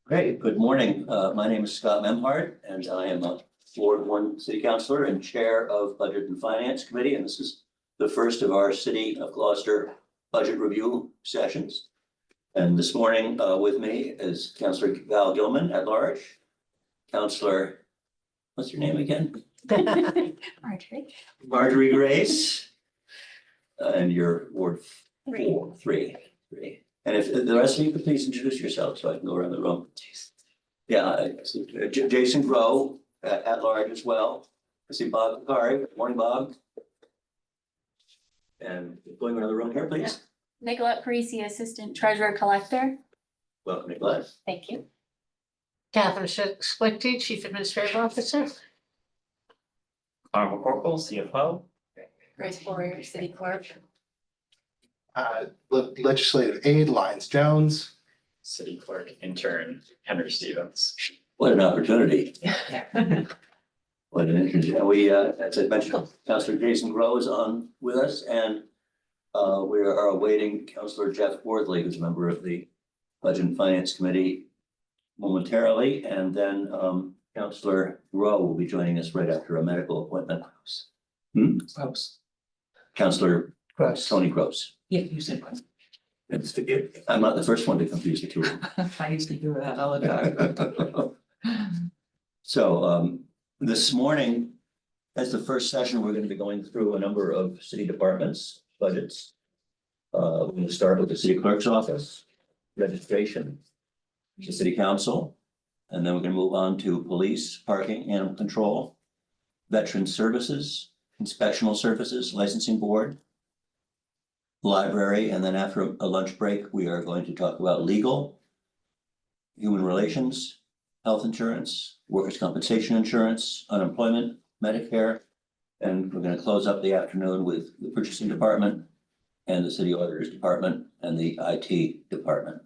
Great, good morning. My name is Scott Memhard, and I am a Ward One City Councilor and Chair of Budget and Finance Committee, and this is the first of our City of Gloucester budget review sessions. And this morning with me is Councilor Val Gilman at large, Councilor, what's your name again? Marjorie. Marjorie Grace, and your Ward Three. And if the rest of you could please introduce yourself so I can go around the room. Yeah, Jason Grow at large as well. I see Bob Bakari. Good morning, Bob. And going around the room here, please. Nicolette Parisi, Assistant Treasurer Collector. Welcome, Nicolette. Thank you. Catherine Splichty, Chief Administrative Officer. Carl McCorkle, CFO. Grace Boyer, City Clerk. Legislative aide, Lyons Jones. City Clerk Intern Henry Stevens. What an opportunity. What an interesting, and we, as I mentioned, Councilor Jason Grow is on with us, and we are awaiting Councilor Jeff Worthley, who's a member of the Budget and Finance Committee momentarily, and then Councilor Grow will be joining us right after a medical appointment. Councilor Tony Gross. Yeah, you said one. I'm not the first one to confuse the two. I used to do that all the time. So this morning, as the first session, we're going to be going through a number of city departments' budgets. We're going to start with the city clerk's office, registration, the city council, and then we're going to move on to police, parking, animal control, veteran services, inspectional services, licensing board, library, and then after a lunch break, we are going to talk about legal, human relations, health insurance, workers' compensation insurance, unemployment, Medicare, and we're going to close up the afternoon with the purchasing department and the city auditor's department and the IT department.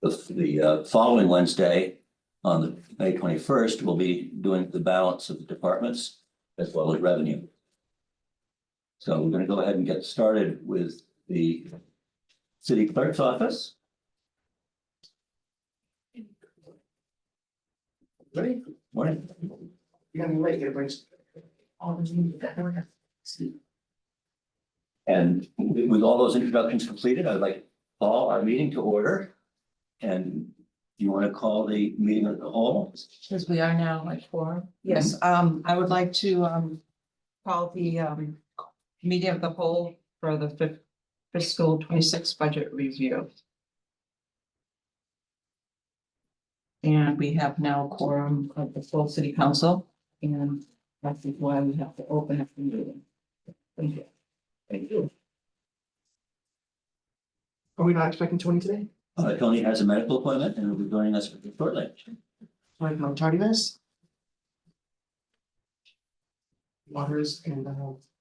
The following Wednesday, on the May 21st, we'll be doing the balance of the departments as well as revenue. So we're going to go ahead and get started with the city clerk's office. Ready? Morning. You're gonna be late, it brings. And with all those introductions completed, I'd like to call our meeting to order. And you want to call the meeting of the whole? Because we are now at four. Yes, I would like to call the meeting of the whole for the fiscal 26 budget review. And we have now a quorum of the full city council, and that's why we have to open up the meeting. Thank you. Thank you. Are we not expecting Tony today? Tony has a medical appointment and will be joining us shortly. Like no tardiness? Waters and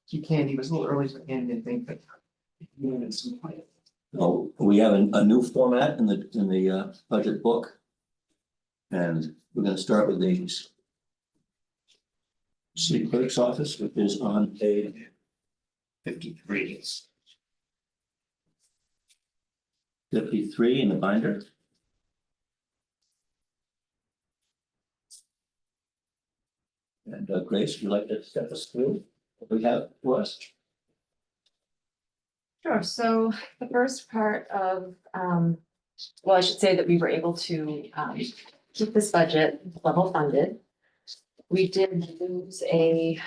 he can, he was a little early to end and think that. You know, some quiet. Oh, we have a new format in the budget book. And we're going to start with the city clerk's office, which is on page 53. 53 in the binder. And Grace, would you like to step us through what we have for us? Sure, so the first part of, well, I should say that we were able to keep this budget level funded. We did lose a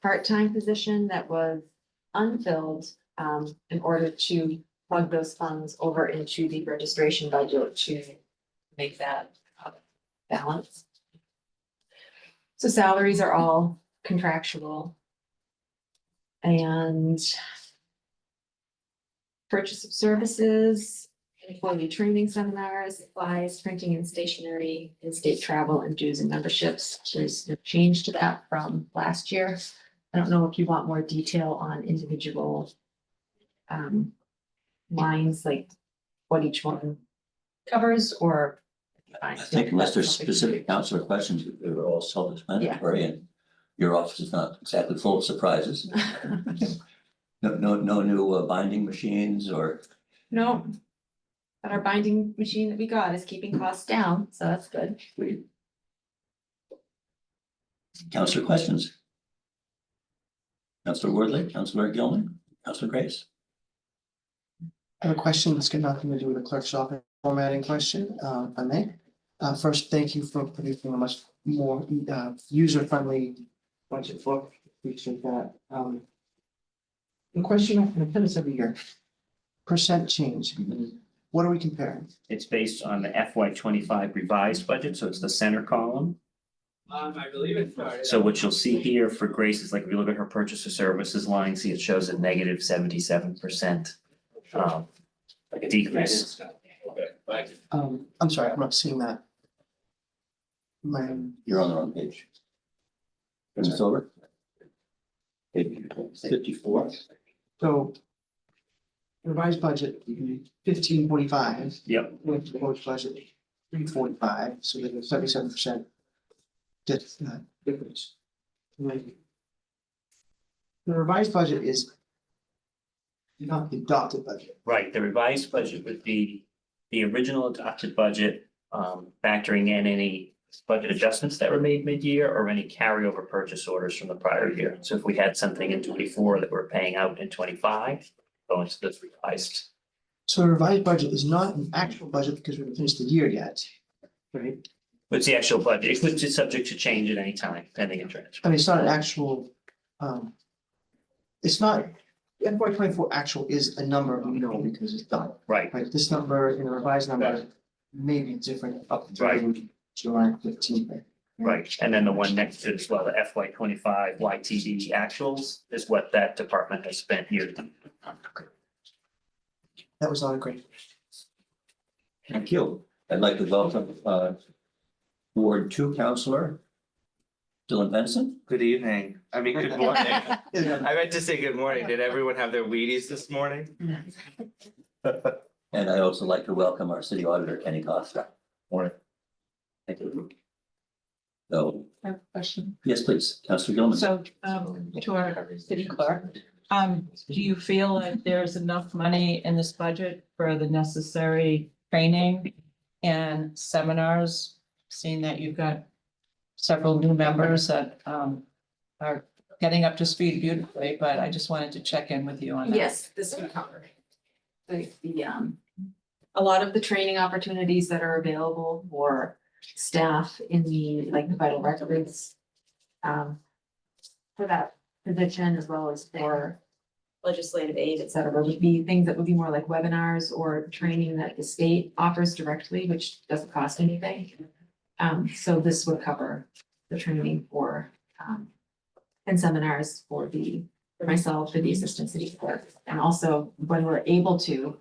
part-time position that was unfilled in order to plug those funds over into the registration budget to make that balance. So salaries are all contractual. And purchase of services, employee training seminars, supplies, printing and stationery, in-state travel and dues and memberships. There's a change to that from last year. I don't know if you want more detail on individual lines, like what each one covers, or. I think unless there's specific councilor questions, they're all self-explanatory and your office is not exactly full of surprises. No new binding machines or No, But our binding machine that we got is keeping costs down, so that's good. Counselor questions? Counselor Worthley, Counselor Gilman, Counselor Grace. I have a question that's got nothing to do with the clerk's office formatting question, if I may. First, thank you for producing a much more user-friendly budget book. Appreciate that. The question I put this every year. Percent change. What are we comparing? It's based on the FY 25 revised budget, so it's the center column. I believe it started. So what you'll see here for Grace is like, if you look at her purchase of services line, see it shows a negative 77%. Decrease. I'm sorry, I'm not seeing that. You're on the wrong page. Turn this over. Page 54. So. Revised budget, 1545. Yep. With the proposed budget, 345, so there's a 77%. Difference. Right. The revised budget is. Not the adopted budget. Right, the revised budget would be the original adopted budget, factoring in any budget adjustments that were made mid-year or any carryover purchase orders from the prior year. So if we had something in 24 that we're paying out in 25, going to this revised. So the revised budget is not an actual budget because we haven't finished the year yet. Right, It's the actual budget. It's subject to change at any time, pending a transfer. I mean, it's not an actual, it's not, FY 24 actual is a number we know because it's done, Right, right? This number in a revised number may be different up to Right. July 15th. right. And then the one next to it as well, the FY 25 YTD actuals is what that department has spent here. That was not a great. Thank you. I'd like to welcome Ward 2 Counselor Dylan Benson. Good evening. I mean, good morning. I meant to say good morning. Did everyone have their Wheaties this morning? And I also like to welcome our city auditor, Kenny Costa. Morning. Thank you. So, I have a question. yes, please, Counselor Gilman. So, to our city clerk, do you feel like there's enough money in this budget for the necessary training and seminars? Seeing that you've got several new members that, are getting up to speed beautifully, but I just wanted to check in with you on that. Yes, this would cover. A lot of the training opportunities that are available for staff in the, like, the vital records. For that position, as well as for legislative aid, et cetera, would be things that would be more like webinars or training that the state offers directly, which doesn't cost anything. So this would cover the training for, and seminars for myself, for the assistant city clerk. And also when we're able to,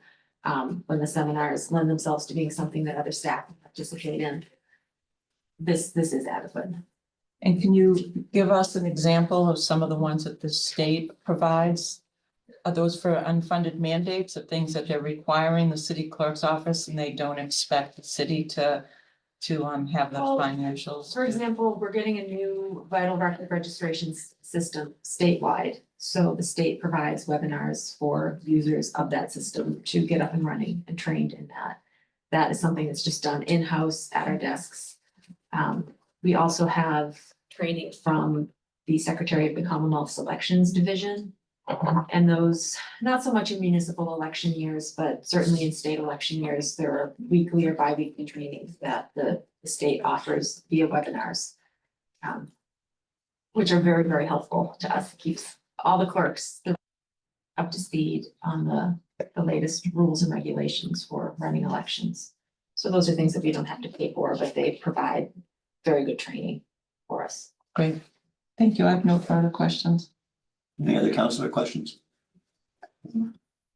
when the seminars lend themselves to being something that other staff can participate in. This is adequate. And can you give us an example of some of the ones that the state provides? Are those for unfunded mandates of things that they're requiring the city clerk's office and they don't expect the city to have the Well, financials? For example, we're getting a new vital record registration system statewide. So the state provides webinars for users of that system to get up and running and trained in that. That is something that's just done in-house at our desks. We also have training from the Secretary of the Commonwealth's Elections Division. And those, not so much in municipal election years, but certainly in state election years, there are weekly or bi-weekly trainings that the state offers via webinars. Which are very, very helpful to us, keeps all the clerks up to speed on the latest rules and regulations for running elections. So those are things that we don't have to pay for, but they provide very good training for us. Great. Thank you. I have no further questions. Any other counselor questions?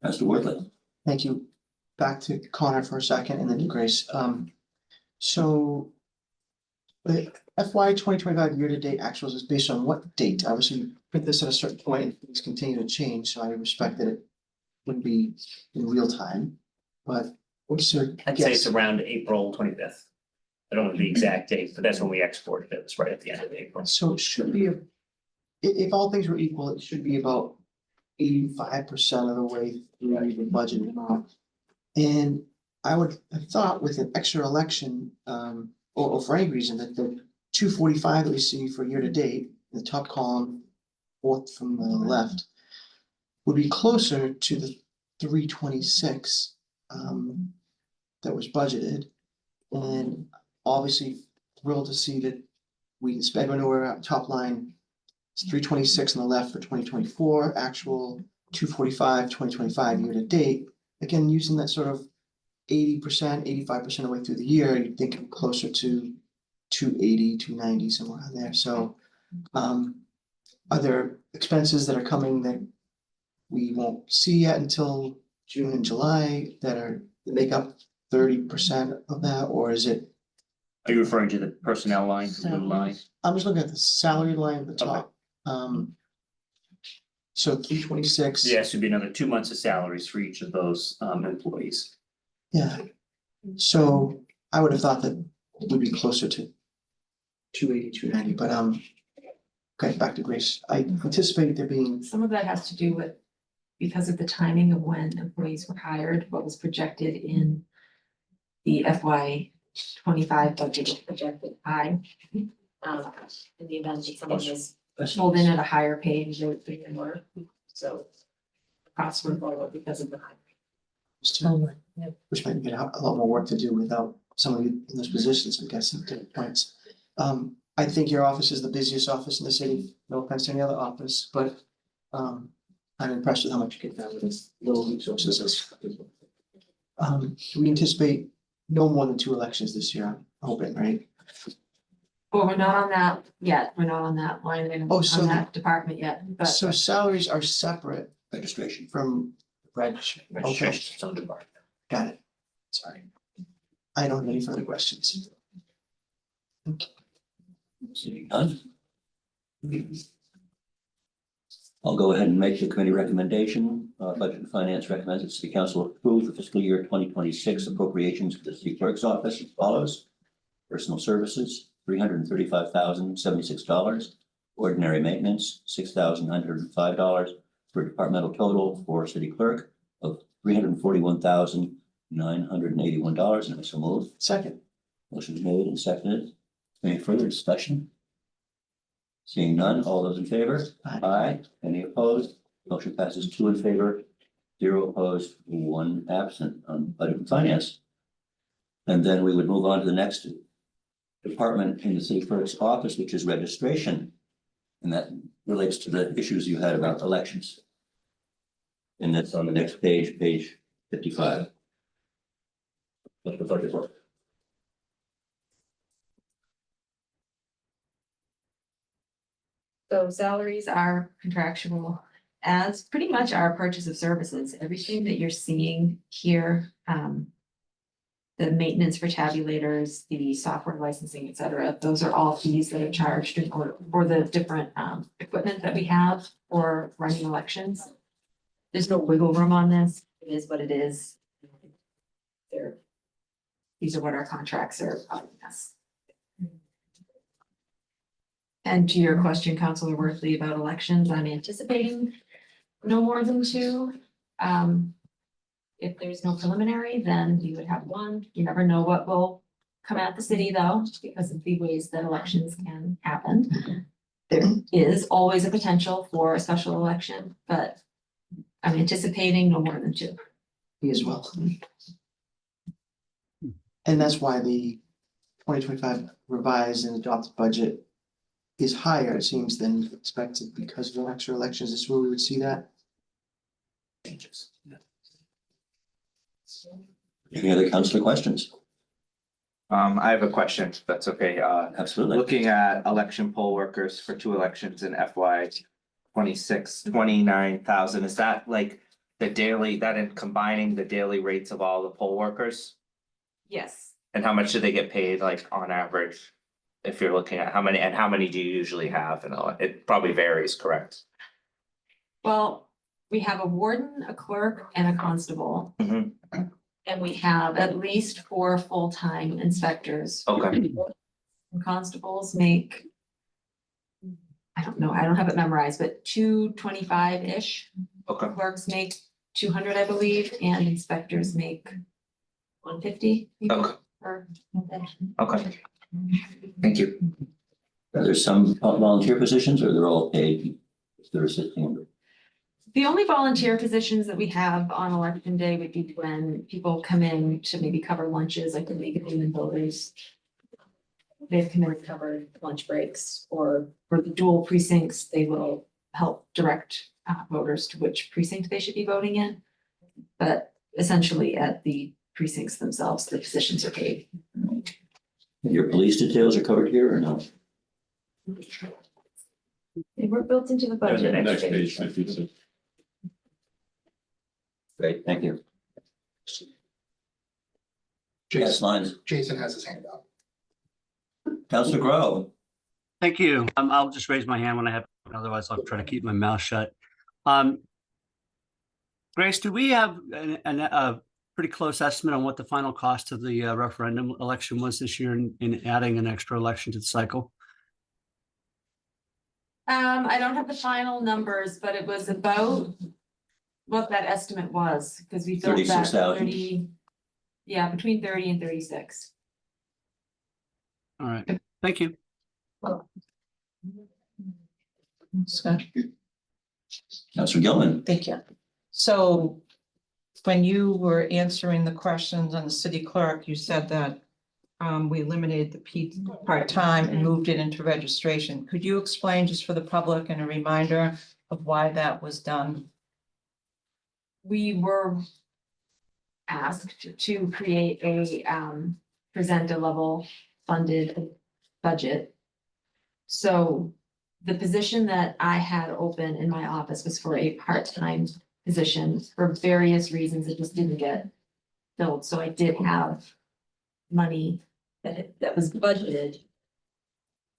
Mr. Worthley. Thank you. Back to Connor for a second and then to Grace. So the FY 2025 year-to-date actuals is based on what date? Obviously, you put this at a certain point and things continue to change, so I respect that it wouldn't be in real time. But what's your I'd say it's guess? around April 25th. I don't know the exact date, but that's when we exported it. It's right at the end of April. So it should be, if all things were equal, it should be about 85% of the way through the budget amount. And I would have thought with an extra election, or for any reason, that the 245 that we see for year to date, in the top column, fourth from the left, would be closer to the 326 that was budgeted. And obviously thrilled to see that we spent our top line. It's 326 on the left for 2024, actual 245, 2025 year to date. Again, using that sort of 80%, 85% of the way through the year, you'd think closer to 280, 290, somewhere around there. So are there expenses that are coming that we won't see yet until June and July that make up 30% of that, or is it? Are you referring to the personnel line, the blue line? I'm just looking at the salary line at the top. So 326. Yes, would be another 2 months of salaries for each of those employees. Yeah, so I would have thought that it would be closer to 280, 290, but okay, back to Grace. I anticipate there being, Some of that has to do with, because of the timing of when employees were hired, what was projected in the FY 25 budget was projected high. In the event that someone was pulled in at a higher pay than were, so costs were lower because of the high. which might get a lot more work to do without somebody in those positions, I guess, at different points. I think your office is the busiest office in the city, no offense to any other office, but I'm impressed with how much you get done with little resources. Do we anticipate no more than 2 elections this year? I'm hoping, right? Well, we're not on that yet, we're not on that line, item, Oh, so on that department yet, but. So salaries are separate Registration. from reg. Okay, Registration's on department. got it. Sorry. I don't have any further questions. Seeing none. I'll go ahead and make the committee recommendation. Budget and Finance recommends that City Council approve the fiscal year 2026 appropriations for the City Clerk's Office as follows. Personal services, $335,076. Ordinary maintenance, $6,905. For a departmental total for City Clerk of $341,981. And I so move. Second, Motion is made and seconded. Any further discussion? Seeing none, all those in favor? Aye. Any opposed? Motion passes 2 in favor, 0 opposed, 1 absent on Budget and Finance. And then we would move on to the next department in the City Clerk's office, which is registration. And that relates to the issues you had about elections. And that's on the next page, page 55. What's the budget for? So salaries are contractual, as pretty much our purchase of services, everything that you're seeing here. The maintenance for tabulators, the software licensing, et cetera, those are all fees that are charged for the different equipment that we have for running elections. There's no wiggle room on this, it is what it is. These are what our contracts are telling us. And to your question, Councilor Worthley, about elections, I'm anticipating no more than 2. If there's no preliminary, then we would have 1. You never know what will come at the city though, because of the ways that elections can happen. There is always a potential for a special election, but I'm anticipating no more than 2. me as well. And that's why the 2025 revised and adopted budget is higher, it seems, than expected because of the extra elections. This is where we would see that. Changes. Any other councilor questions? I have a question, if that's okay. Absolutely. Looking at election poll workers for 2 elections in FY 26, 29,000, is that like the daily, that in combining the daily rates of all the poll workers? Yes. And how much do they get paid, like on average? If you're looking at how many do you usually have, and it probably varies, correct? Well, we have a warden, a clerk, and a constable. Mhm. And we have at least 4 full-time inspectors. Okay, And constables make. I don't know, I don't have it memorized, but 225-ish. okay, Clerks make 200, I believe, and inspectors make 150. maybe, Okay. or- Okay. Thank you. Are there some volunteer positions or they're all paid? If they're assisting. The only volunteer positions that we have on election day would be when people come in to maybe cover lunches, like the League of Women Voters. They've come in and covered lunch breaks, or for the dual precincts, they will help direct voters to which precinct they should be voting in. But essentially at the precincts themselves, the positions are paid. Your police details are covered here or no? They were built into the budget. Next page, 56. Great, thank you. Yes, lines. Jason has his hand up. Councilor Grow. Thank you. I'll just raise my hand when I have, otherwise I'll try to keep my mouth shut. Grace, do we have a pretty close estimate on what the final cost of the referendum election was this year in adding an extra election to the cycle? I don't have the final numbers, but it was about what that estimate was, because we built that 36,000. 30. Yeah, between 30 and 36. All right, thank you. Scott, Councilor Gilman. thank you. So when you were answering the questions on the city clerk, you said that we eliminated the part-time and moved it into registration. Could you explain just for the public and a reminder of why that was done? We were asked to create a present a level funded budget. So the position that I had open in my office was for a part-time position. For various reasons, it just didn't get filled. So I did have money that was budgeted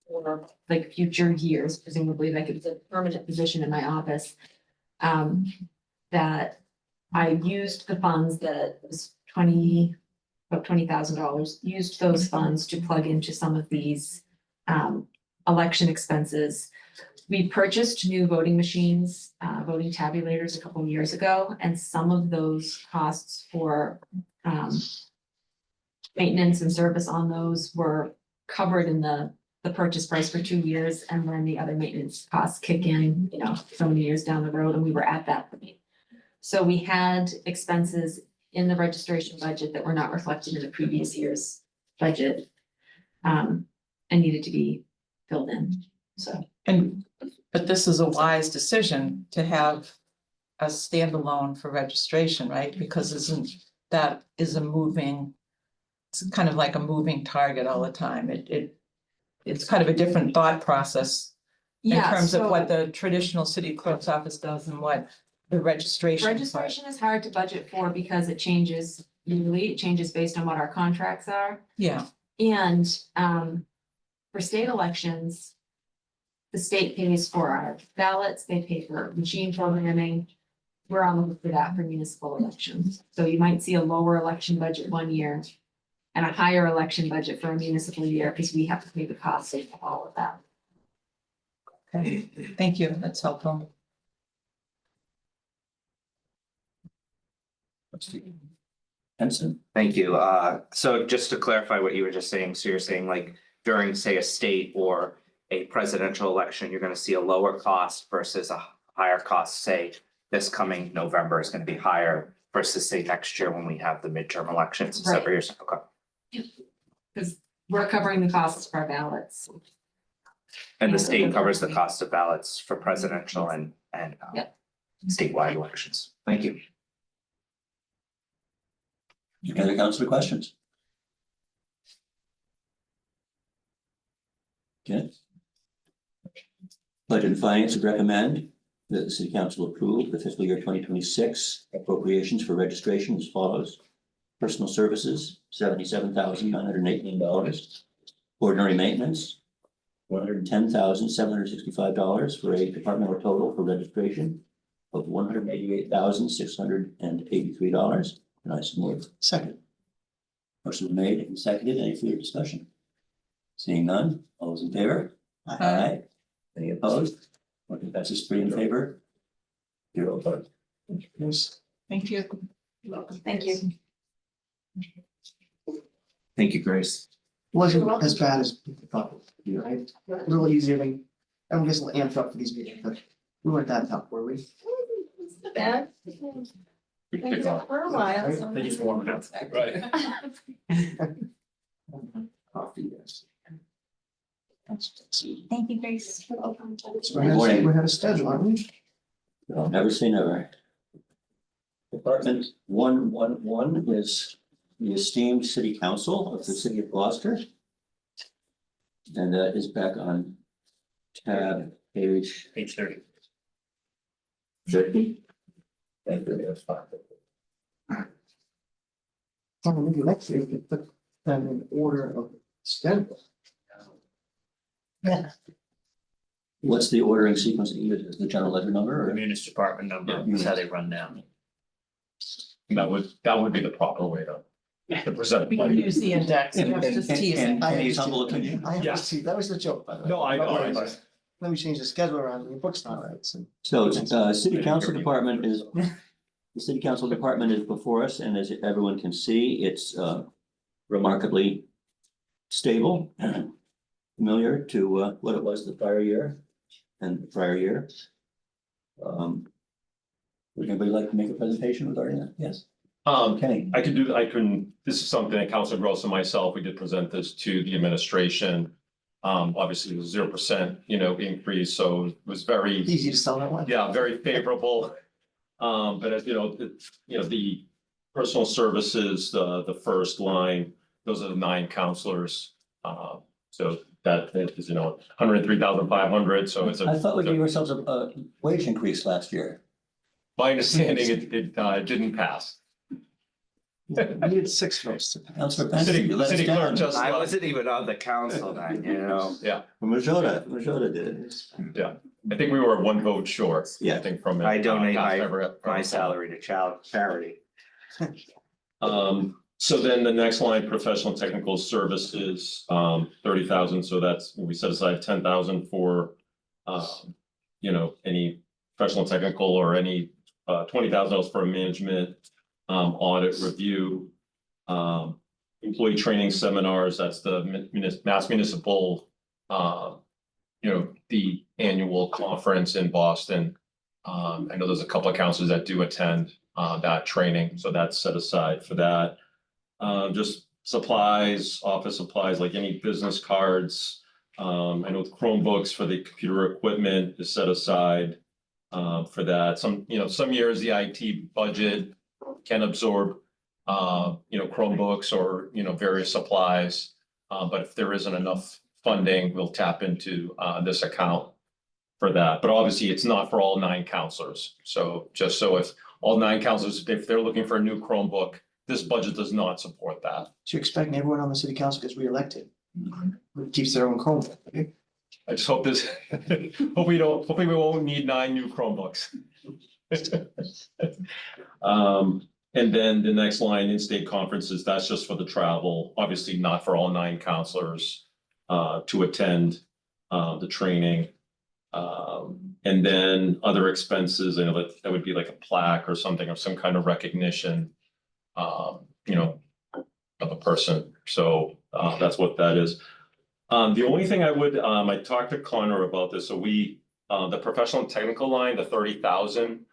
for like future years, presumably like it was a permanent position in my office. That I used the funds that was about $20,000, used those funds to plug into some of these election expenses. We purchased new voting machines, voting tabulators a couple of years ago, and some of those costs for maintenance and service on those were covered in the purchase price for 2 years, and then the other maintenance costs kick in, so many years down the road, and we were at that point. So we had expenses in the registration budget that were not reflected in the previous year's budget. And needed to be filled in, so. But this is a wise decision to have a standalone for registration, right? Because that is a moving, it's kind of like a moving target all the time. It's kind of a different thought process in Yeah, terms of what so the traditional city clerk's office does and what the registration. part. registration is hard to budget for because it changes yearly, it changes based on what our contracts are. Yeah, And for state elections, the state pays for our ballots, they pay for machine programming. We're on the hook for that for municipal elections. So you might see a lower election budget one year and a higher election budget for a municipal year because we have to pay the cost of all of that. okay, thank you, that's helpful. Henson. Thank you. So just to clarify what you were just saying, so you're saying like during, say, a state or a presidential election, you're gonna see a lower cost versus a higher cost, say, this coming November is gonna be higher versus say next year when we have the midterm elections, is that what you're saying? Okay. Because we're covering the costs for our ballots. And the state covers the cost of ballots for presidential and Yep. statewide elections. Thank you. Any other councilor questions? Okay. Budget and Finance would recommend that the city council approve the fiscal year 2026 appropriations for registration as follows. Personal services, $77,918. Ordinary maintenance, $110,765 for a departmental total for registration of $188,683. And I so move. Second. Motion made and seconded. Any further discussion? Seeing none, all those in favor? Aye. Any opposed? Motion passes 3 in favor. 0 opposed. Thank you. Thank you. Thank you, Grace. Wasn't as bad as people thought it would be, right? A little easier than, I'm just amped up for these meetings, but we weren't that tough, were we? Bad. For a while. so- They just warm it up. Right. Coffee, yes. Thank you, Grace. So we're ahead of schedule, aren't we? Well, never say never. Department 111 is the esteemed city council of the city of Gloucester. And that is back on tab page Page 30. 30. Oh, maybe next year we could put them in order of schedule. What's the ordering sequence that you use? Is the general ledger number The or? munis department number, Yeah. is how they run down. That would be the proper way to present We can it. use the index, And- you have to just and- tease and- it. and his humble opinion. I have Yeah. to see, that was the joke, by the way. No, I know, I know. Let me change the schedule around, your book's not right, so. So, city council department is, the city council department is before us, and as everyone can see, it's remarkably stable, familiar to what it was the prior year and the prior year. Would anybody like to make a presentation regarding that? Yes. Kenny. I can, this is something that Councilor Gross and myself, we did present this to the administration. Obviously it was 0%, increase, so it was very, Easy to sell that one. yeah, very favorable. But as the personal services, the first line, those are the 9 counselors. So that is, 103,500, so it's I thought we a, gave ourselves a wage increase last year. my understanding, it didn't pass. We had 6 votes to pass. Councilor Pansy, City you let us city clerk down. just I left. wasn't even on the council then, Majota did it. I think we were 1 vote short. Yeah. I think from. I donate past my ever- salary to charity. So then the next line, professional technical services, 30,000, so that's, we set aside 10,000 for. Any professional technical or any, $20,000 for a management, audit review. Employee training seminars, that's the Mass Municipal, the annual conference in Boston. I know there's a couple of councils that do attend, that training, so that's set aside for that. Just supplies, office supplies, like any business cards. I know the Chromebooks for the computer equipment is set aside, for that. Some years the IT budget can absorb, Chromebooks or, various supplies. But if there isn't enough funding, we'll tap into, this account for that. But obviously, it's not for all 9 counselors. So just so if all 9 counselors, if they're looking for a new Chromebook, this budget does not support that. So you're expecting everyone on the city council gets reelected? Who keeps their own Chromebook, okay? I just hope this, hopefully we won't need 9 new Chromebooks. And then the next line, in-state conferences, that's just for the travel, obviously not for all 9 counselors to attend the training. And then other expenses, I know that would be like a plaque or something of some kind of recognition, of a person. So that's what that is. The only thing I would, I talked to Connor about this, so the professional and technical line, the 30,000.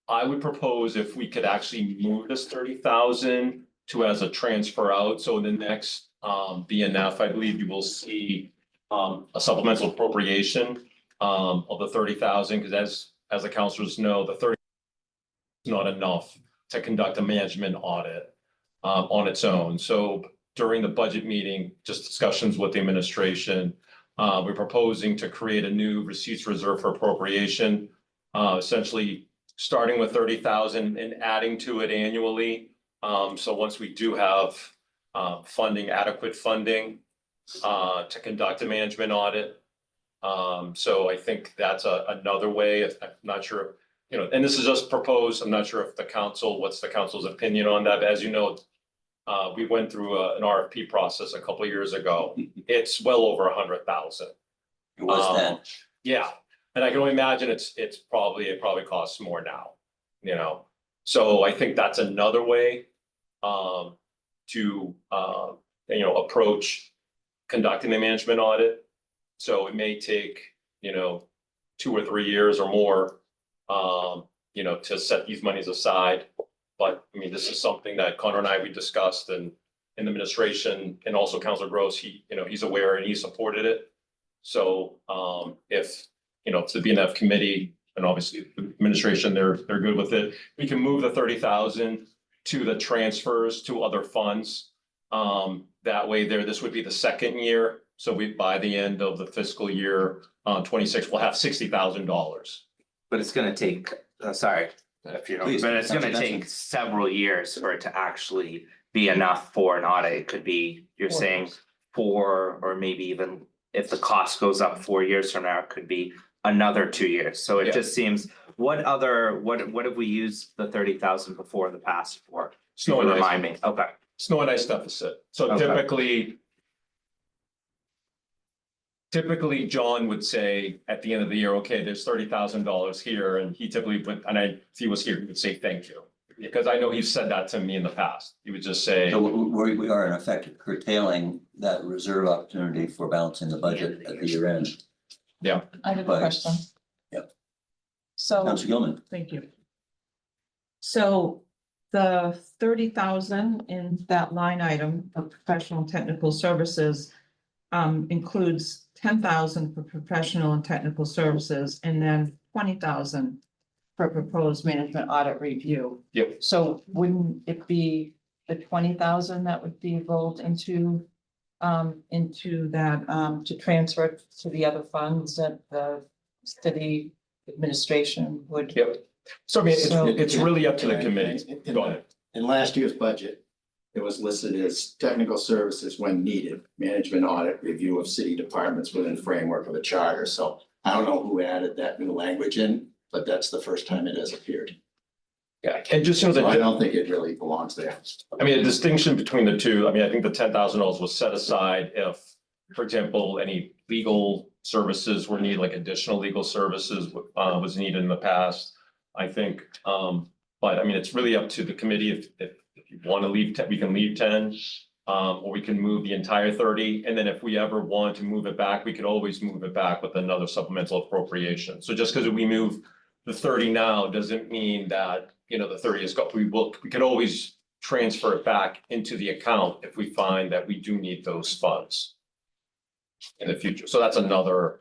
I would propose if we could actually move this 30,000 to as a transfer out, so in the next BNF, I believe you will see a supplemental appropriation of the 30,000, because as the councilors know, the 30 is not enough to conduct a management audit on its own. So during the budget meeting, just discussions with the administration, we're proposing to create a new receipts reserve for appropriation, essentially starting with 30,000 and adding to it annually. So once we do have adequate funding to conduct a management audit. So I think that's another way. I'm not sure, and this is just proposed. I'm not sure if what's the council's opinion on that? But as you know, we went through an RFP process a couple of years ago. It's well over 100,000. It was then. Yeah, and I can only imagine it probably costs more now, So I think that's another way to, approach conducting the management audit. So it may take, 2 or 3 years or more, to set these monies aside. But I mean, this is something that Connor and we discussed and in the administration and also Councilor Gross, he's aware and he supported it. So, if, it's the BNF committee and obviously the administration, they're good with it. We can move the 30,000 to the transfers to other funds. That way this would be the second year. So by the end of the fiscal year, 26, we'll have $60,000. But it's gonna take, sorry, if you know, Please, but it's gonna that's- take several years for it to actually be enough for an audit. It could be, you're saying 4, or maybe even if the cost goes up 4 years from now, it could be another 2 years. So it Yeah. just seems, what have we used the 30,000 before in the past for? Snow and ice. Remind me, okay. Snow and ice deficit. So Okay. typically John would say at the end of the year, okay, there's $30,000 here, and he typically would, if he was here, he would say thank you. Because I know he's said that to me in the past. He would just say, So we are in effect curtailing that reserve opportunity for balancing the budget at the year end. I have a Right. question. Yep. So, Councilor Gilman, thank you. So the 30,000 in that line item of professional and technical services includes 10,000 for professional and technical services and then 20,000 for proposed management audit review. Yep. So wouldn't it be the 20,000 that would be rolled into that to transfer to the other funds that the city administration would? yep. So I mean, So- it's really up to the committee. In- Go ahead. In last year's budget, it was listed as technical services when needed, management audit, review of city departments within the framework of a charter. So I don't know who added that new language in, but that's the first time it has appeared. Yeah, and just so So I that, don't think it really belongs there. I mean, a distinction between the two, I mean, I think the $10,000 was set aside if, for example, any legal services were needed, like additional legal services was needed in the past. I think, but I mean, it's really up to the committee if you want to leave, we can leave 10. Or we can move the entire 30, and then if we ever want to move it back, we could always move it back with another supplemental appropriation. So just because we move the 30 now doesn't mean that, the 30 is got, we could always transfer it back into the account if we find that we do need those funds in the future. So that's another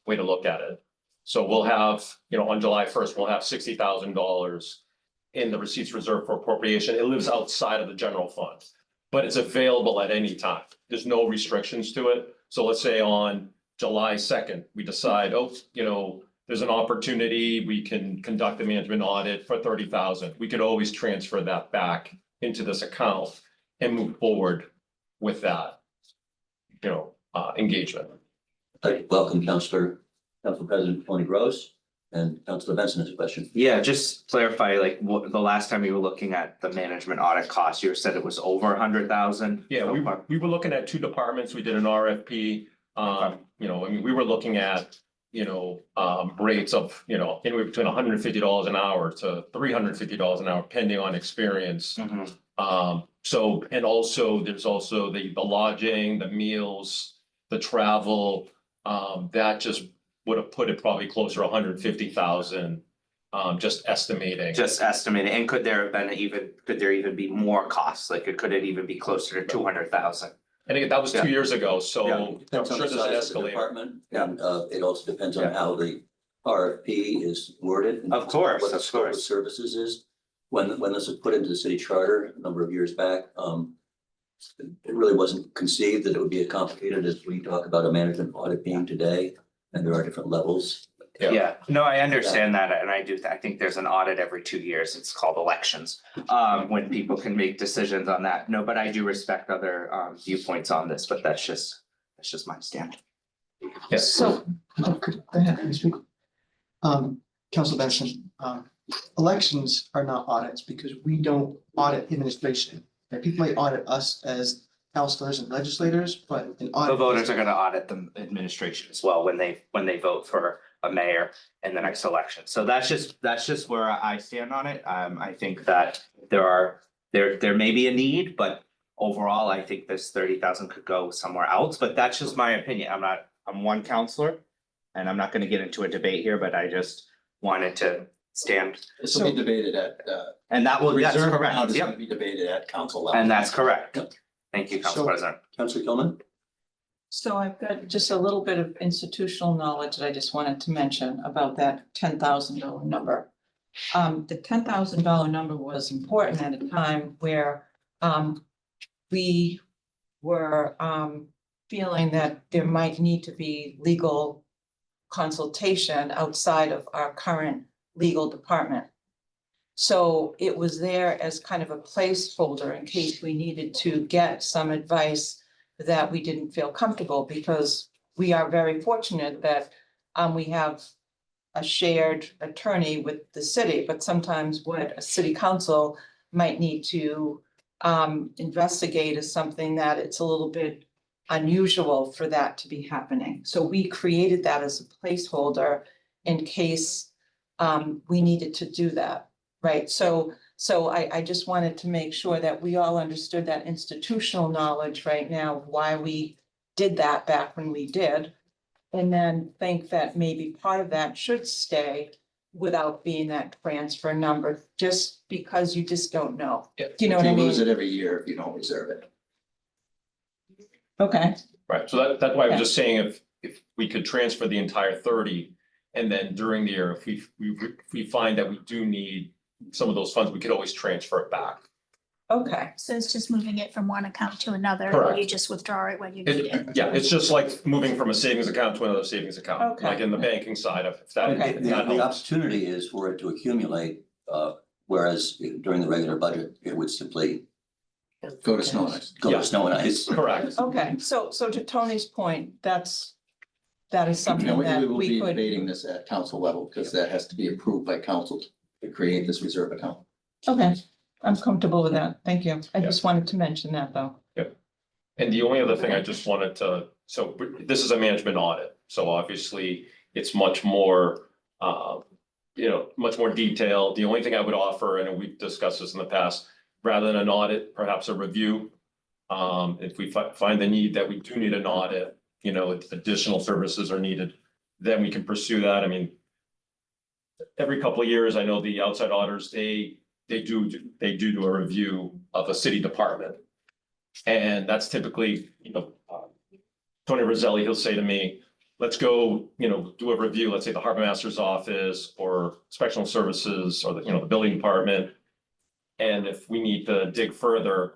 way to look at it. So we'll have, on July 1st, we'll have $60,000 in the receipts reserved for appropriation. It lives outside of the general fund, but it's available at any time. There's no restrictions to it. So let's say on July 2nd, we decide, there's an opportunity, we can conduct a management audit for 30,000. We could always transfer that back into this account and move forward with that, engagement. I'd like to welcome Council President Tony Gross and Councilor Benson has a question. Yeah, just clarify, like, what, the last time you were looking at the management audit cost, you said it was over 100,000? Yeah, we were looking at 2 departments. We did an RFP. We were looking at, rates of, anywhere between $150 an hour to $350 an hour, depending on experience. So, and also, there's also the lodging, the meals, the travel, that just would have put it probably closer to 150,000, just estimating. Just estimating, and could there even be more costs, like could it even be closer to 200,000? And again, that was 2 years ago, Yeah. so I'm Depends on sure the there's an size of the escalator. department, Yeah. and it also depends on Yeah. how the RFP is worded. and Of course, what the of scope course. services is. When this was put into the city charter a number of years back, it really wasn't conceived that it would be as complicated as we talk about a management audit being today, and there are different levels. Yeah, no, I understand that, and I think there's an audit every 2 years, it's called elections, when people can make decisions on that. No, but I do respect other viewpoints on this, but that's just my stand. Yes. So, go ahead, can you speak? Council Benson, elections are not audits because we don't audit administration. And people may audit us as councilors and legislators, but an audit. The voters are gonna audit the administration as well when they vote for a mayor in the next election. So that's just where I stand on it. I think that there are there may be a need, but overall, I think this 30,000 could go somewhere else, but that's just my opinion. I'm one counselor. And I'm not gonna get into a debate here, but I just wanted to stand, This will be debated at, and that's reserve correct, amount is gonna yep, be debated at council level. and that's correct. Yep. Thank you, Council So- President. Councillor Gilman? So I've got just a little bit of institutional knowledge that I just wanted to mention about that $10,000 number. The $10,000 number was important at a time where we were feeling that there might need to be legal consultation outside of our current legal department. So it was there as kind of a placeholder in case we needed to get some advice that we didn't feel comfortable, because we are very fortunate that we have a shared attorney with the city, but sometimes what a city council might need to investigate is something that it's a little bit unusual for that to be happening. So we created that as a placeholder in case we needed to do that, right? So I just wanted to make sure that we all understood that institutional knowledge right now, of why we did that back when we did. And then think that maybe part of that should stay without being that transfer number, just because you just don't know. Yeah. Do you know what I You mean? lose it every year if you don't reserve it. Okay, Right, so that's why I was just saying if we could transfer the entire 30, and then during the year, if we find that we do need some of those funds, we could always transfer it back. okay, So it's just moving it from one account to another. Correct. You just withdraw it when you need it. Yeah, it's just like moving from a savings account to another savings account, Okay. like in the banking side of, if that, Okay. if The that helps. opportunity is for it to accumulate, whereas during the regular budget, it would simply Go to snow and ice. go Yeah. to snow and ice. Correct. okay. So to Tony's point, that is And something that we will we be could, debating this at council level, because that has to be approved by council to create this reserve account. okay, I'm comfortable with that. Thank you. I Yeah. just wanted to mention that though. And the only other thing I just wanted to, so this is a management audit, so obviously it's much more, much more detailed. The only thing I would offer, and we've discussed this in the past, rather than an audit, perhaps a review. If we find the need that we do need an audit, if additional services are needed, then we can pursue that. I mean, every couple of years, I know the outside auditors, they do a review of a city department. And that's typically, Tony Roselli, he'll say to me, let's go, do a review, let's say the harbor master's office or inspectional services or the building department. And if we need to dig further,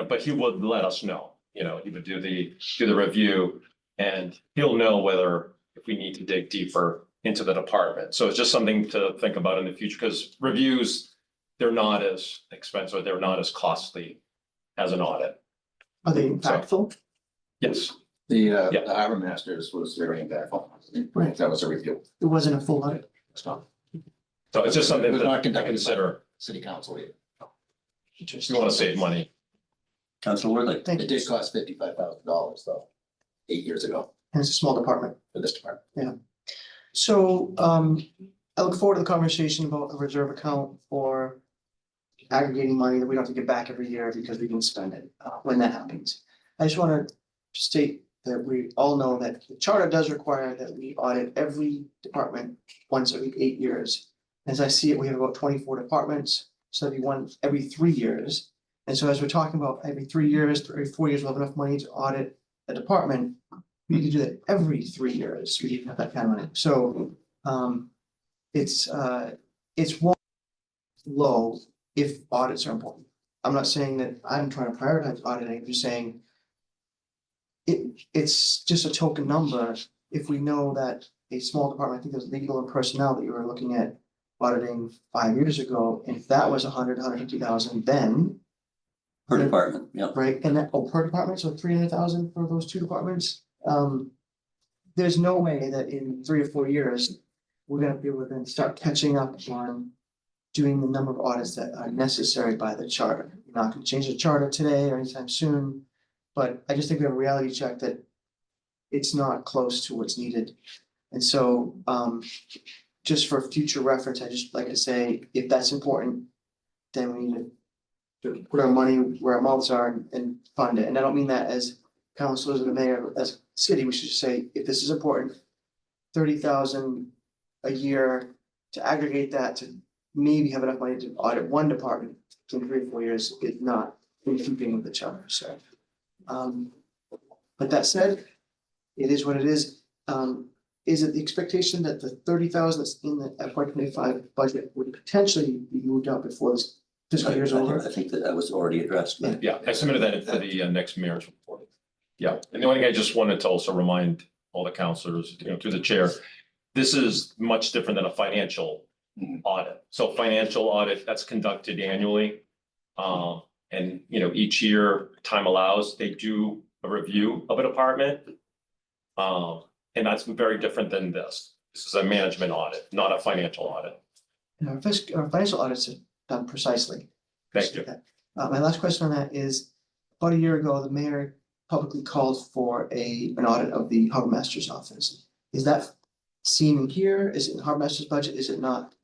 but he would let us know, he would do the review and he'll know whether if we need to dig deeper into the department. So it's just something to think about in the future, because reviews, they're not as expensive, they're not as costly as an audit. Are they impactful? Yes, The Yeah. harbor masters was very impactful. Right. That was a review. It wasn't a full audit. So so it's just something It was to not to conducted by- consider city council, it if you want to save money. Councillor Worthy? Thank you. did cost $55,000 though, 8 years ago And it's a small department. for this department. So I look forward to the conversation about a reserve account for aggregating money that we don't have to get back every year because we can spend it when that happens. I just want to state that we all know that the charter does require that we audit every department once every 8 years. As I see it, we have about 24 departments, so every 3 years. And so as we're talking about every 3 years, every 4 years, we'll have enough money to audit a department. We need to do that every 3 years. We need to have that kind of money. So it's one low if audits are important. I'm not saying that I'm trying to prioritize auditing, I'm just saying it's just a token number if we know that a small department, I think it was legal and personnel that you were looking at auditing 5 years ago, if that was 150,000, then, Per department, yeah. right, and that, per department, so 300,000 for those two departments. There's no way that in 3 or 4 years, we're gonna be able to then start catching up on doing the number of audits that are necessary by the charter. You're not gonna change the charter today or anytime soon, but I just think we have a reality check that it's not close to what's needed. And so, just for future reference, I just like to say, if that's important, then we need to to put our money where our mouths are and fund it. And I don't mean that as councilors or the mayor, as a city, we should just say, if this is important, 30,000 a year to aggregate that to maybe have enough money to audit one department in 3 or 4 years is not in keeping with the charter, so. But that said, it is what it is. Is it the expectation that the 30,000 that's in the FY 25 budget would potentially be moved out before this fiscal year is over? I think that was already addressed, but Yeah, I submitted that in for the next mayor's report. Yeah, and the only thing I just wanted to also remind all the counselors, through the chair, this is much different than a financial audit. So financial audit, that's conducted annually. And, each year, time allows, they do a review of a department. And that's very different than this. This is a management audit, not a financial audit. And our financial audits are done precisely. Thank you. My last question on that is, about a year ago, the mayor publicly called for an audit of the harbor master's office. Is that seen here? Is it in the harbor master's budget? Is it not?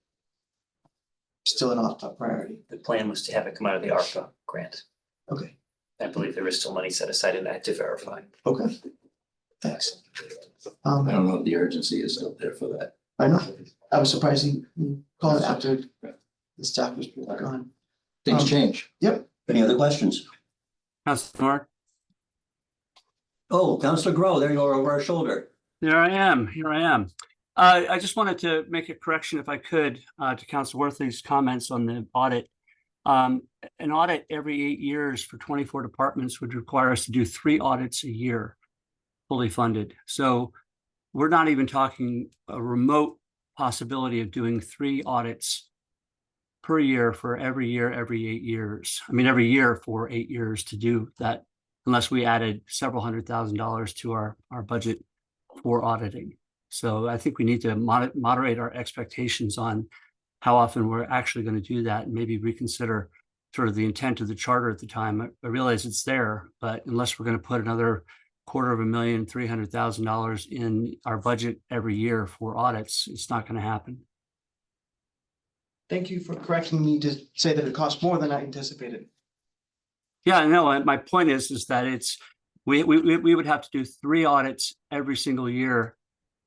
Still not a priority? The plan was to have it come out of the ARPA grant. Okay, I believe there is still money set aside in that to verify. okay. Thanks. I don't know if the urgency is out there for that. I know, I was surprised he called it after the staff was gone. Things change. any other questions? Councilor Nord? Oh, Councilor Grow, there you are over our shoulder. Here I am. I just wanted to make a correction if I could to Councilor Worthley's comments on the audit. An audit every 8 years for 24 departments would require us to do 3 audits a year, fully funded. So we're not even talking a remote possibility of doing 3 audits per year for every year, every 8 years. I mean, every year for 8 years to do that, unless we added several $100,000 to our budget for auditing. So I think we need to moderate our expectations on how often we're actually going to do that and maybe reconsider sort of the intent of the charter at the time. I realize it's there, but unless we're going to put another $250,000, $300,000 in our budget every year for audits, it's not going to happen. Thank you for correcting me to say that it costs more than I anticipated. Yeah, no, my point is that we would have to do 3 audits every single year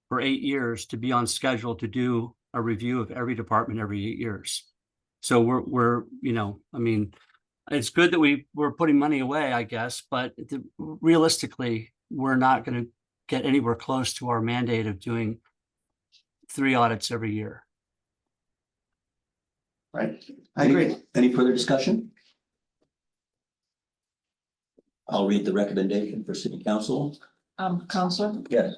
for 8 years to be on schedule to do a review of every department every 8 years. So we're I mean, it's good that we're putting money away, I guess, but realistically, we're not going to get anywhere close to our mandate of doing 3 audits every year. Right, I agree. Any further discussion? I'll read the recommendation for city council. Counselor, Yes,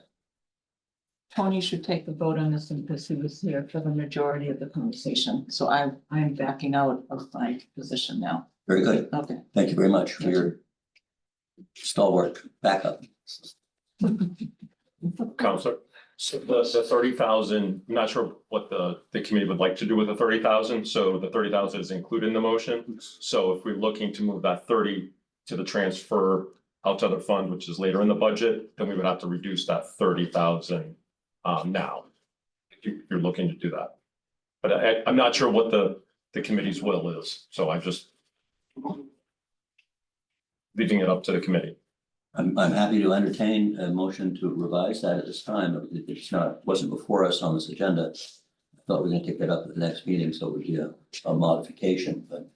Tony should take the vote on this because he was here for the majority of the conversation. So I'm backing out of my position now. very good. Okay. Thank you very much for your stalwart backup. Counselor, so the 30,000, I'm not sure what the committee would like to do with the 30,000. So the 30,000 is included in the motion. So if we're looking to move that 30 to the transfer out to other fund, which is later in the budget, then we would have to reduce that 30,000 now. If you're looking to do that. But I'm not sure what the committee's will is. So I'm just leaving it up to the committee. I'm happy to entertain a motion to revise that at this time. It's wasn't before us on this agenda. I thought we were gonna take that up at the next meeting, so it would be a modification, but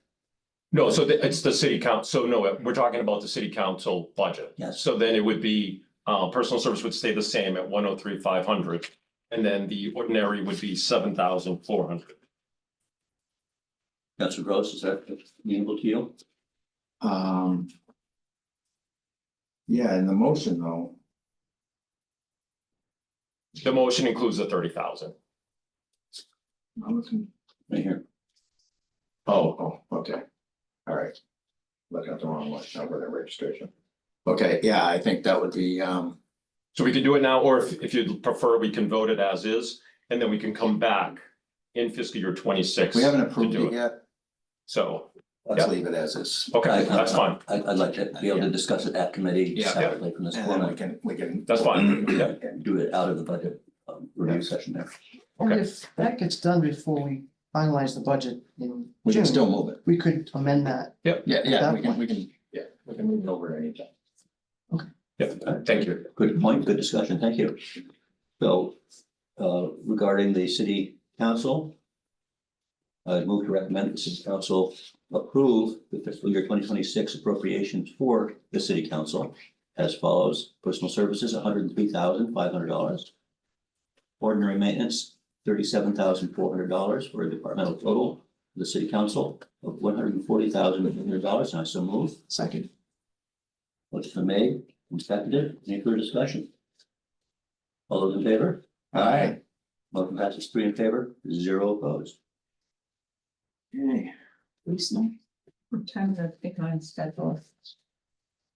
No, so it's the city council. So no, we're talking about the city council budget. yes. So then it would be, personal service would stay the same at 103,500. And then the ordinary would be 7,400. Councilor Gross, is that amenable to you? Yeah, in the motion though, The motion includes the 30,000. I'm looking, Right here. okay. All right. Looking at the wrong one, number of registration. Okay, yeah, I think that would be, So we can do it now, or if you'd prefer, we can vote it as is, and then we can come back in fiscal year 26. we haven't to approved do it yet. So, Let's Yeah. leave it as is. okay, that's fine. I'd like to be able to discuss it at committee Yeah. separately from this And then format. we can. That's fine. And do it out of the budget review session there. And Okay. if that gets done before we finalize the budget in We can June, still move it. we could amend that. Yeah, At yeah, that we can, point. we can move it over anytime. Yeah, thank you. Good point, good discussion, thank you. So, regarding the city council. I move to recommend that the city council approve the fiscal year 2026 appropriations for the city council as follows. Personal services, $103,500. Ordinary maintenance, $37,400 for a departmental total for the city council of $140,800, and I so move. Second. Motion been made and seconded. Any further discussion? All those in favor? Aye. Motion passes 3 in favor, 0 opposed. Okay. What time do I think I'm scheduled?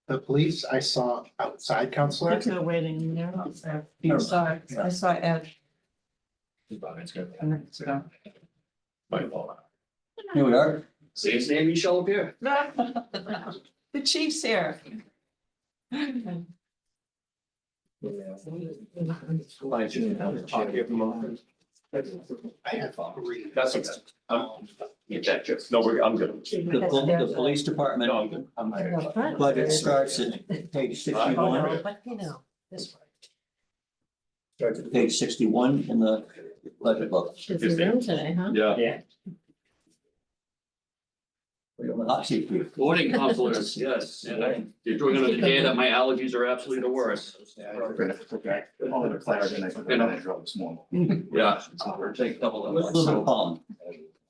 The police, I saw outside counselor. They're waiting in there. You saw, I saw Ed It's good. a minute ago. My fault. Here we are. Say his name, you shall appear. The chief's here. I have three. That's okay. No, I'm good. The police department No, I'm good. I'm budget starts at page 61. But you know, this Starts at page 61 in the budget book. is the room today, huh? Yeah. Yeah. We're on the hot seat for you. Morning, counselors, yes, and you're doing another day that my allergies are absolutely the worst. All the clarity and I drove this morning. Yeah, we're taking double. A little bit of pollen.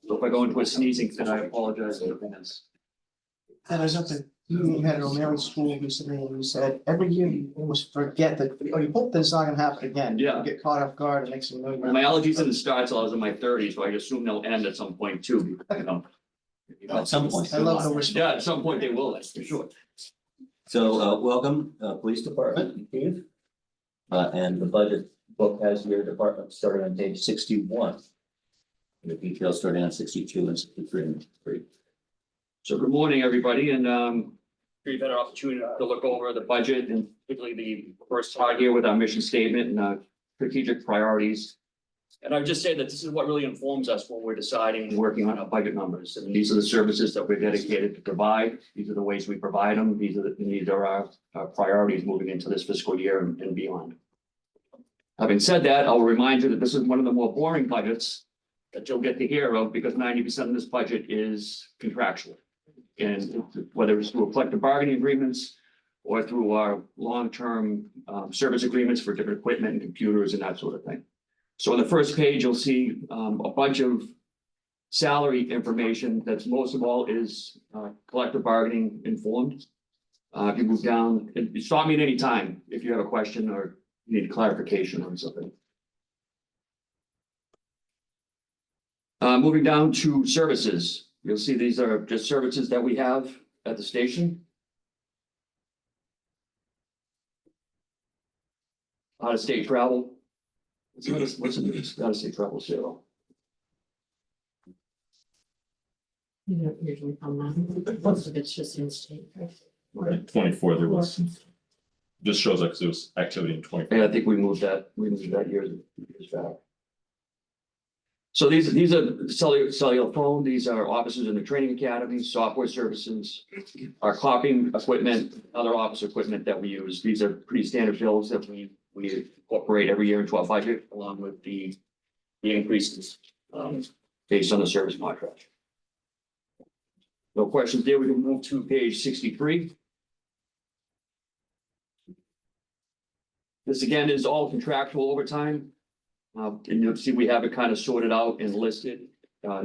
So if I go into a sneezing fit, I apologize in advance. And I was up at, you had an O'Malley school recently, and you said every year you almost forget that, or you hope that it's not gonna happen again. Yeah. You get caught off guard and makes you know. My allergies didn't start till I was in my thirties, so I assume they'll end at some point too, you know. At some point. I love the whisper. Yeah, at some point they will, that's for sure. So, welcome, police department, Chief. And the budget book has your department starting on page 61. The details starting on 62 and 63 and 3. So good morning, everybody, and we've had an opportunity to look over the budget and particularly the first part here with our mission statement and strategic priorities. And I would just say that this is what really informs us when we're deciding and working on our budget numbers. And these are the services that we're dedicated to provide. These are the ways we provide them. These are our priorities moving into this fiscal year and beyond. Having said that, I'll remind you that this is one of the more boring budgets that you'll get to hear of because 90% of this budget is contractual. And whether it's through collective bargaining agreements or through our long-term service agreements for different equipment and computers and that sort of thing. So on the first page, you'll see a bunch of salary information that's most of all is collective bargaining informed. If you move down, and stop me at any time if you have a question or need clarification on something. Moving down to services, you'll see these are just services that we have at the station. Out-of-state travel. What's out-of-state travel zero? You don't usually come on. Most of it's just in state. Right, 24, there was, just shows like there was activity in 24. Yeah, I think we moved that years back. So these are cellular phone, these are officers in the training academy, software services, our copying equipment, other office equipment that we use. These are pretty standard bills that we incorporate every year into our budget along with the increases based on the service contract. No questions there. We can move to page 63. This again is all contractual overtime. And you'll see we have it kind of sorted out and listed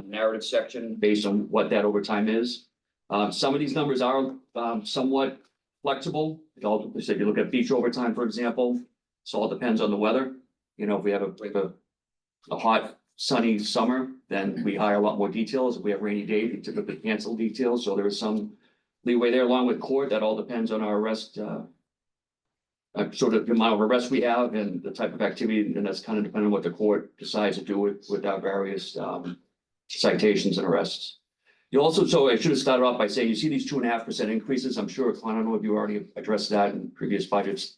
narrative section based on what that overtime is. Some of these numbers are somewhat flexible. It all, if you look at beach overtime, for example, it all depends on the weather. You know, if we have a hot, sunny summer, then we hire a lot more details. If we have rainy days, we typically cancel details. So there is some leeway there along with court. That all depends on our arrest sort of the amount of arrests we have and the type of activity, and that's kind of depending on what the court decides to do with our various citations and arrests. You also, so I should have started off by saying, you see these 2.5% increases. I'm sure, I don't know if you already addressed that in previous budgets.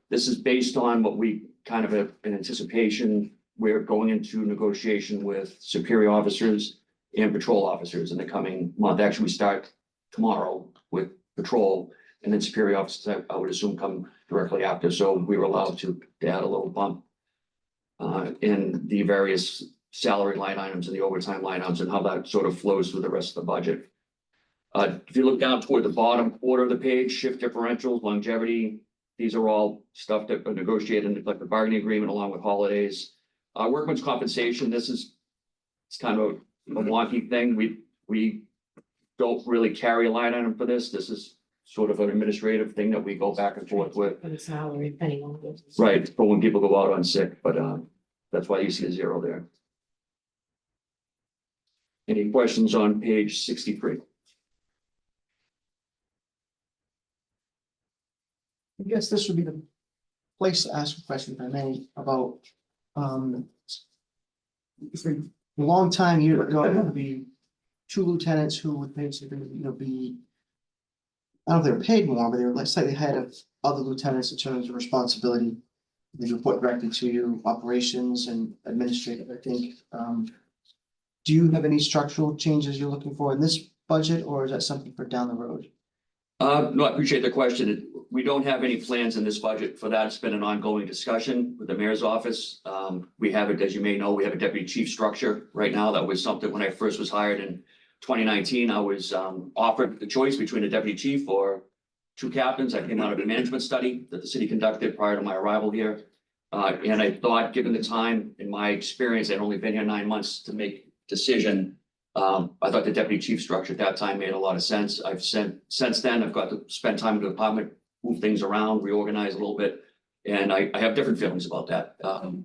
This is based on what we kind of an anticipation we're going into negotiation with superior officers and patrol officers in the coming month. Actually, we start tomorrow with patrol, and then superior officers, I would assume, come directly after. So we were allowed to add a little bump in the various salary line items and the overtime line items and how that sort of flows through the rest of the budget. If you look down toward the bottom quarter of the page, shift differentials, longevity, these are all stuff that are negotiated in the collective bargaining agreement along with holidays. Workman's compensation, it's kind of a wonky thing. We don't really carry a line item for this. This is sort of an administrative thing that we go back and forth with. For the salary, depending on what. Right, for when people go out on sick, but that's why you see a zero there. Any questions on page 63? I guess this would be the place to ask a question, if I may, about, for a long time, you know, there would be two lieutenants who would basically, be, I don't know if they were paid more, but they were like slightly ahead of other lieutenants in terms of responsibility. They report directly to you, operations and administrative, I think. Do you have any structural changes you're looking for in this budget, or is that something for down the road? No, I appreciate the question. We don't have any plans in this budget for that. It's been an ongoing discussion with the mayor's office. We have it, as you may know, we have a deputy chief structure right now. That was something when I first was hired in 2019, I was offered the choice between a deputy chief or two captains. I came out of a management study that the city conducted prior to my arrival here. And I thought, given the time in my experience, I'd only been here 9 months to make a decision. I thought the deputy chief structure at that time made a lot of sense. Since then, I've got to spend time in the department, move things around, reorganize a little bit. And I have different feelings about that.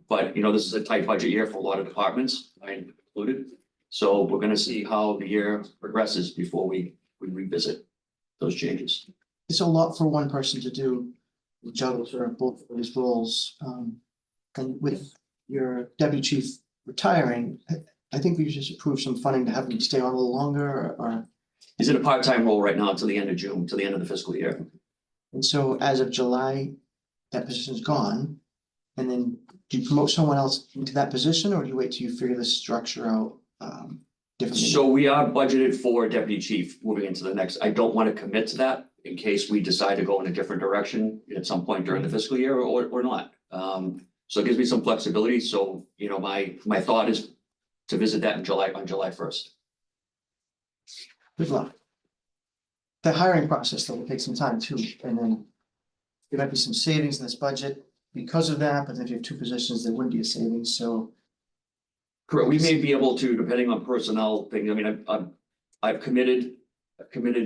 But this is a tight budget year for a lot of departments, mine included. So we're gonna see how the year progresses before we revisit those changes. It's a lot for one person to do, juggle sort of both of these roles. And with your deputy chief retiring, I think we should approve some funding to have him stay on a little longer, or. He's in a part-time role right now until the end of June, till the end of the fiscal year. And so as of July, that position's gone. And then do you promote someone else into that position, or do you wait till you figure the structure out differently? So we are budgeted for deputy chief moving into the next. I don't want to commit to that in case we decide to go in a different direction at some point during the fiscal year or not. So it gives me some flexibility. So, my thought is to visit that on July 1st. Good luck. The hiring process though will take some time too, and then there might be some savings in this budget because of that, but if you have two positions, there wouldn't be a savings, so. Correct. We may be able to, depending on personnel things. I mean, I've committed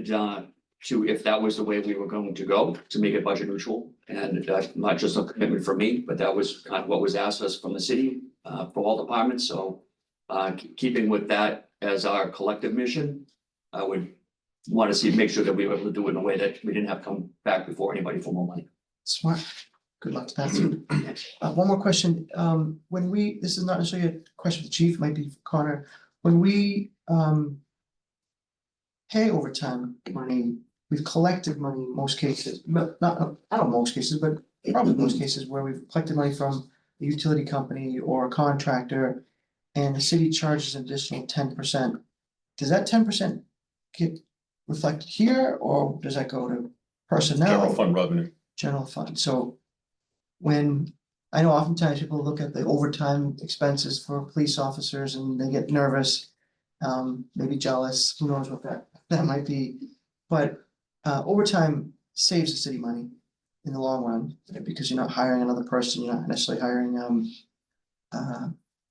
to, if that was the way we were going to go, to make it budget neutral. And that's not just a commitment for me, but that was kind of what was asked us from the city for all departments. So keeping with that as our collective mission, I would want to make sure that we were able to do it in a way that we didn't have to come back before anybody for more money. Smart. Good luck to that too. One more question. This is not necessarily a question for the chief, it might be for Connor. When we pay overtime money, we've collected money in most cases, but not most cases, but probably most cases where we've collected money from a utility company or a contractor, and the city charges an additional 10%. Does that 10% get reflected here, or does that go to personnel? General fund revenue. General fund. So when, I know oftentimes people look at the overtime expenses for police officers and they get nervous, maybe jealous, who knows what that might be. But overtime saves the city money in the long run, because you're not hiring another person, you're not necessarily hiring,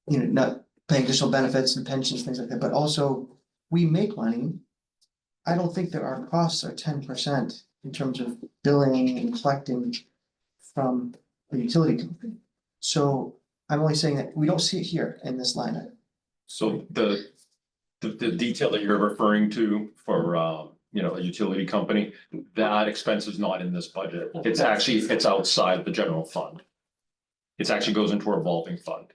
not paying additional benefits and pensions, things like that, but also we make money. I don't think that our costs are 10% in terms of billing and collecting from the utility company. So I'm only saying that we don't see it here in this line item. So the detail that you're referring to for, a utility company, that expense is not in this budget. It's outside the general fund. It actually goes into a revolving fund.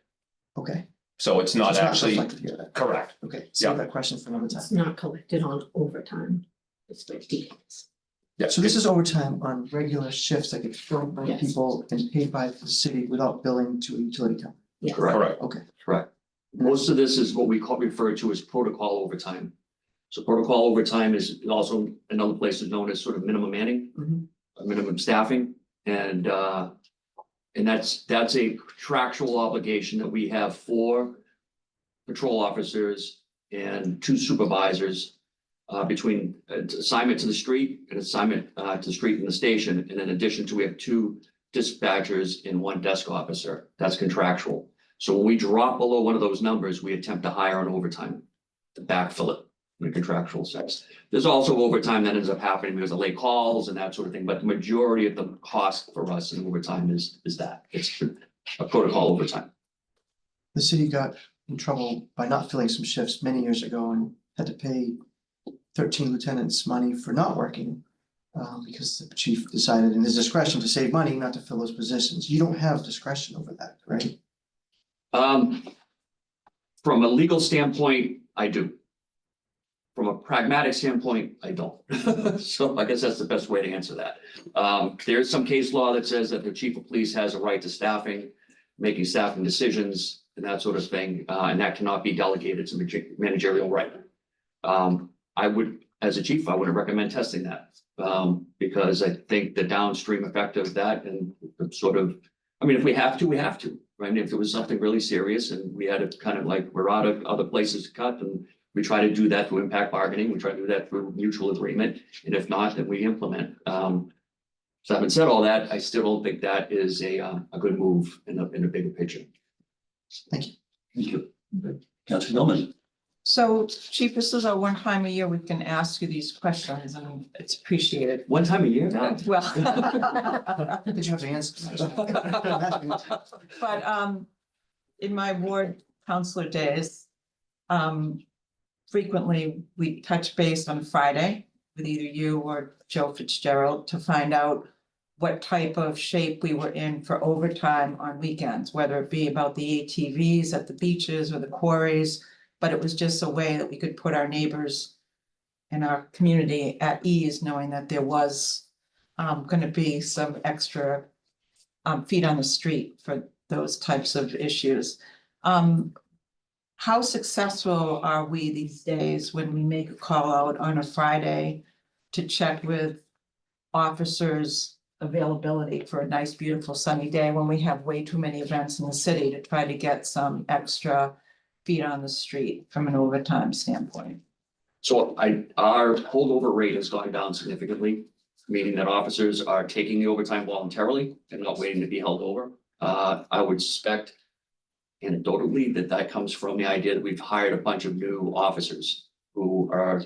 Okay. So it's not actually reflected here then. correct. Okay, save that question for another It's time. not collected on overtime. It's for details. Yeah. So this is overtime on regular shifts that get filled by Yes. people and paid by the city without billing to a utility company. Yes. Correct. Okay. Correct. Most of this is what we refer to as protocol overtime. So protocol overtime is also in other places known as sort of minimum manning, Mhm. minimum staffing. And that's a contractual obligation that we have for patrol officers and 2 supervisors between assignment to the street and assignment to the street and the station. And in addition to, we have 2 dispatchers and 1 desk officer. That's contractual. So when we drop below one of those numbers, we attempt to hire on overtime to backfill it in a contractual sense. There's also overtime that ends up happening because of late calls and that sort of thing, but the majority of the cost for us in overtime is that. It's a protocol overtime. The city got in trouble by not filling some shifts many years ago and had to pay 13 lieutenants money for not working. Because the chief decided in his discretion to save money, not to fill those positions. You don't have discretion over that, right? From a legal standpoint, I do. From a pragmatic standpoint, I don't. So I guess that's the best way to answer that. There's some case law that says that the chief of police has a right to staffing, making staffing decisions and that sort of thing, and that cannot be delegated to managerial right. I would, as a chief, I would recommend testing that. Because I think the downstream effect of that and sort of, I mean, if we have to, we have to, right? If it was something really serious and we had to kind of like, we're out of other places to cut, and we try to do that through impact bargaining, we try to do that through mutual agreement. And if not, then we implement. So having said all that, I still don't think that is a good move in a bigger picture. Thank you. Thank you. Councilor Gilman. So Chief, this is our one time a year we can ask you these questions and it's appreciated. One time a year? Well. Did you have to answer? But in my ward counselor days, frequently we touch base on Friday with either you or Joe Fitzgerald to find out what type of shape we were in for overtime on weekends, whether it be about the ATVs at the beaches or the quarries. But it was just a way that we could put our neighbors and our community at ease, knowing that there was going to be some extra feet on the street for those types of issues. How successful are we these days when we make a call out on a Friday to check with officers' availability for a nice, beautiful sunny day when we have way too many events in the city to try to get some extra feet on the street from an overtime standpoint? So our holdover rate has gone down significantly, meaning that officers are taking the overtime voluntarily and not waiting to be held over. I would suspect anecdotally that comes from the idea that we've hired a bunch of new officers who are,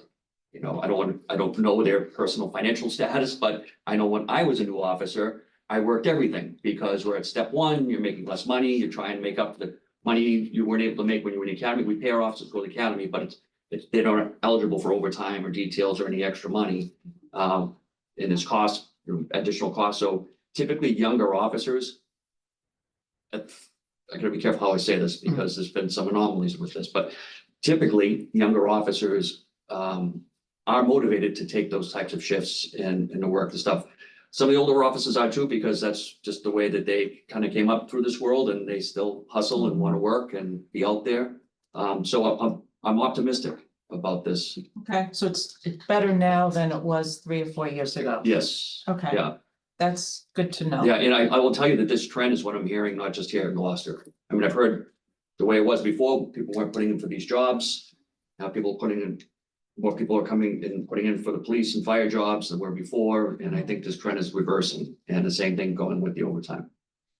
you know, I don't know their personal financial status, but I know when I was a new officer, I worked everything because we're at step 1, you're making less money, you're trying to make up the money you weren't able to make when you were in the academy. We pay our officers to go to the academy, but they're not eligible for overtime or details or any extra money. And it's cost, additional cost. So typically younger officers, I gotta be careful how I say this because there's been some anomalies with this, but typically younger officers are motivated to take those types of shifts and to work the stuff. Some of the older officers are too, because that's just the way that they kind of came up through this world and they still hustle and want to work and be out there. So I'm optimistic about this. Okay, so it's better now than it was 3 or 4 years ago. Yes. Okay. Yeah. That's good to know. Yeah, and I will tell you that this trend is what I'm hearing, not just here in Gloucester. I mean, I've heard the way it was before, people weren't putting in for these jobs. Now more people are coming and putting in for the police and fire jobs than were before. And I think this trend is reversing, and the same thing going with the overtime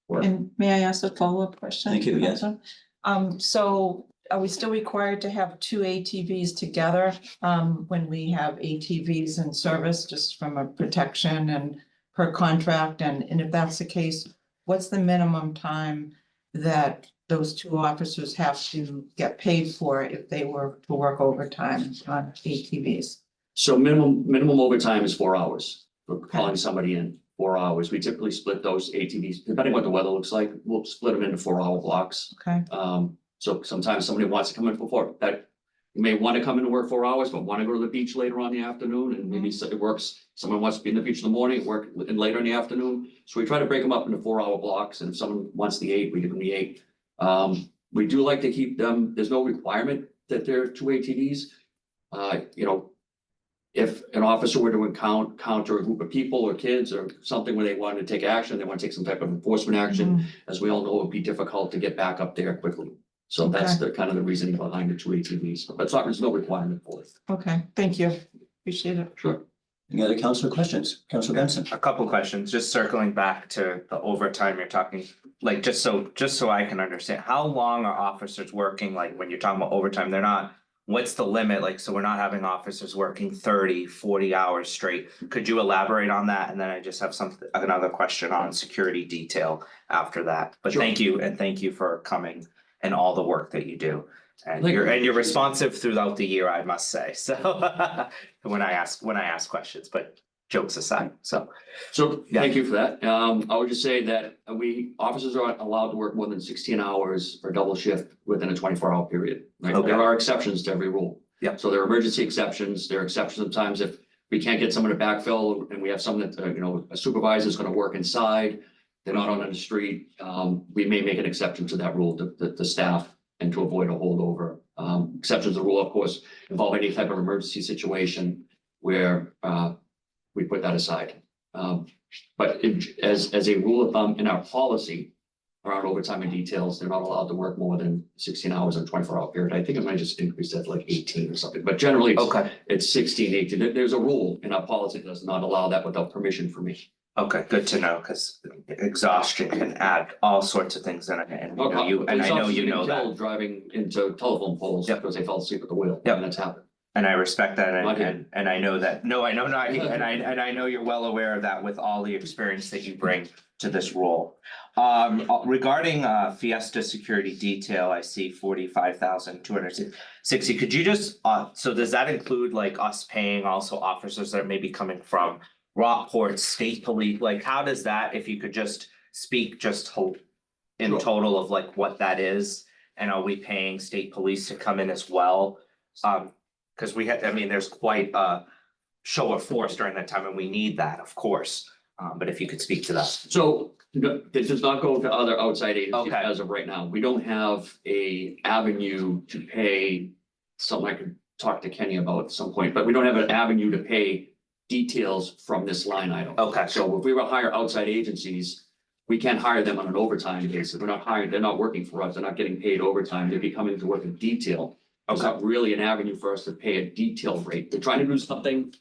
work. And may I ask a follow-up question? Thank you, yes. So are we still required to have 2 ATVs together when we have ATVs in service, just from a protection and per contract? And if that's the case, what's the minimum time that those 2 officers have to get paid for if they were to work overtime on ATVs? So minimum overtime is 4 hours for calling somebody in, 4 hours. We typically split those ATVs, depending on what the weather looks like, we'll split them into 4-hour blocks. Okay. So sometimes somebody wants to come in for 4, that you may want to come in and work 4 hours, but want to go to the beach later on in the afternoon, and maybe it works. Someone wants to be in the beach in the morning, work and later in the afternoon. So we try to break them up into 4-hour blocks, and if someone wants the 8, we give them the 8. We do like to keep them, there's no requirement that they're two ATVs. You know, if an officer were to encounter a group of people or kids or something where they wanted to take action, they want to take some type of enforcement action, as we all know, it would be difficult to get back up there quickly. So that's the kind of the reasoning behind the two ATVs, but there's no requirement for it. Okay, thank you. Appreciate it. Sure. Any other council questions? Council Benson? A couple questions, just circling back to the overtime you're talking, like, just so I can understand, how long are officers working, like, when you're talking about overtime, they're not, what's the limit, like, so we're not having officers working 30, 40 hours straight? Could you elaborate on that? And then I just have another question on security detail after that, but Sure. thank you for coming and all the work that you do. And Thank you. you're responsive throughout the year, I must say, so when I ask questions, but jokes aside, so. So Yeah. thank you for that. I would just say that officers aren't allowed to work more than 16 hours or double shift within a 24-hour period. Right? Okay. There are exceptions to every rule. Yeah. So there are emergency exceptions. There are exceptions sometimes if we can't get someone to backfill and we have someone that, a supervisor is going to work inside. They're not on the street. We may make an exception to that rule, the staff, and to avoid a holdover. Exceptions to the rule, of course, involve any type of emergency situation where we put that aside. But as a rule of thumb in our policy around overtime and details, they're not allowed to work more than 16 hours in a 24-hour period. I think it might just increase that to like 18 or something, but generally Okay, it's 16, 18. There's a rule in our policy that does not allow that without permission from me. okay, good to know, because exhaustion can add all sorts of things in it, and you know, and I know you know that. Driving into telephone poles Yep. because they fell asleep at the wheel. Yep. And that's happened. And I respect that, Not here. and I know that, no, I know not, and I know you're well aware of that with all the experience that you bring to this role. Regarding Fiesta Security Detail, I see 45,260. Could you just, so does that include like us paying also officers that may be coming from Rockport, state police? Like, how does that, if you could just speak in Sure. total of like what that is? And are we paying state police to come in as well? Because there's quite a show of force during that time and we need that, of course. But if you could speak to that. So this does not go to other outside agencies Okay. as of right now. We don't have a avenue to pay, something I could talk to Kenny about at some point, but we don't have an avenue to pay details from this line item. Okay, So if we were to hire outside agencies, we can't hire them on an overtime basis. They're not working for us. They're not getting paid overtime. They'd be coming to work in detail. It's Okay. not really an avenue for us to pay a detail rate. We're trying to do something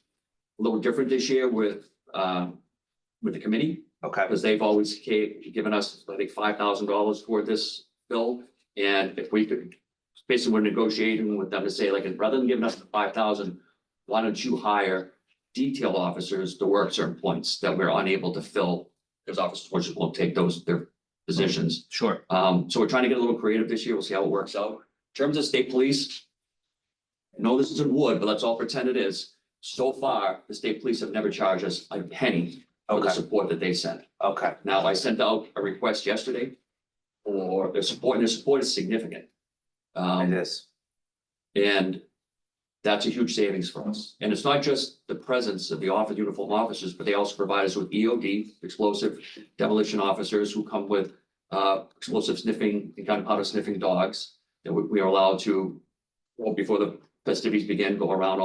a little different this year with the committee. okay, Because they've always given us, I think, $5,000 for this bill. And if we could, basically we're negotiating with them to say, like, rather than giving us the 5,000, why don't you hire detail officers to work certain points that we're unable to fill? Because officers won't take their positions. sure. So we're trying to get a little creative this year. We'll see how it works out. In terms of state police, I know this isn't wood, but let's all pretend it is. So far, the state police have never charged us a penny for the Okay. support that they sent. Okay, Now, I sent out a request yesterday for their support, and their support is significant. it is. And that's a huge savings for us. And it's not just the presence of the uniform officers, but they also provide us with EOD, explosive demolition officers who come with explosive sniffing and gunpowder sniffing dogs that we are allowed to, well, before the festivities begin, go around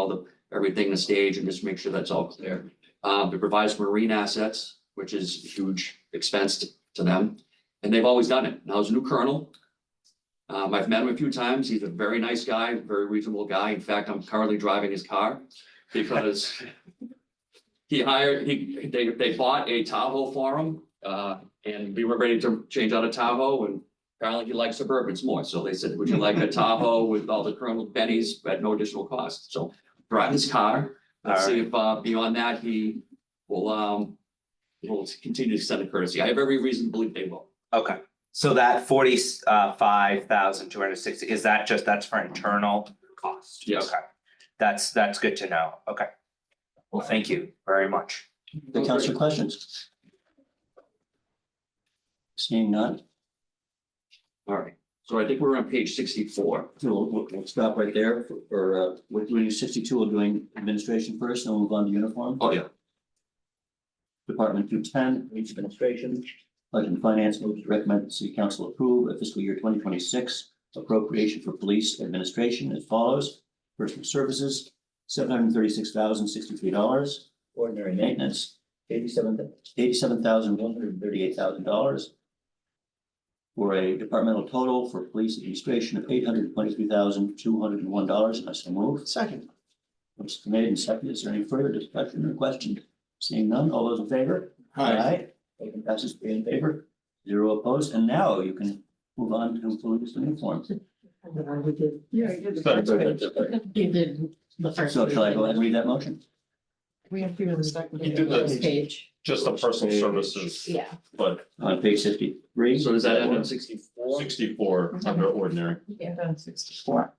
everything, the stage, and just make sure that's all clear. It provides marine assets, which is a huge expense to them, and they've always done it. Now, there's a new colonel. I've met him a few times. He's a very nice guy, very reasonable guy. In fact, I'm currently driving his car because they bought a Tahoe for him, and we were ready to change out a Tahoe, and apparently he likes Suburbans more. So they said, would you like a Tahoe with all the Colonel Bennies at no additional cost? So drive his car. Let's see if beyond that, he will continue to extend a courtesy. I have every reason to believe they will. Okay, so that 45,260, is that's for internal cost? Yes. Okay, that's good to know. Okay. Well, thank you very much. The council questions? Seeing none, All right. So I think we're on page 64. we'll stop right there we're doing 62, we're doing administration first, and we'll move on to uniform. Oh, yeah. Department 210, administration. Budget and Finance moves to recommend the City Council approve a fiscal year 2026 appropriation for police administration as follows. Personal services, $736,063. Ordinary maintenance, $87,138,000. For a departmental total for police administration of $823,201. And I so move. Second. Motion made and seconded. Is there any further discussion or question? Seeing none, all those in favor? Motion passes 3 in favor, 0 opposed, and now you can move on to police uniforms. We did. Yeah. You did the first. So shall I go ahead and read that motion? We have to do the second. You did the- Page. Just the personal services, Yeah. but On page 53. So does that end on 64? 64 under ordinary. Yeah, done 64.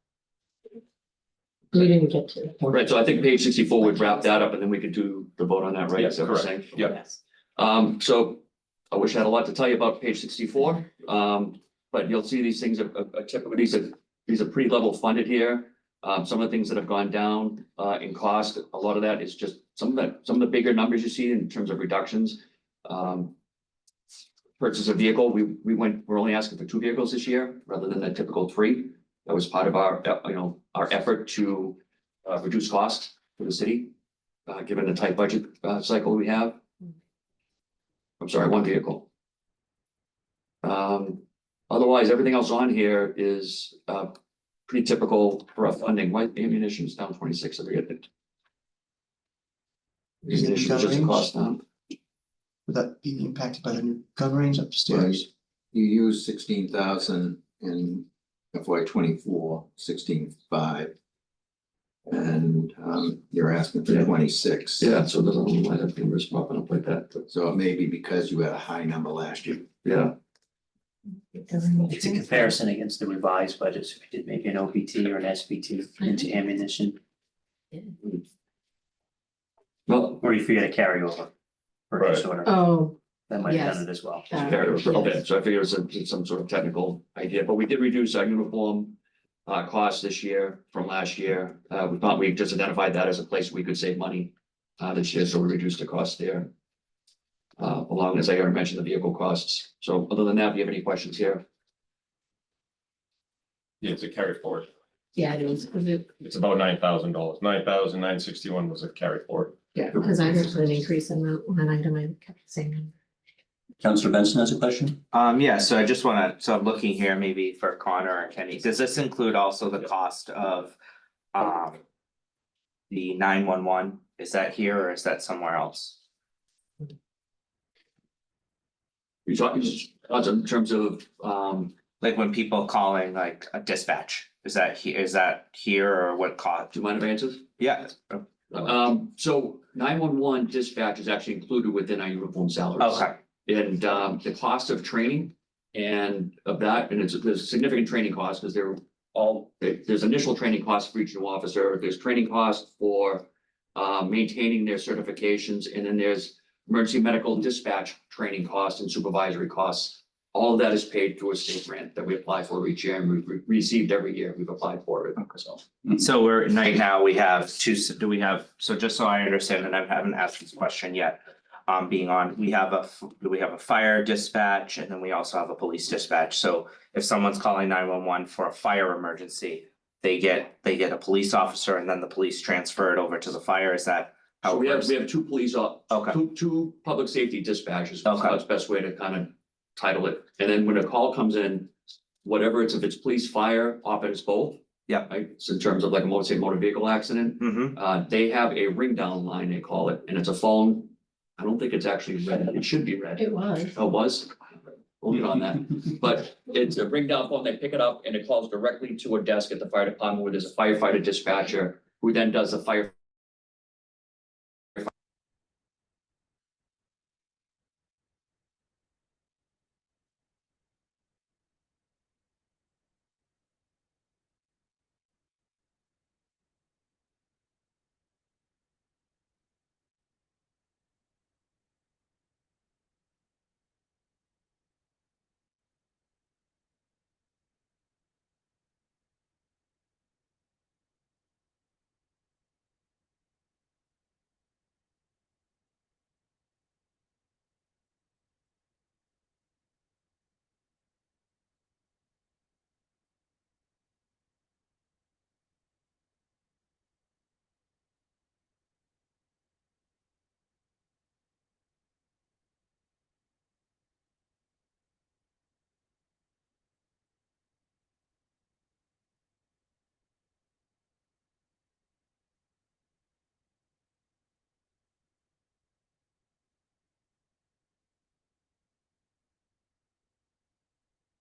We didn't get to. Right, so I think page 64 would wrap that up and then we could do the vote on that, right? Is that what you're saying? Yep. Yes. So I wish I had a lot to tell you about page 64. But you'll see these things are typical, these are pretty level funded here. Some of the things that have gone down in cost, a lot of that is just some of the bigger numbers you see in terms of reductions. Purchase a vehicle, we're only asking for 2 vehicles this year rather than a typical 3. That was part of our, our effort to reduce costs for the city, given the tight budget cycle we have. I'm sorry, 1 vehicle. Otherwise, everything else on here is pretty typical for our funding. Why ammunition is down 26, I forget it. Ammunition is just a cost down. Would that be impacted by the new gun range upstairs? You used 16,000 in FY 24, 16,500. And you're asking for Yeah. 26. Yeah, so it doesn't look like that number's popping up like that, but So it may be because you had a high number last year. yeah. It's a comparison against the revised budgets. If you did maybe an OPT or an SPT into ammunition, Well, or if you get a carryover purchase order, Oh, that might have yes. done it as well. okay, so I figure it's some sort of technical idea, but we did reduce our uniform costs this year from last year. We thought we just identified that as a place we could save money this year, so we reduced the cost there. Along as I already mentioned, the vehicle costs. So other than that, do you have any questions here? Yeah, it's a carry forward. yeah, it is. It's about $9,000. 9,961 was a carry forward. Yeah, because I didn't put an increase in that one item, I kept the same number. Councillor Benson has a question? Yeah, so I just wanna, so I'm looking here maybe for Connor or Kenny, does this include also the cost of the 911? Is that here or is that somewhere else? You're talking just in terms of, Like when people calling like a dispatch, is that here or what cost? do you mind if I answer? Yeah. So 911 dispatch is actually included within our uniform salaries. Okay, And the cost of training and of that, and there's significant training costs because there's initial training costs for each new officer, there's training costs for maintaining their certifications, and then there's emergency medical dispatch training costs and supervisory costs. All of that is paid through a state grant that we apply for each year and we've received every year we've applied for it, so. so right now we have so just so I understand, and I haven't asked this question yet. Being on, we have a fire dispatch and then we also have a police dispatch. So if someone's calling 911 for a fire emergency, they get a police officer and then the police transfer it over to the fire. Is that how So it we works? have 2 police, Okay. two public safety dispatchers, Okay. that's the best way to kind of title it. And then when a call comes in, whatever it's, if it's police, fire, often it's both. Yeah. Right, so in terms of like a motor vehicle accident, Mm-hmm. they have a ring down line, they call it, and it's a phone. I don't think it's actually red, it should be red. It was. Oh, it was? Hold it on that, but it's a ring down phone, they pick it up and it calls directly to a desk at the fire department where there's a firefighter dispatcher who then does the fire.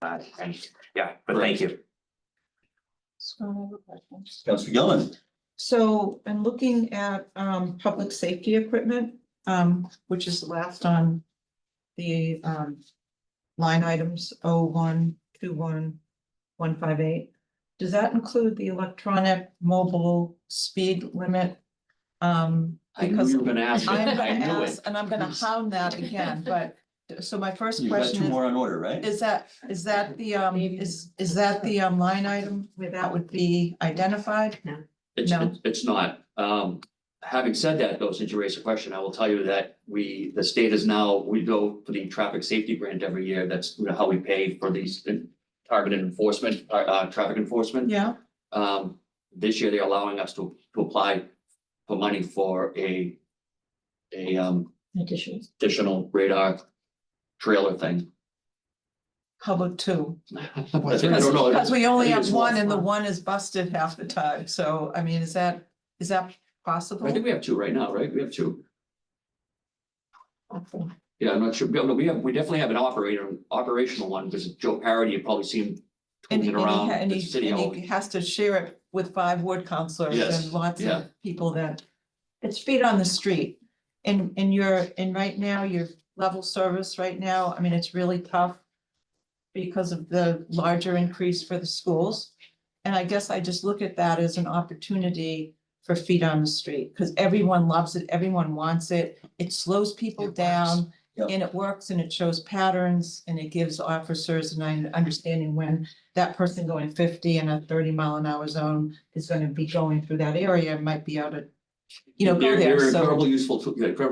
And yeah, but thank you. So I have a question. Councilor Gilman, So I'm looking at public safety equipment, which is last on the line items 0121-158. Does that include the electronic mobile speed limit? I knew Because you were gonna ask it. I'm I gonna knew ask, it. and I'm gonna hound that again, but so my first you've got question two is. more on order, right? Is that the is that the line item where that would be identified? No. It's not. Having said that, though, since you raised the question, I will tell you that the state is now, we go for the traffic safety grant every year. That's how we pay for these targeted enforcement, traffic enforcement. Yeah, This year, they're allowing us to apply for money for a additional radar trailer thing. public two. I don't know. Because we I only think have it's one more and the fun. one is busted half the time. So I mean, is that possible? I think we have two right now, right? We have two. Yeah, I'm not sure. No, we definitely have an operational one because Joe Parody, you've probably seen And tooling around and the city. he has to share it with 5 ward councilors Yes, and lots yeah. of people that. It's feet on the street. And right now, your level service right now, I mean, it's really tough. Because of the larger increase for the schools. And I guess I just look at that as an opportunity for feet on the street, because everyone loves it, everyone wants it. It slows people down. Yep. And it works and it shows patterns and it gives officers an understanding when that person going 50 in a 30-mile-an-hour zone is gonna be going through that area, and might be out of. Go They're there, an so, incredibly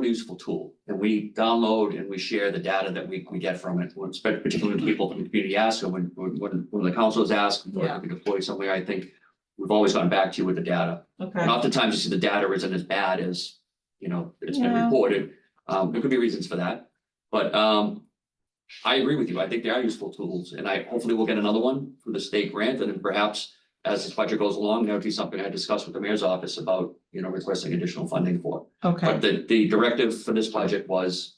useful tool, and we download and we share the data that we get from it, particularly when people from the community ask, or when the councils ask, or Yeah. we deploy somewhere, I think. We've always gone back to you with the data, and okay, oftentimes you see the data isn't as bad as, it's been Yeah. reported. There could be reasons for that, but I agree with you, I think they are useful tools, and hopefully we'll get another one for the state grant, and then perhaps as this budget goes along, that would be something I discussed with the mayor's office about, requesting additional funding for. okay, But the directive for this budget was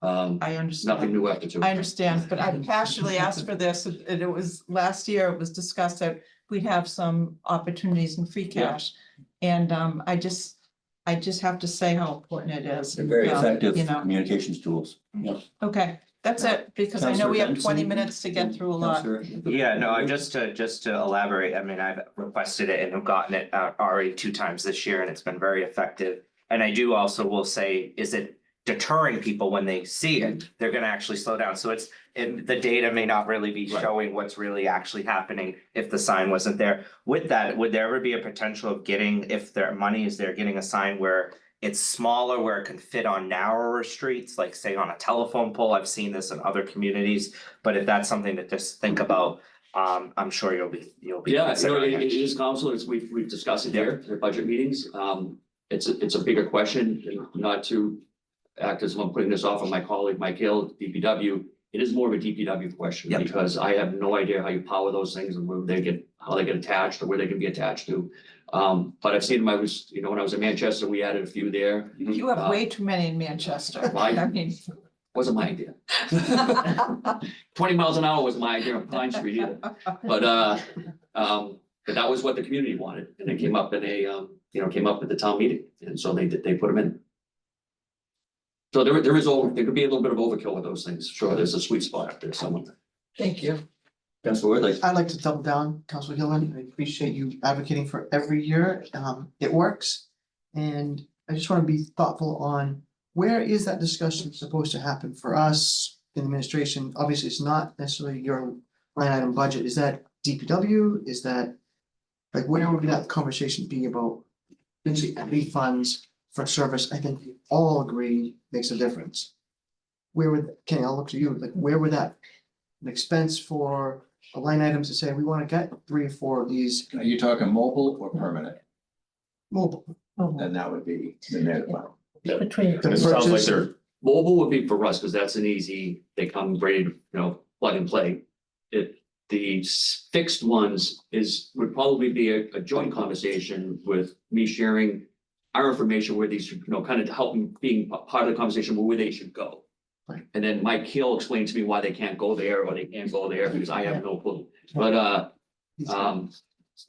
I understand. nothing new after two. I understand, but I passionately asked for this, and it was, last year, it was discussed that we'd have some opportunities in free Yeah. cash. And I just have to say how important it is. They're very effective You know, communications tools. Yep. okay, that's it, because I know we have Counselor 20 Benson? minutes to get through a lot. Counselor- Yeah, no, just to elaborate, I mean, I've requested it and have gotten it already 2 times this year and it's been very effective. And I do also will say, is it deterring people when they see it? They're gonna actually slow down. So the data may not really be showing what's really actually happening if the sign wasn't there. With that, would there ever be a potential of getting, if their money is there, getting a sign where it's smaller, where it can fit on narrower streets, like say on a telephone pole? I've seen this in other communities, but if that's something to just think about, I'm sure you'll be Yeah, considering it it. is council, we've discussed it there at budget meetings. It's a bigger question, and not to act as if I'm putting this off on my colleague, Mike Hill, DPW. It is more of a DPW question, Yep. because I have no idea how you power those things and how they get attached or where they can be attached to. But I've seen them, when I was in Manchester, we added a few there. You have way too many in Manchester. Right. I mean, Wasn't my idea. 20 miles an hour was my idea on Pine Street either. But that was what the community wanted, and it came up at the town meeting, and so they put them in. So there could be a little bit of overkill with those things. Sure, there's a sweet spot up there somewhere. thank you. Counselor Worthley. I'd like to double down, Councilor Gilman. I appreciate you advocating for every year. It works. And I just want to be thoughtful on where is that discussion supposed to happen for us in administration? Obviously, it's not necessarily your line item budget. Is that DPW? Is that, like, where would that conversation be about essentially any funds for service? I think we all agree makes a difference. Where would, Kenny, I'll look to you, like, where would that, an expense for a line item to say, we want to get 3 or 4 of these Are you talking mobile or permanent? mobile? Then that would be the minimum. Between. And it sounds like they're, Mobile would be for us, because that's an easy, they come ready to, plug and play. The fixed ones would probably be a joint conversation with me sharing our information where these should, kind of helping being part of the conversation where they should go. And then Mike Hill explained to me why they can't go there or they can't go there because I have no clue. But,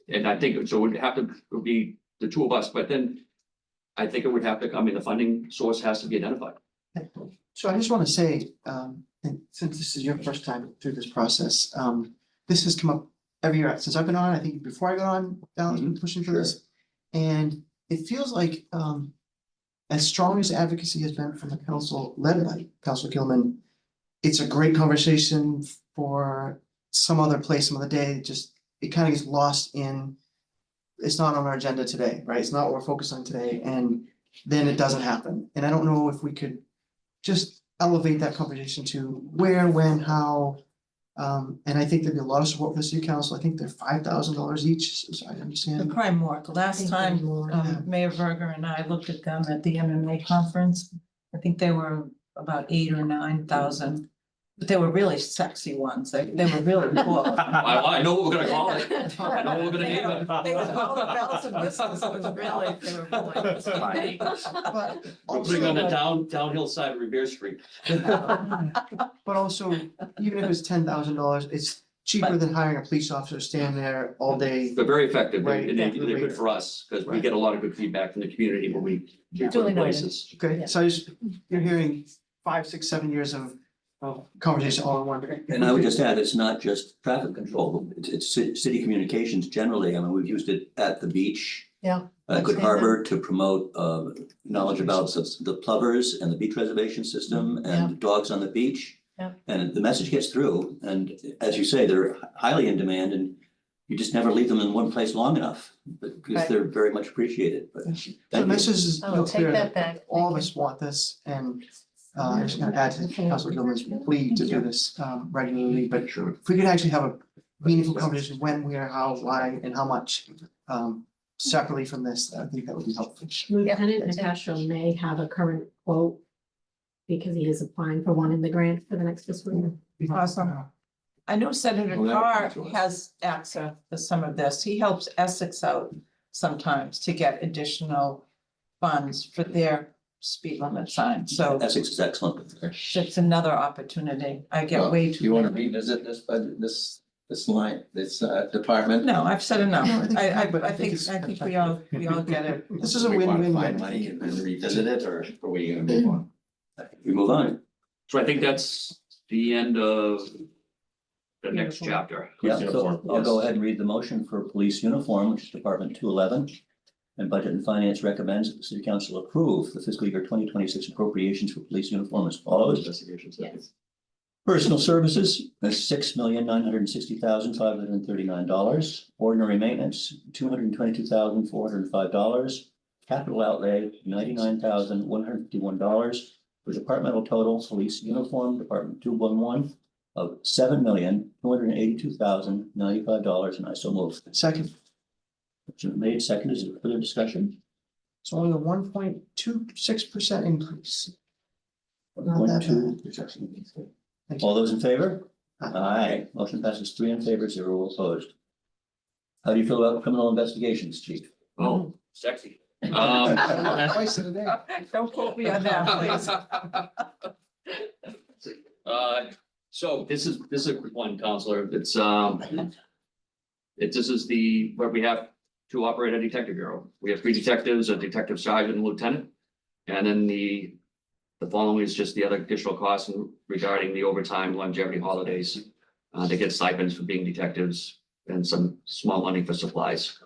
and I think, so it would have to, it would be the two of us, but then I think it would have to come in, the funding source has to be identified. So I just want to say, and since this is your first time through this process, this has come up every year since I've been on. I think before I got on, Alan's been pushing for this. And it feels like, as strong as advocacy has been from the council led by Councilor Gilman, it's a great conversation for some other place, some other day, it kind of gets lost in, it's not on our agenda today, right? It's not what we're focused on today, and then it doesn't happen. And I don't know if we could just elevate that conversation to where, when, how. And I think there'd be a lot of support for the city council. I think they're $5,000 each, so I understand. They're probably more. The last time, Mayor Verger and I looked at them at the MMA conference, I think they were about 8,000 or 9,000. But they were really sexy ones. They were really cool. I know what we're gonna call it. I know what we're gonna name it. They were all the bells and whistles. It was really, they were really funny. But We're putting on the downhill side of Revere Street. But also, even if it's $10,000, it's cheaper than hiring a police officer to stand there all day. They're very effective, Right. and they're good for us, because we get a lot of good feedback from the community when we go Duly to noted. places. Okay, so you're hearing 5, 6, 7 years of conversation all in one. And I would just add, it's not just traffic control, it's city communications generally. I mean, we've used it at the beach. Yeah. Good Harbor to promote knowledge about the plovers and the beach reservation system and dogs on the beach. Yeah. And the message gets through, and as you say, they're highly in demand, and you just never leave them in one place long enough, because Right. they're very much appreciated, but. The thank you. message is I'll take clear that that back. all of us want this, and I'm just gonna add to Councilor Gilman's plea to do this regularly, but if we could actually have a meaningful conversation when, where, how, why, and how much, separately from this, I think that would be helpful. Lieutenant Natasha may have a current quote because he is applying for one in the grant for the next fiscal year. Awesome. I know Senator Well, that Carr would be to us. has access to some of this. He helps Essex out sometimes to get additional funds for their speed limit sign. So Essex is excellent. it's another opportunity. I get way too. You wanna many. revisit this budget, this line, this department? No, I've said enough. No, I think- I but I think think, it's I think we all get it. This is a We wanna win-win. find money and then revisit it, or are we gonna move on? We move on. So I think that's the end of the next chapter. Yeah, so I'll go ahead and read the motion for police uniform, which is Department 211. And Budget and Finance recommends that the city council approve the fiscal year 2026 appropriations for police uniform as follows. Yes. Personal services is $6,960,539. Ordinary maintenance, $222,405. Capital outlay, $99,151. For departmental total, police uniform, Department 211 of $7,282,095, and I so move. Second, Motion made, second, is there further discussion? it's only a 1.26% increase. Not that 1.2. Thank you. All those in favor? Aye. Motion passes 3 in favor, 0 opposed. How do you feel about criminal investigations, chief? Oh, sexy. Twice in a day. Don't quote me on that, please. So this is a quick one, Counselor. It's this is where we have to operate a detective bureau. We have 3 detectives, a detective sergeant and lieutenant. And then the following is just the other additional costs regarding the overtime, longevity, holidays. They get stipends for being detectives and some small money for supplies.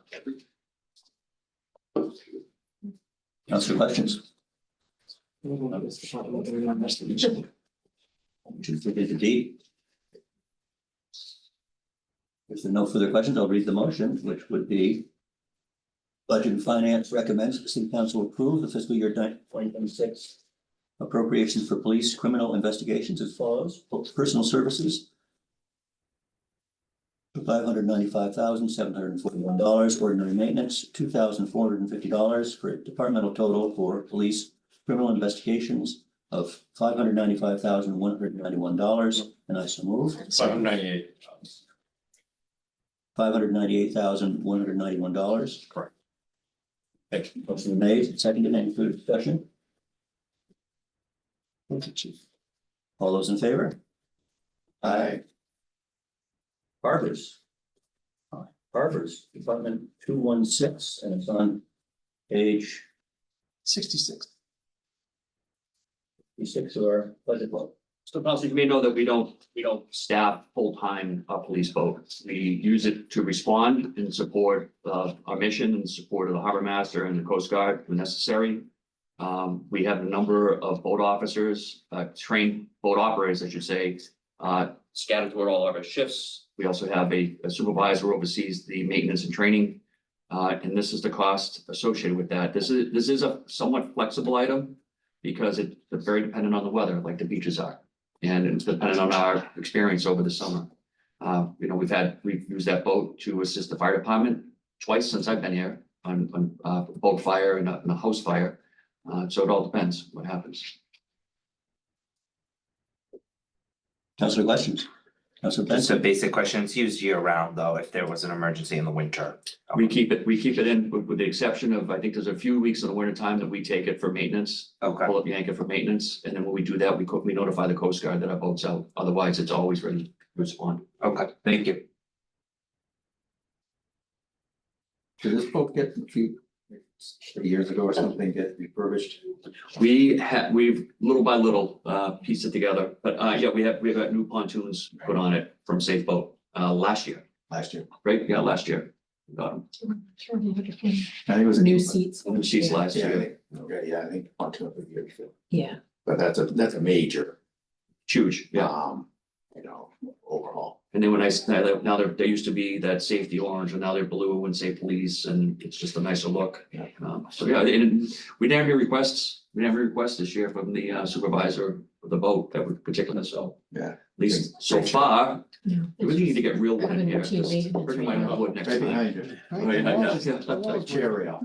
Council questions? Motion for the D. If there are no further questions, I'll read the motion, which would be Budget and Finance recommends the city council approve the fiscal year 2026 appropriations for police criminal investigations as follows. Personal services, $595,741. Ordinary maintenance, $2,450 for a departmental total for police criminal investigations of $595,191, and I so move. 598. $598,191. Correct. Thank you. Motion made, seconded, any further discussion? Thank you, chief. All those in favor? Aye. Barbers. Barbers, Department 216, and it's on page 66. 6 of our budget book. So Council, you may know that we don't staff full-time police boat. We use it to respond in support of our mission and support of the harbor master and the Coast Guard when necessary. We have a number of boat officers, trained boat operators, I should say, scattered throughout all of our shifts. We also have a supervisor who oversees the maintenance and training. And this is the cost associated with that. This is a somewhat flexible item because it's very dependent on the weather, like the beaches are. And it's dependent on our experience over the summer. We've used that boat to assist the fire department twice since I've been here on boat fire and a house fire. So it all depends what happens. Councilor, questions? Councilor Just a Benson? basic question. It's used year round though, if there was an emergency in the winter. We keep it in with the exception of, I think there's a few weeks in the winter time that we take it for maintenance. Okay. Pull up the anchor for maintenance, and then when we do that, we notify the Coast Guard that our boat's out. Otherwise, it's always ready to respond. Okay, thank you. Did this boat get a few 3 years ago or something get refurbished? We've little by little pieced it together, but yeah, we've got new pontoons put on it from Safe Boat last year, Last year. right? Yeah, last year. We got them. I think it was. New seats. New seats last Yeah, I year. think, okay, yeah, I think pontoon was the year before, Yeah. but that's a major, Huge, yeah. overhaul. And then now there used to be that safety orange and now they're blue and say police and it's just a nicer look. Yeah. So yeah, and we didn't have any requests. We didn't have any requests this year from the supervisor of the boat that was particular, so. Yeah. At least so far, Yeah. we really need to get real wood in here. Haven't achieved maintenance Bring my right now. wood next Right time. behind you. Right, yeah. Cherry up.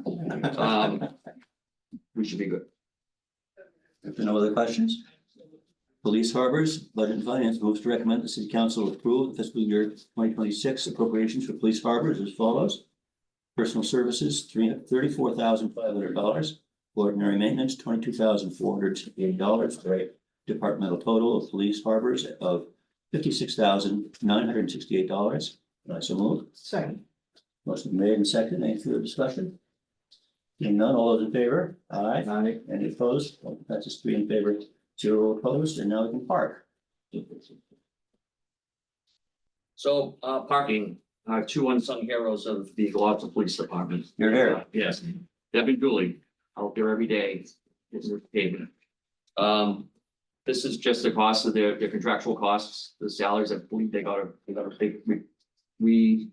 We should be good. If there are no other questions? Police Harbors, Budget and Finance moves to recommend the City Council approve the fiscal year 2026 appropriations for police harbors as follows. Personal services, $34,500. Ordinary maintenance, $22,468. Right. Departmental total of police harbors of $56,968. I so move. Second. Motion made and seconded. Any further discussion? Seeing none, all those in favor? Aye. Aye. Any opposed? That's just 3 in favor, 0 opposed, and now we can park. So parking, our two unsung heroes of the Gloucester Police Department. You're here. Yes, Devin Dooley, out there every day, getting their pavement. This is just the cost of their contractual costs, the salaries, I believe they we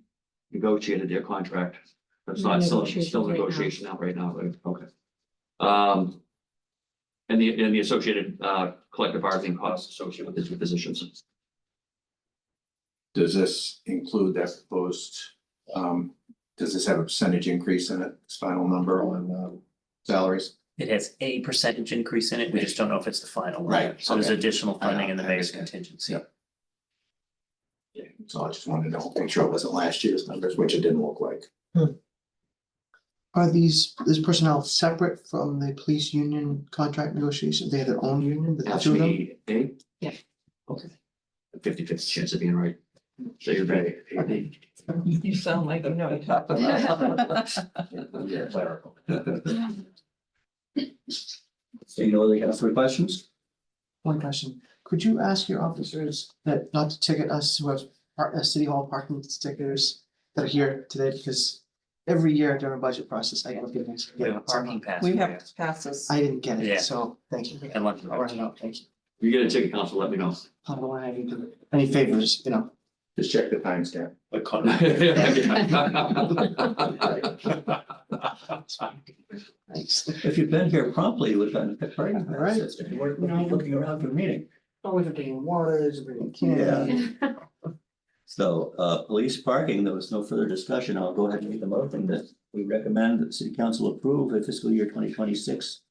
negotiated their contract. That's not still negotiation out right now, right? Okay. And the associated collective bargaining costs associated with the two positions. Does this include that proposed, does this have a percentage increase in it, this final number on salaries? It has a percentage increase in it. We just don't know if it's the final one. Right, So there's okay. additional funding in the I mayor's understand. contingency. Yep. Yeah, so I just wanted to make sure it wasn't last year's numbers, which it didn't look like. Are this personnel separate from the police union contract negotiations? They have their own union, the two of them? Actually, Dave? Yeah. Okay. 50-50 chance of being right. So you're ready. You sound like you know what you're talking about. Yeah, clerical. Seeing no other councilor questions? One question, could you ask your officers that not to ticket us who have city hall parking stickers that are here today, because every year during budget process, I gotta give them. We have a parking pass. We for have you. passes. I didn't get Yeah. it, so thank you. And let- I'll run it out, thank you. You get a ticket, council, let me know. I don't know why I need to, any favors, Just check the timestamp. thanks. If you'd been here promptly, you would have been party. All right. You weren't looking around for the meeting. Always are bringing waters, bringing candy. So, police parking, there was no further discussion. I'll go ahead and make the motion that we recommend that the City Council approve the fiscal year 2026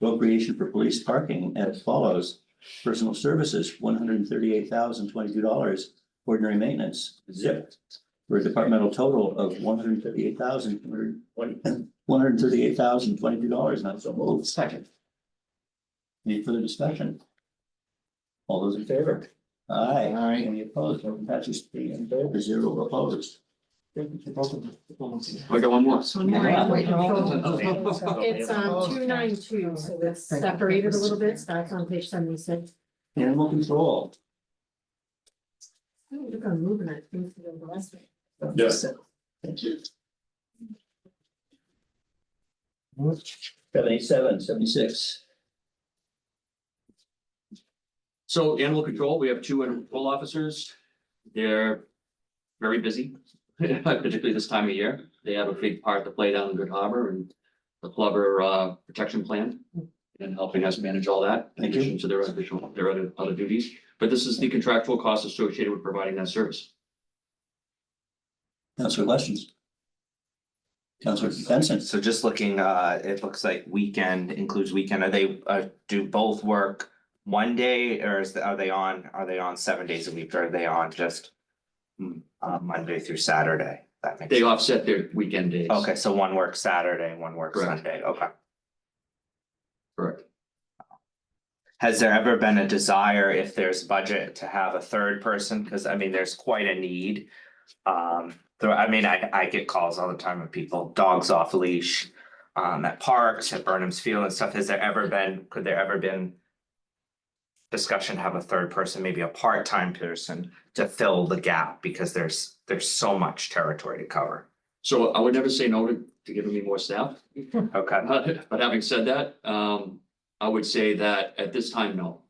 appropriation for police parking as follows. Personal services, $138,022. Ordinary maintenance, zip. For a departmental total of $138,022, not so moved. Second. Any further discussion? All those in favor? Aye. Aye. Any opposed? Motion passes 3 in favor, 0 opposed. I got one more. It's 292, so it's separated a little bit, starts on page 76. Animal control. Oh, look, I'm moving it. Things to go the rest of it. Yes. Thank you. 77, 76. So animal control, we have 2 animal control officers. They're very busy, particularly this time of year. They have a big part to play down in Good Harbor and the Glover protection plan and helping us manage all that in Thank you. addition to their other duties. But this is the contractual cost associated with providing that service. Councilor, questions? Councilor Benson. So just looking, it looks like weekend includes weekend. Are they, do both work one day or are they on 7 days a week? Or are they on just Monday through Saturday? That makes They sense. offset their weekend days. Okay, so one works Saturday, one works Correct. Sunday. Okay. Correct. Has there ever been a desire, if there's budget, to have a third person? Because I mean, there's quite a need. I get calls all the time of people, dogs off leash, at parks, at Burnham's Field and stuff. Could there ever been discussion to have a third person, maybe a part-time person to fill the gap? Because there's so much territory to cover. So I would never say no to giving me more staff. Okay. But having said that, I would say that at this time, no.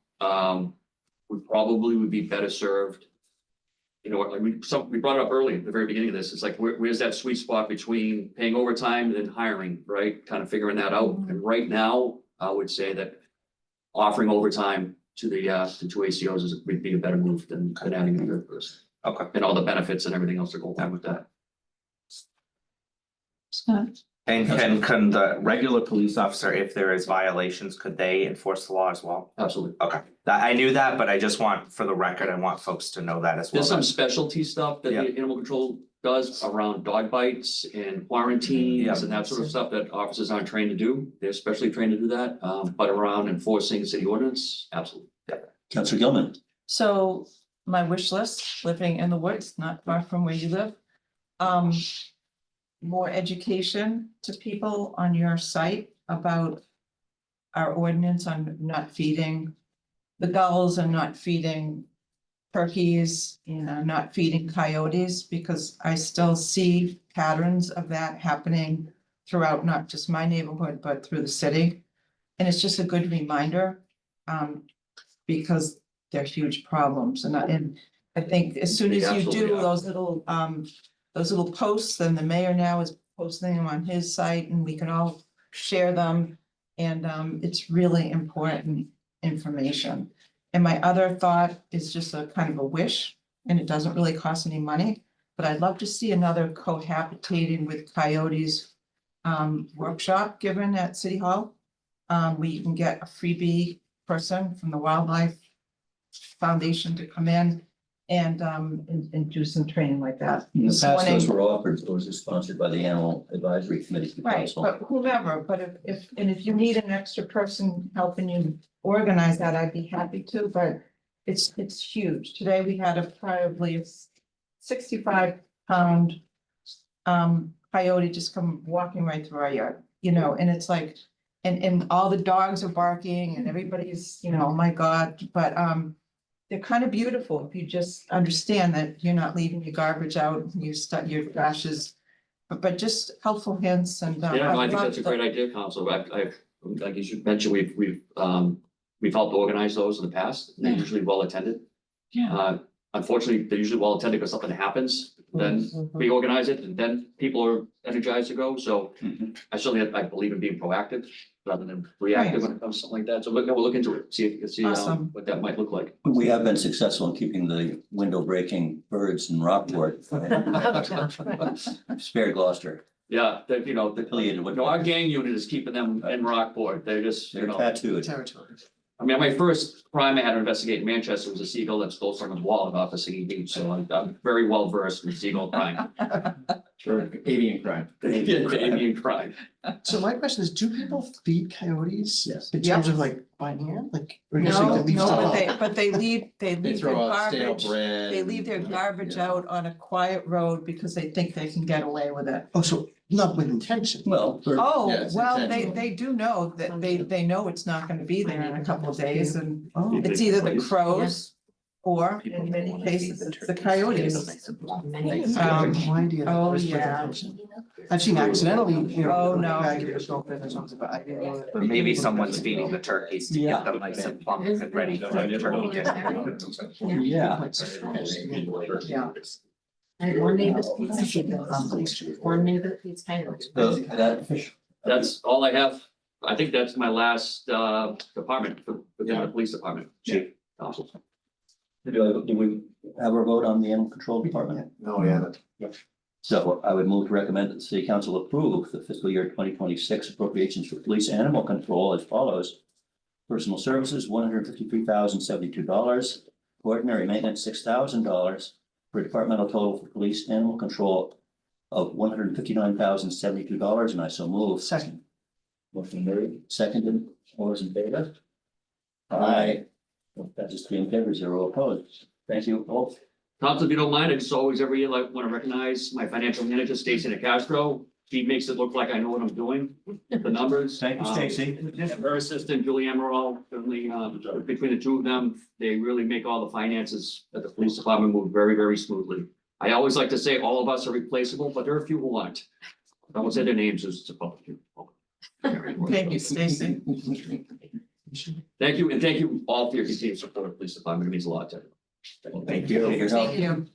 We probably would be better served. You know, like we brought it up early at the very beginning of this. It's like, where's that sweet spot between paying overtime and then hiring, right? Kind of figuring that out. And right now, I would say that offering overtime to the 2 ACOs would be a better move than adding a third person. Okay. And all the benefits and everything else that go along with that. And can the regular police officer, if there is violations, could they enforce the law as well? Absolutely. Okay, I knew that, but I just want, for the record, I want folks to know that as well. There's some specialty stuff that Yeah. the animal control does around dog bites and quarantines Yeah. and that sort of stuff that officers aren't trained to do. They're specially trained to do that, but around enforcing city ordinance, absolutely. Councilor Gilman. So my wish list, living in the woods, not far from where you live. More education to people on your site about our ordinance on not feeding the gulls and not feeding turkeys, not feeding coyotes, because I still see patterns of that happening throughout not just my neighborhood, but through the city. And it's just a good reminder, because they're huge problems. And I think as soon as you Absolutely, do yeah. those little posts, then the mayor now is posting them on his site and we can all share them. And it's really important information. And my other thought is just a kind of a wish, and it doesn't really cost any money, but I'd love to see another cohabitating with coyotes workshop given at City Hall. Where you can get a freebie person from the Wildlife Foundation to come in and do some training like that. In the This past, those morning- were offered, those are sponsored by the Animal Advisory Committee. to Right, council. but whomever, but if you need an extra person helping you organize that, I'd be happy to, but it's huge. Today we had probably a 65-pound coyote just come walking right through our yard, and it's like, and all the dogs are barking and everybody's, oh my God, but they're kind of beautiful if you just understand that you're not leaving your garbage out, your trash is, but just helpful hints and. Yeah, no, I think that's a great idea, Council. I've, like you mentioned, we've helped organize those in the past. They're Yeah. usually well attended. Yeah. Unfortunately, they're usually well attended because something happens, then we organize it and then people are energized to go. So I believe in being proactive rather than reactive when it comes to something like that. So we'll look into it, see Awesome. what that might look like. We have been successful in keeping the window breaking birds in Rockport. Spare Gloucester. Yeah, Affiliated with- our gang unit is keeping them in Rockport. They're just, They're tattooed. Territory. I mean, my first crime I had to investigate in Manchester was a seagull that stole someone's wallet off a Singing Beach, so I'm very well versed in seagull crime. For avian crime. Avian crime. So my question is, do people feed coyotes? Yes. In terms of like by hand, like? or just No, like leave no, stuff but out? they leave They their throw out stale garbage, bread. they leave their garbage out on a quiet road because they think they can get away with it. Oh, so not with intention? Well, for- Oh, Yeah, it's well, intentional. they do know that they know it's not gonna be there in a couple of days and Oh, it's either the crows or in many cases, it's the coyotes. no idea. that oh, was with yeah. intention. I've seen accidentally, you know. Oh, no. bag it or something or something, but I didn't know that. Or maybe someone's feeding the turkeys to get them nice and plump and ready for the turkey dinner. Yeah. Yeah. I had one neighbor's pizza, one neighbor feeds coyotes. So that fish, That's all I have. I think that's my last department within the police department. Chief. do we have a vote on the animal control department? No, yeah. So I would move to recommend that the city council approve the fiscal year 2026 appropriations for police animal control as follows. Personal services, $153,072. Ordinary maintenance, $6,000. For a departmental total for police animal control of $159,072, and I so move. Second. Motion made, seconded, all those in favor? Aye. That is 3 in favor, 0 opposed. Thank you all. Council, if you don't mind, I just always every year like want to recognize my financial manager, Stacy DeCastro. She makes it look like I know what I'm doing, the numbers. Thank you, Stacy. And her assistant, Julie Emerald, certainly, between the two of them, they really make all the finances at the police department move very, very smoothly. I always like to say all of us are replaceable, but there are a few who aren't. I won't say their names, it's a public. Thank you, Stacy. Thank you, and thank you all for your continued support of the police department. It means a lot to me. Thank you. for your help. Thank you.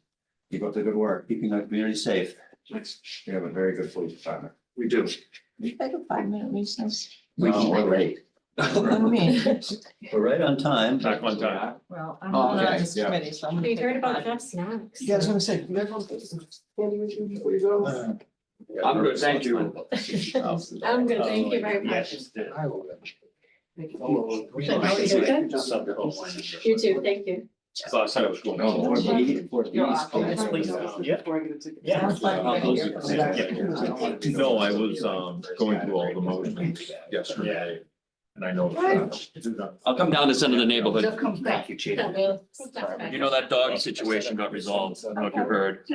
Keep up the good work. Keeping our community safe. We have a very good police department. We do. You take a 5-minute recess. No, we're late. What do you mean? We're right on time. Back on time. Well, I'm Oh, not on okay, this yeah. committee, so I'm. gonna You take heard a about 5. Jeff's snacks? Yeah, I was gonna say, can everyone take some candy with you before you go? I'm good, thank you. I'm good, thank you very much. I will. You too, thank you. So I said I was going. No, or B, or B. Yeah. Sounds like No, I was going through all the motions yesterday. And I know. I'll come down this end of the neighborhood. Thank you, Chief. You know, that dog situation got resolved. I don't know if you heard.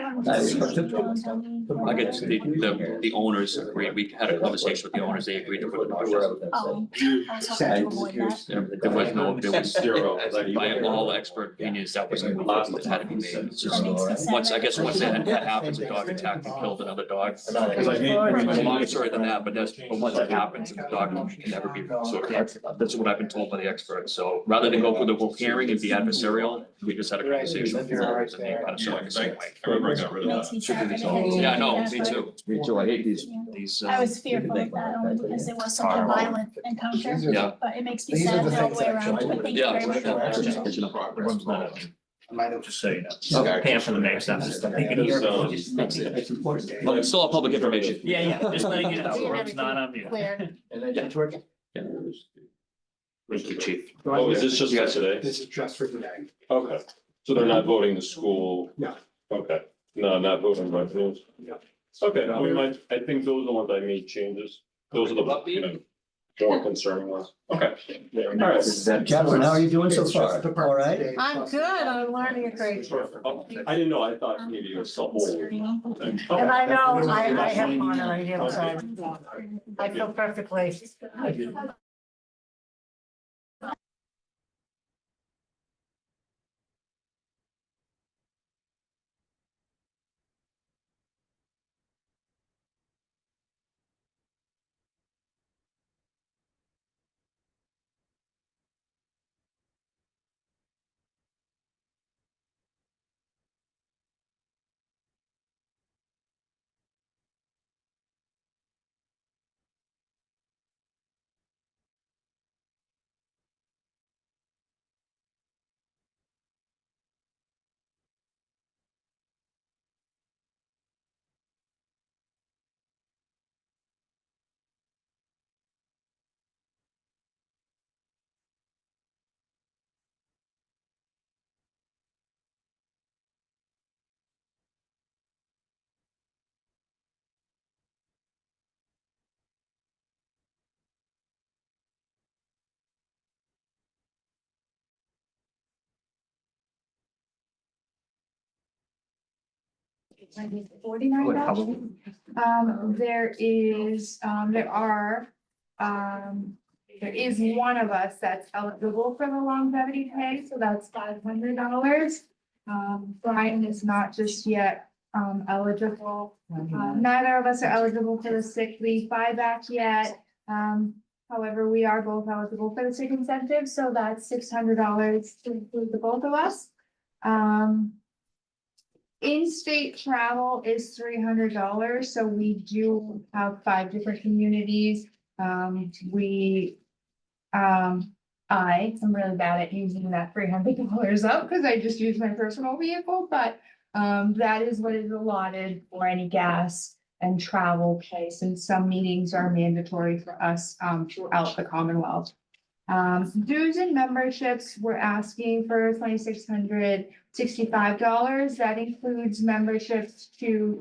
I guess the owners agreed. We had a conversation with the owners. They agreed to put the dogs. Oh, I was hoping to avoid that. There was no, there was Zero. by all expert opinions, that was a move that had to be made. It's just, once, I guess, once that happens, a dog attacked and killed another dog. Because I hate- I'm more sorry than that, but once that happens, the dog can never be sort of, that's what I've been told by the experts. So rather than go through the whole hearing and be adversarial, we just had a conversation with them and they kind of saw it the same way. I remember I got rid of that. Makes me sad. Yeah, no, me too. Me too, I hate these. These, I was fearful of that only because it was such a violent encounter, yeah. but it makes me These are sad the all the things way that around. actually- But thank you Yeah. very much. Just so you know. Pam for the next time. Because, But it's still a public information. Yeah, just letting you know, or it's not on you. Clear. And then it's working. Thank you, chief. Oh, is this just for today? This is just for today. Okay, so they're not voting the school? No. Okay, no, not voting revenues? No. Okay, I think those are the ones I made changes. Those are the, more concerning ones. Okay. All right. Catherine, how are you doing so far? All right? I'm good. I'm learning a great deal. Oh, I didn't know, I thought maybe you were still old. And I know I have moderated, so I feel perfectly. $49. There is one of us that's eligible for the longevity pay, so that's $500. Brian is not just yet, eligible. Neither of us are eligible for the sick leave buyback yet. However, we are both eligible for the sick incentive, so that's $600 to include the both of us. In-state travel is $300, so we do have 5 different communities. I am really bad at using that $300 up because I just use my personal vehicle, but that is what is allotted for any gas and travel pay, since some meetings are mandatory for us throughout the Commonwealth. Dues and memberships, we're asking for $2,665. That includes memberships to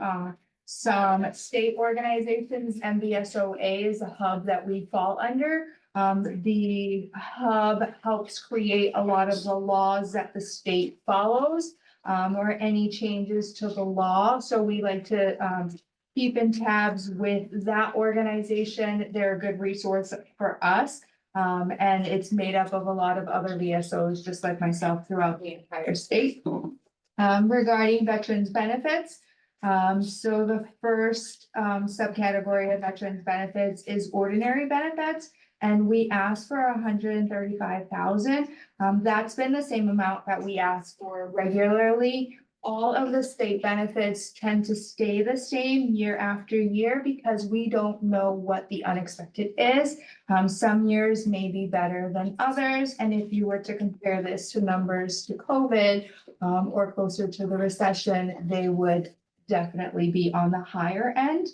some state organizations. MBSOA is a hub that we fall under. The hub helps create a lot of the laws that the state follows, or any changes to the law. So we like to keep in tabs with that organization. They're a good resource for us. And it's made up of a lot of other VSOs, just like myself, throughout the entire state. Regarding veterans benefits, so the first subcategory of veterans benefits is ordinary benefits, and we asked for $135,000. That's been the same amount that we ask for regularly. All of the state benefits tend to stay the same year after year because we don't know what the unexpected is. Some years may be better than others, and if you were to compare this to numbers to COVID or closer to the recession, they would definitely be on the higher end.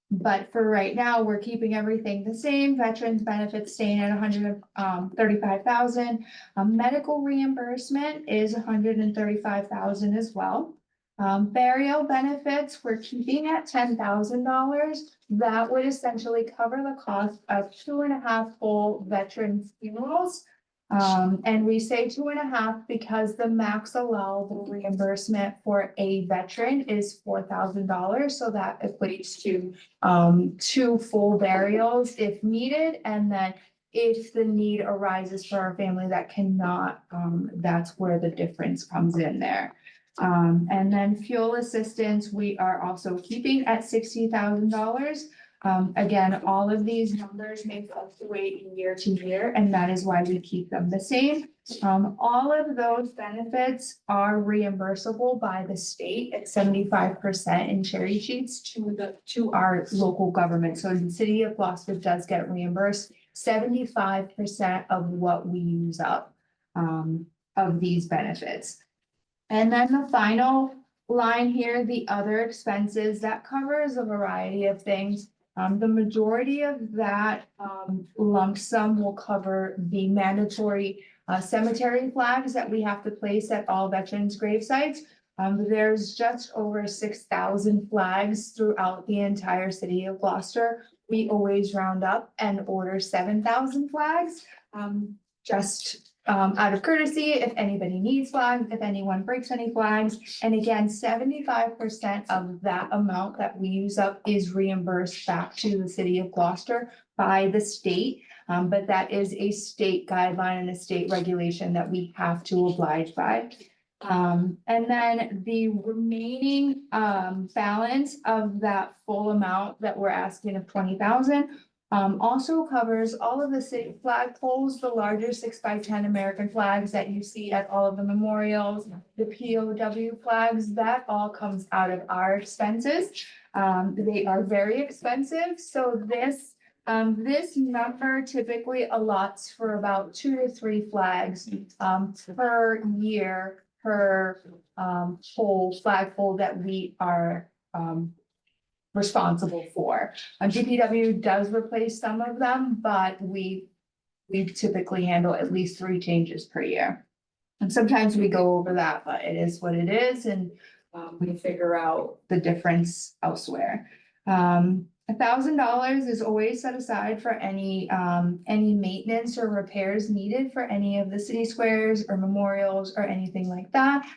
But for right now, we're keeping everything the same. Veterans benefits staying at $135,000. Medical reimbursement is $135,000 as well. Burial benefits, we're keeping at $10,000. That would essentially cover the cost of 2.5 full veterans funerals. And we say 2.5 because the max allowable reimbursement for a veteran is $4,000. So that equates to 2 full burials if needed. And then if the need arises for our family that cannot, that's where the difference comes in there. And then fuel assistance, we are also keeping at $60,000. Again, all of these numbers may fluctuate year to year, and that is why we keep them the same. All of those benefits are reimbursable by the state at 75% in cherry sheets to our local government. So the city of Gloucester does get reimbursed 75% of what we use up of these benefits. And then the final line here, the other expenses, that covers a variety of things. The majority of that lump sum will cover the mandatory cemetery flags that we have to place at all veterans' grave sites. There's just over 6,000 flags throughout the entire city of Gloucester. We always round up and order 7,000 flags. Out of courtesy, if anybody needs flags, if anyone breaks any flags. And again, 75% of that amount that we use up is reimbursed back to the city of Gloucester by the state. But that is a state guideline and a state regulation that we have to oblige by. And then the remaining balance of that full amount that we're asking of 20,000 also covers all of the city flag poles, the larger 6x10 American flags that you see at all of the memorials, the POW flags, that all comes out of our expenses. They are very expensive, so this number typically allots for about 2 to 3 flags per year per flag pole that we are responsible for. DPW does replace some of them, but we typically handle at least 3 changes per year. And sometimes we go over that, but it is what it is, and we figure out the difference elsewhere. $1,000 is always set aside for any maintenance or repairs needed for any of the city squares or memorials or anything like that.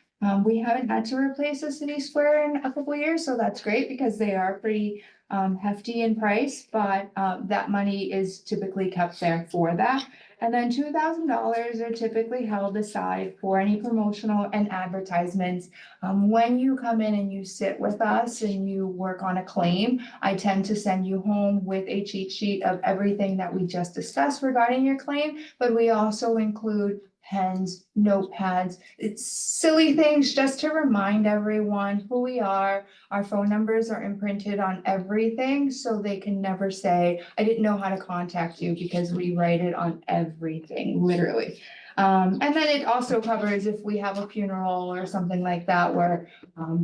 We haven't had to replace the city square in a couple years, so that's great because they are pretty hefty in price, but that money is typically kept there for that. And then $2,000 are typically held aside for any promotional and advertisements. When you come in and you sit with us and you work on a claim, I tend to send you home with a cheat sheet of everything that we just discussed regarding your claim, but we also include pens, notepads. It's silly things just to remind everyone who we are. Our phone numbers are imprinted on everything, so they can never say, I didn't know how to contact you, because we write it on everything, literally. And then it also covers if we have a funeral or something like that where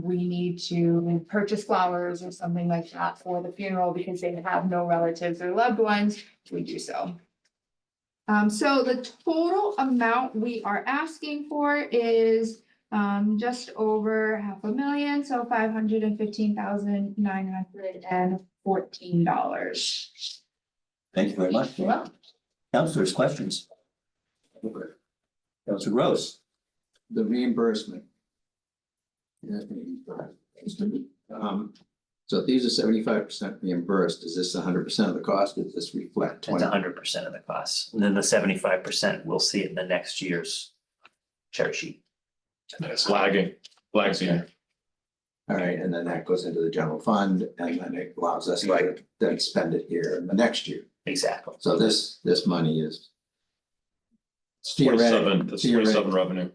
we need to purchase flowers or something like that for the funeral because they have no relatives or loved ones, we do so. So the total amount we are asking for is just over $500,000, so $515,914. Thank you very much. Well, Councilors, questions? Councilor Gross. The reimbursement. So if these are 75% reimbursed, is this 100% of the cost? Does this reflect It's 20? 100% of the cost. And then the 75%, we'll see it in the next year's cherry sheet. It's lagging, lags a year. All right, and then that goes into the general fund and then it allows us to then spend it here in the next year. Exactly. So this money is. It's 27, that's 27 theoretic- revenue.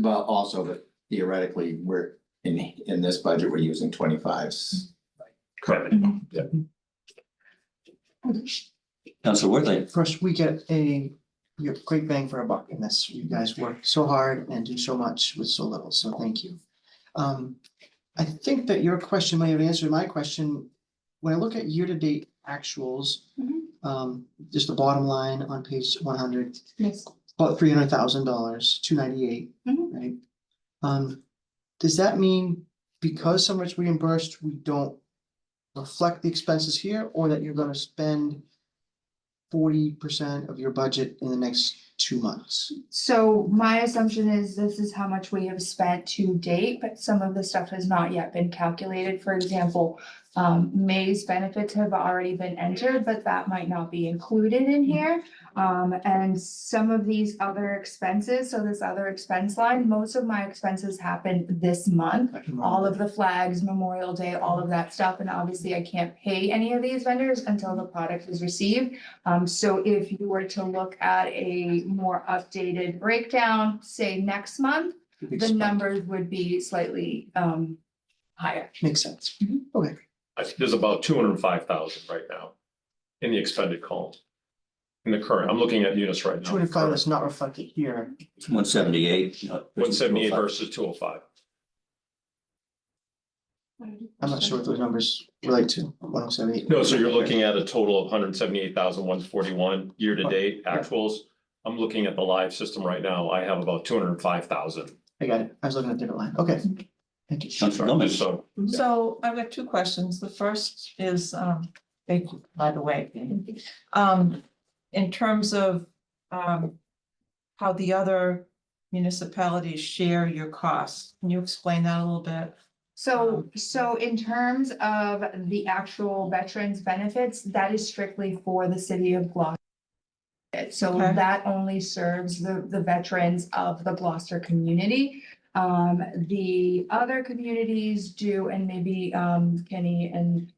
But also, but theoretically, we're in this budget, we're using 25s. Correct. Councilor Worthley. First, we get you're great bang for a buck in this. You guys work so hard and do so much with so little, so thank you. I think that your question may have answered my question. When I look at year-to-date actuals, just the bottom line on page 100, yes. about $300,000, 298, right? Does that mean because so much reimbursed, we don't reflect the expenses here, or that you're gonna spend 40% of your budget in the next 2 months? So my assumption is this is how much we have spent to date, but some of the stuff has not yet been calculated. For example, May's benefits have already been entered, but that might not be included in here. And some of these other expenses, so this other expense line, most of my expenses happen this month. All of the flags, Memorial Day, all of that stuff, and obviously I can't pay any of these vendors until the product is received. So if you were to look at a more updated breakdown, say next month, the numbers would be slightly higher. Makes sense. Okay. I think there's about 205,000 right now in the expended column. In the current, I'm looking at units right now. 205 is not reflected here. 178. 178 versus 205. I'm not sure what those numbers relate to, 178. No, so you're looking at a total of 178,141 year to date actuals. I'm looking at the live system right now. I have about 205,000. I got it. I was looking at a different line. Okay. Thank you. Councilor Gomez. So So I've got two questions. The first is, thank you, by the way. In terms of, how the other municipalities share your costs, can you explain that a little bit? So in terms of the actual veterans benefits, that is strictly for the city of Gloucester. So Okay. that only serves the veterans of the Gloucester community. The other communities do, and maybe Kenny and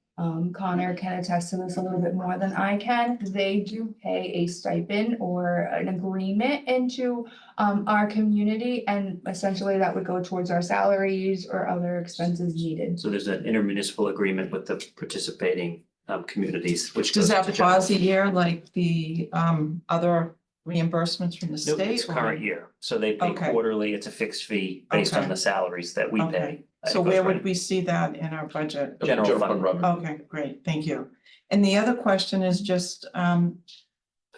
Connor can attest to this a little bit more than I can. They do pay a stipend or an agreement into our community, and essentially that would go towards our salaries or other expenses needed. So there's an intermunicipal agreement with the participating communities, which. Does goes that to general. pause a year like the other reimbursements from the Nope, state? it's or- current year, so they pay Okay. quarterly, it's a fixed fee based on Okay. the salaries that we Okay. pay. So where would we see that in our budget? General fund. revenue. Okay, great, thank you. And the other question is just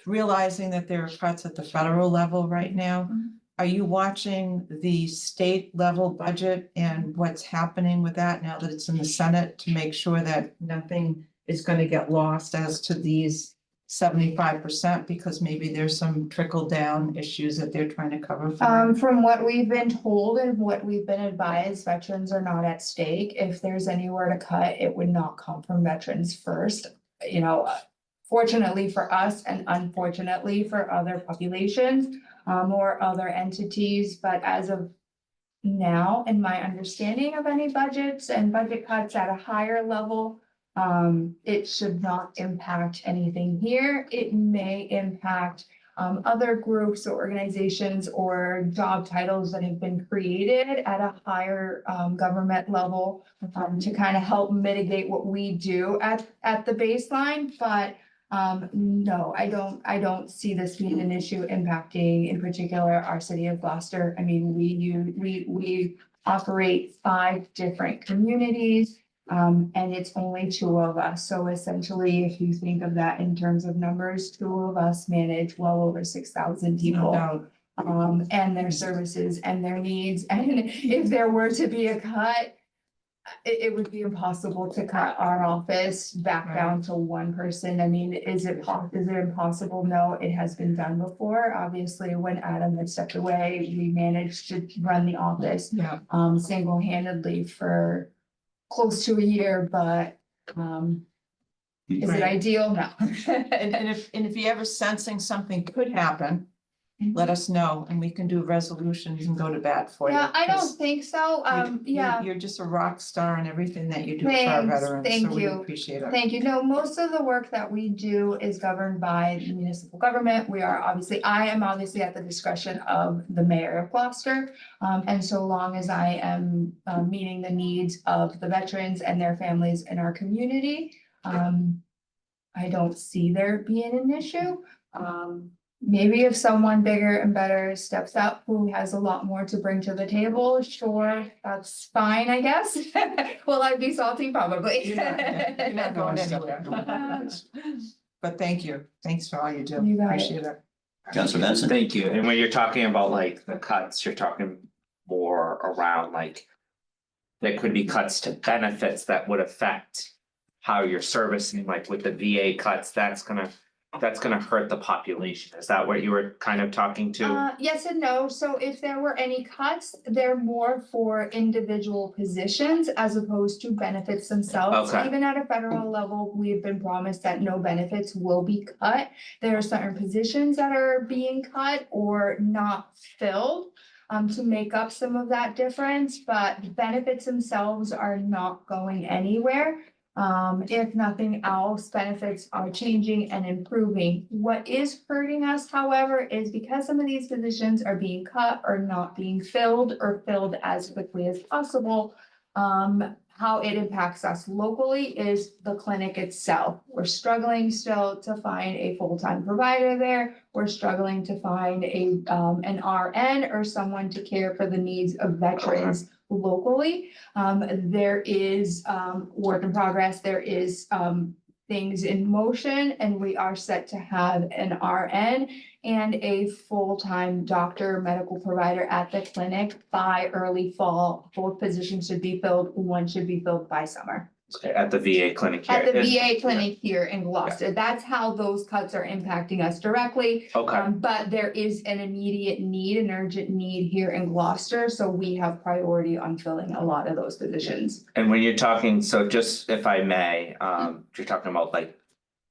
realizing that there are cuts at the federal level right now. Mhm. Are you watching the state level budget and what's happening with that now that it's in the Senate to make sure that nothing is gonna get lost as to these 75%, because maybe there's some trickle down issues that they're trying to cover for? From what we've been told and what we've been advised, veterans are not at stake. If there's anywhere to cut, it would not come from veterans first. You know, fortunately for us and unfortunately for other populations, or other entities, but as of now, in my understanding of any budgets and budget cuts at a higher level, it should not impact anything here. It may impact other groups or organizations or job titles that have been created at a higher government level to kind of help mitigate what we do at the baseline. But no, I don't see this being an issue impacting in particular our city of Gloucester. I mean, we operate 5 different communities. And it's only 2 of us. So essentially, if you think of that in terms of numbers, 2 of us manage well over 6,000 people. And their services and their needs. And if there were to be a cut, it would be impossible to cut our office back down to 1 person. I mean, is it impossible? No, it has been done before. Obviously, when Adam had stepped away, we managed to run the office single-handedly for close to a year, but is it ideal? No. And if you're ever sensing something could happen, let us know and we can do resolutions and go to bat for you. Yeah, I don't 'cause think so. You're just a rock star in everything that you do for our Thanks, veterans, thank so we you. appreciate it. Thank you. No, most of the work that we do is governed by the municipal government. I am obviously at the discretion of the mayor of Gloucester. And so long as I am meeting the needs of the veterans and their families in our community, I don't see there being an issue. Maybe if someone bigger and better steps up, who has a lot more to bring to the table, sure, that's fine, I guess. Will I be salty? Probably. You're not going anywhere. But thank you. Thanks for all you do. You got it. Appreciate it. Councilor Benson? Thank you. And when you're talking about like the cuts, you're talking more around like. There could be cuts to benefits that would affect how you're servicing, like with the VA cuts, that's gonna hurt the population. Is that what you were kind of talking to? Yes and no. So if there were any cuts, they're more for individual positions as opposed to benefits themselves. Okay. Even at a federal level, we've been promised that no benefits will be cut. There are certain positions that are being cut or not filled to make up some of that difference, but benefits themselves are not going anywhere. If nothing else, benefits are changing and improving. What is hurting us, however, is because some of these positions are being cut or not being filled or filled as quickly as possible. How it impacts us locally is the clinic itself. We're struggling still to find a full-time provider there. We're struggling to find an RN or someone to care for the needs of veterans locally. There is work in progress. There is things in motion, and we are set to have an RN and a full-time doctor, medical provider at the clinic by early fall. Both positions should be filled. One should be filled by summer. At the VA clinic here? At the VA clinic here in Gloucester. That's how those cuts are impacting us directly. Okay, But there is an immediate need, an urgent need here in Gloucester, so we have priority on filling a lot of those positions. and when you're talking, so just if I may, you're talking about like.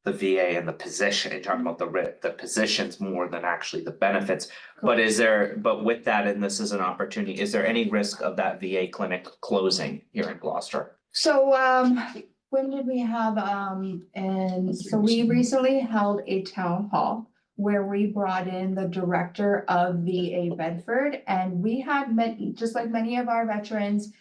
The VA and the position, you're talking about the positions more than actually the benefits. But with that, and this is an opportunity, is there any risk of that VA clinic closing here in Gloucester? So, when did we have, and so we recently held a town hall where we brought in the director of VA Bedford, and we had just like many of our veterans,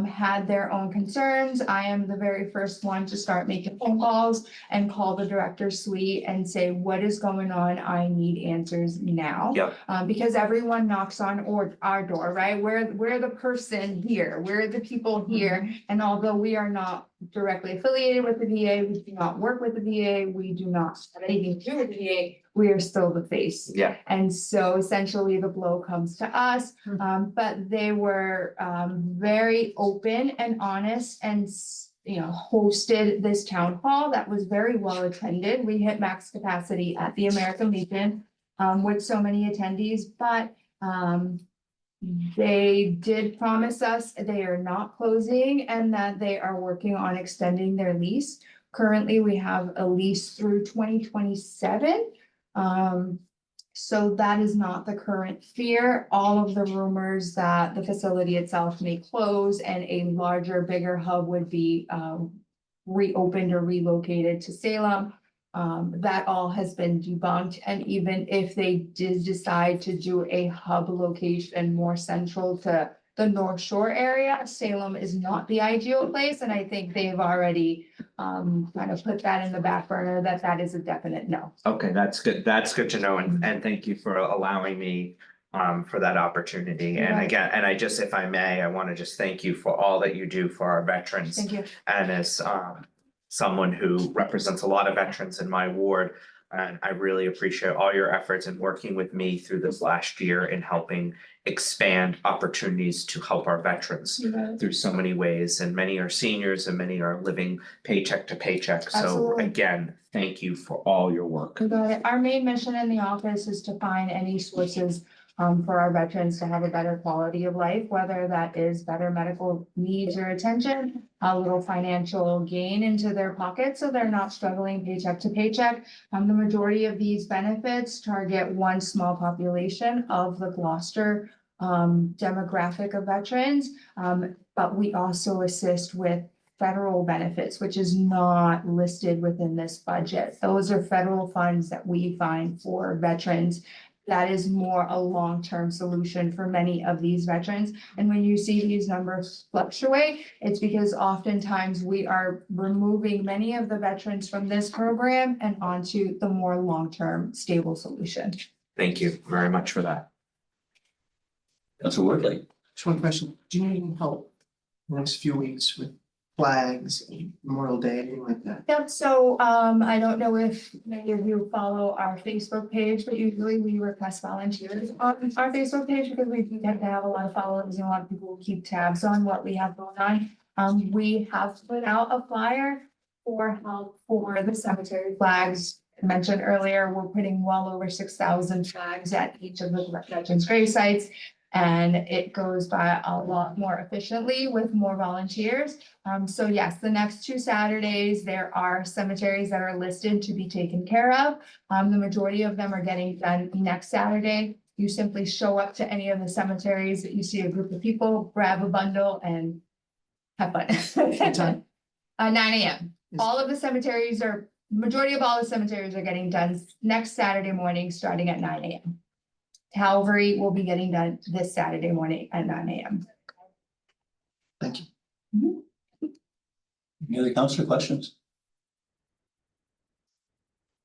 had their own concerns. I am the very first one to start making phone calls and call the director's suite and say, what is going on? I need answers now. Yep. Because everyone knocks on our door, right? We're the person here, we're the people here. And although we are not directly affiliated with the VA, we do not work with the VA, we do not have anything to do with the VA, we are still the face. Yeah. And so essentially the blow comes to us, but they were very open and honest and hosted this town hall that was very well attended. We hit max capacity at the American Legion with so many attendees, but they did promise us they are not closing and that they are working on extending their lease. Currently, we have a lease through 2027. So that is not the current fear. All of the rumors that the facility itself may close and a larger, bigger hub would be reopened or relocated to Salem. That all has been debunked, and even if they did decide to do a hub location more central to the North Shore area, Salem is not the ideal place, and I think they've already kind of put that in the back burner, that is a definite no. Okay, that's good. That's good to know. And thank you for allowing me for that opportunity. And Right. again, and I just, if I may, I want to just thank you for all that you do for our veterans. Thank you. And as someone who represents a lot of veterans in my ward, and I really appreciate all your efforts in working with me through this last year in helping expand opportunities to help our veterans You got it. through so many ways. And many are seniors and many are living paycheck to paycheck. So Absolutely. again, thank you for all your work. You got it. Our main mission in the office is to find any sources for our veterans to have a better quality of life, whether that is better medical needs or attention, a little financial gain into their pocket, so they're not struggling paycheck to paycheck. The majority of these benefits target one small population of the Gloucester demographic of veterans. But we also assist with federal benefits, which is not listed within this budget. Those are federal funds that we find for veterans. That is more a long-term solution for many of these veterans. And when you see these numbers fluctuate, it's because oftentimes we are removing many of the veterans from this program and onto the more long-term stable solution. Thank you very much for that. Council Worthley. Just one question, do you need any help in the next few weeks with flags, Memorial Day, anything like that? Yep, so I don't know if many of you follow our Facebook page, but usually we request volunteers on our Facebook page because we do tend to have a lot of followers and a lot of people who keep tabs on what we have going on. We have put out a flyer for help for the cemetery flags. I mentioned earlier, we're putting well over 6,000 flags at each of the veterans' grave sites. And it goes by a lot more efficiently with more volunteers. So yes, the next 2 Saturdays, there are cemeteries that are listed to be taken care of. The majority of them are getting done next Saturday. You simply show up to any of the cemeteries that you see a group of people, grab a bundle and have fun. What time? 9 a.m. All of the cemeteries majority of all the cemeteries are getting done next Saturday morning, starting at 9 a.m. Calvary will be getting done this Saturday morning at 9 a.m. Thank you. Any other councilor questions?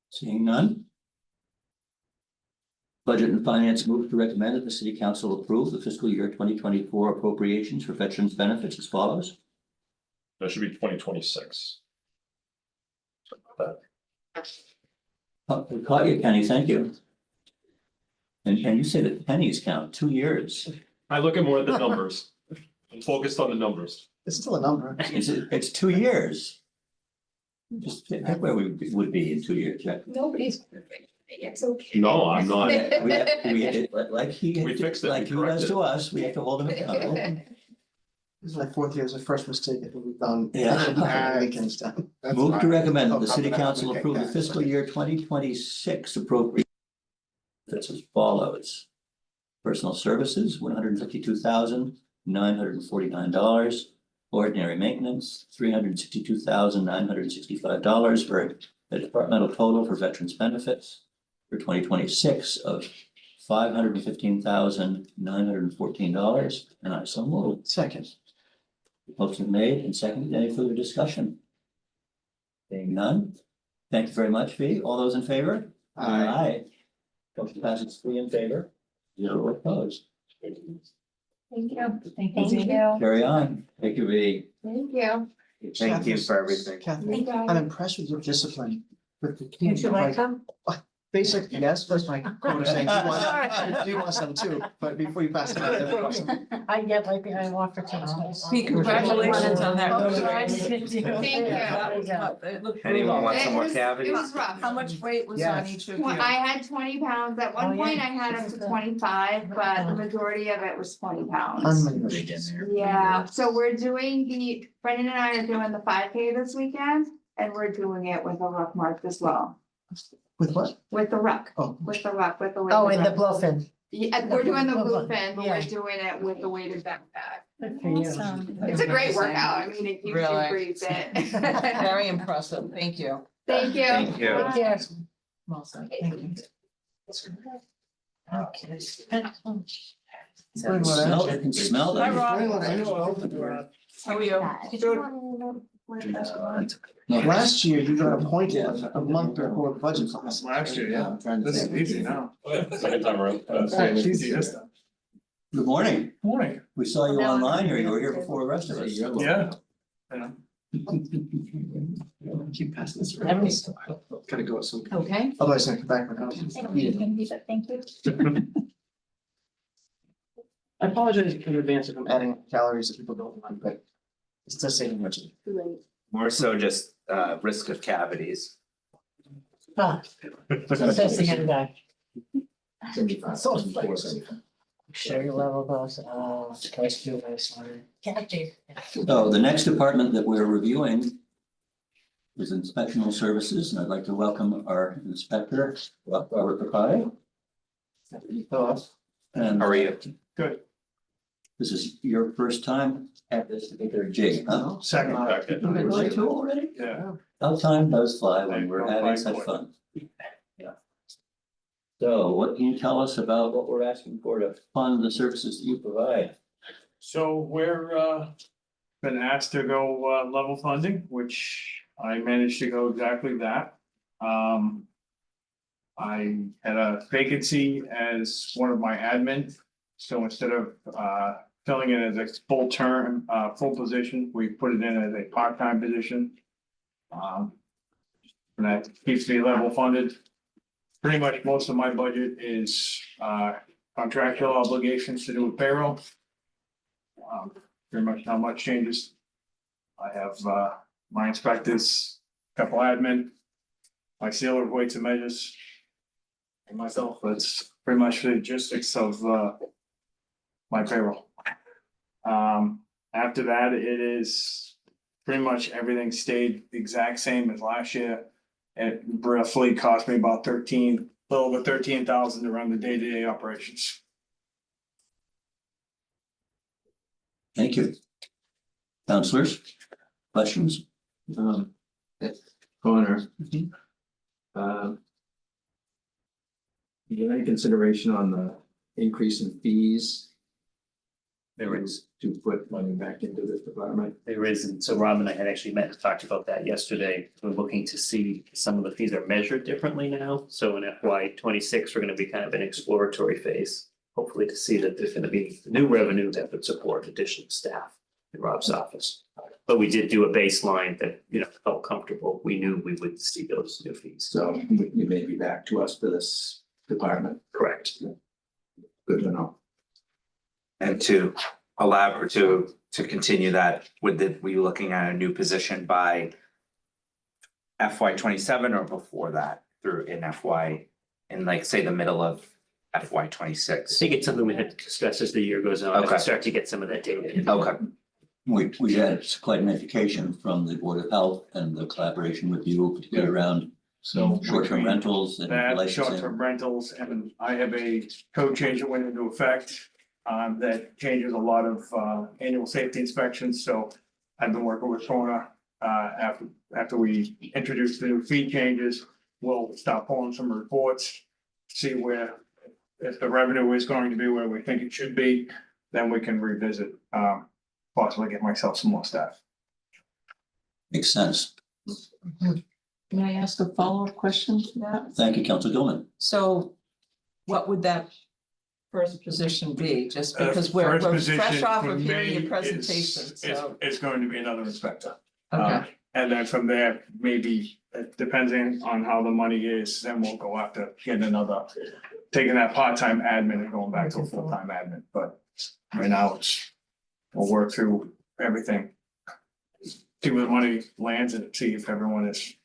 Seeing none. Budget and Finance move to recommend that the city council approve the fiscal year 2024 appropriations for veterans benefits as follows. That should be 2026. We caught you, Kenny, thank you. And you say that pennies count 2 years. I look at more at the numbers. I'm focused on the numbers. It's still a number. It's 2 years. Just pick where we would be in 2 years, Jack. Nobody's perfect. It's okay. No, I'm not. Like he, We fixed it, like we he does corrected to us, we have to hold him accountable. This is my 4th year, it's the first mistake I think we've done. Yeah. Weekends done. Move to recommend that the city I'm gonna council take approve the that. fiscal year 2026 appropriate. That's as follows. Personal services, $152,949. Ordinary maintenance, $362,965 for a departmental total for veterans benefits for 2026 of $515,914. And I so move. Second. Motion made and seconded. Any further discussion? Being none. Thank you very much, Fee. All those in favor? Aye. Motion passes 3 in favor, 0 opposed. Thank you. Thank Thank you. Carry on. Thank you, V. Thank you. Thank you for everything. Catherine, Thank you. I'm impressed with your discipline with the Would kids. you like them? Basic, yes, first my quote is saying, do you want some too, but before you pass it on, I have a question. I get right behind Washington. Pete, congratulations on that. Thank you. Anyone want some more It cavities? was rough. How much weight was on each of you? I had 20 pounds. At one Oh, yeah. point I had up to 25, but the majority of it was 20 pounds. Unbelievable. Yeah, so we're doing Brendan and I are doing the 5K this weekend, and we're doing it with a ruck mark as well. With what? With the ruck, Oh. with the ruck, with the. Oh, in the ruck. bluffing. Yeah, we're doing the Bluefin, bluefin, but yeah. we're doing it with the weighted backpack. Good for you. It's a great workout. I mean, it keeps you Really? pretty fit. Very impressive, thank you. Thank you. Thank you. Yeah. Well said, thank you. Okay. Smell, you can smell Hi, that. Rob. How are you? Last year, you got appointed a month before budget class. Last year, yeah. This is easy now. Second time around. Easy this time. Good morning. Morning. We saw you online here. You were here before the rest of us. Yeah. Keep passing this around. Gotta go with some. Okay. Otherwise, I come back. Thank you. I apologize in advance if I'm adding calories that people don't want, but it's the same much. More so just risk of cavities. Ah, that's the end guy. 75. So sugar level goes, cholesterol do this one. So the next department that we're reviewing is inspectional services, and I'd like to welcome our inspector, Robert Picai. And How are you? Good. this is your first time at this particular jig, huh? Second. Really, two already? Yeah. How time does fly when we're having such fun. Yeah. So what can you tell us about what we're asking for to fund the services that you provide? So we're been asked to go level funding, which I managed to go exactly that. I had a vacancy as one of my admin, so instead of filling it as a full term, full position, we put it in as a part-time position. And that keeps me level funded. Pretty much most of my budget is contractual obligations to do with payroll. Pretty much not much changes. I have my inspectors, couple admin, my sealer of weights and measures. And myself, that's pretty much the logistics of my payroll. After that, it is pretty much everything stayed the exact same as last year. It roughly cost me about a little over 13,000 to run the day-to-day operations. Thank you. Counselors, questions? Connor. You have any consideration on the increase in fees? There is. To put money back into this department? There is, and so Rob and I had actually met and talked about that yesterday. We're looking to see some of the fees are measured differently now. So in FY 26, we're gonna be kind of an exploratory phase. Hopefully to see that there's gonna be new revenue that would support additional staff in Rob's office. But we did do a baseline that, felt comfortable. We knew we would see those new fees. So you may be back to us for this department. Correct. Good to know. And to elaborate, to continue that, were you looking at a new position by FY 27 or before that through in like, say, the middle of FY 26? I think it's something we had to discuss as the year goes on. Okay. As we start to get some of that data. Okay. We had quite an education from the Board of Health and the collaboration with you, particularly around short-term rentals and That licensing. short-term rentals, and I have a code change that went into effect. That changes a lot of annual safety inspections, so I've been working with Kona. After we introduce the new fee changes, we'll start pulling some reports. See where, if the revenue is going to be where we think it should be, then we can revisit, possibly get myself some more staff. Makes sense. May I ask a follow-up question to that? Thank you, Council Gilman. So what would that first position be? Just because we're First fresh position off for of hearing me your presentation, is so. going to be another inspector. Okay. And then from there, maybe depending on how the money is, then we'll go after getting another, taking that part-time admin and going back to a full-time admin, but right now it's, we'll work through everything. See where the money lands and see if everyone is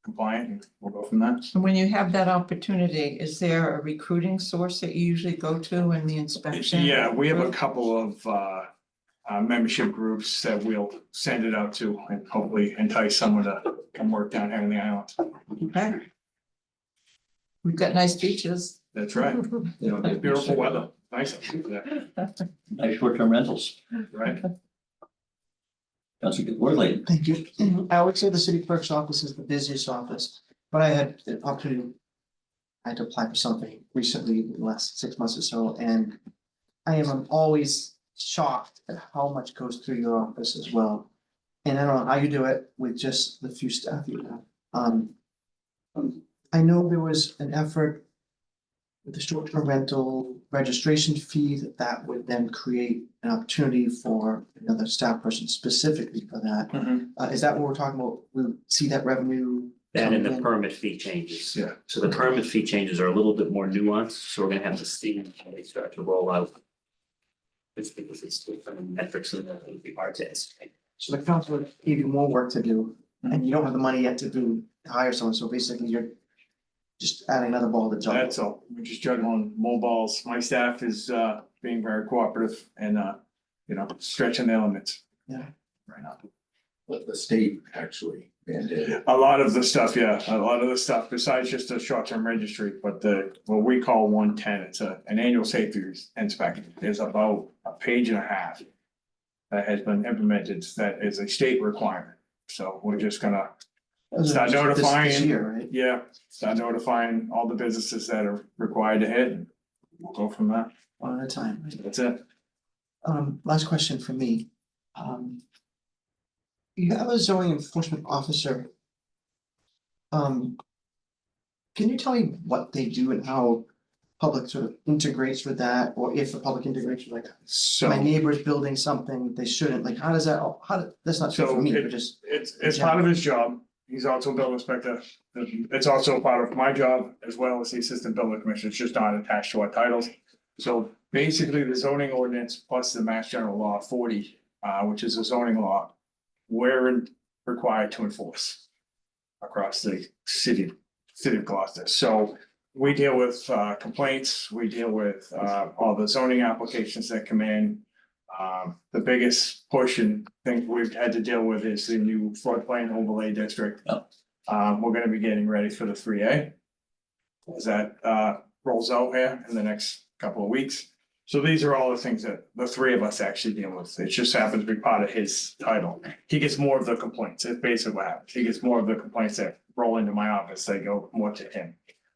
compliant and we'll go from there. And when you have that opportunity, is there a recruiting source that you usually go to in the inspection? Yeah, we have a group? couple of membership groups that we'll send it out to and hopefully entice someone to come work down here in the island. Okay. We've got nice beaches. That's right. Beautiful weather, nice. Nice short-term rentals. Right. Councilor Worthley. Thank you. I would say the city clerk's office is the busiest office, but I had the opportunity. I had to apply for something recently in the last 6 months or so, and I am always shocked at how much goes through your office as well. And I don't know how you do it with just the few staff you have. I know there was an effort with the short-term rental registration fee that would then create an opportunity for another staff person specifically for that. Is that what we're talking about? We'll see that revenue? That and the coming in? permit fee changes. Yeah. So the permit fee changes are a little bit more nuanced, so we're gonna have to see when they start to roll out. It's because it's different metrics and that would be hard to estimate. So the council gave you more work to do, and you don't have the money yet to hire someone, so basically you're just adding another ball to juggle. That's all. We're just juggling more balls. My staff is being very cooperative and stretching their limits. Yeah. Right now. But the state actually mandated. A lot of the stuff, yeah, a lot of the stuff besides just a short-term registry, but what we call 110, it's an annual safety inspection. There's about a page and a half that has been implemented that is a state requirement. So we're just gonna start This notifying. year, right? Yeah, start notifying all the businesses that are required to hit and we'll go from there. One at a time. Right? That's it. Last question for me. You have a zoning enforcement officer. Can you tell me what they do and how public sort of integrates with that, or if the public integrates with, like, So. my neighbor's building something, they shouldn't, like, how does that, that's not true So for me, it- but just. It's part of his job. He's also a building inspector. It's also part of my job as well as the assistant building commissioner. It's just not attached to our titles. So basically the zoning ordinance plus the Mass General Law 40, which is a zoning law, we're required to enforce across the city of Gloucester. So we deal with complaints, we deal with all the zoning applications that come in. The biggest push and thing we've had to deal with is the new floodplain overlay district. Yep. We're gonna be getting ready for the 3A. As that rolls out here in the next couple of weeks. So these are all the things that the three of us actually deal with. It just happens to be part of his title. He gets more of the complaints. It's basically what happens. He gets more of the complaints that roll into my office. They go more to him.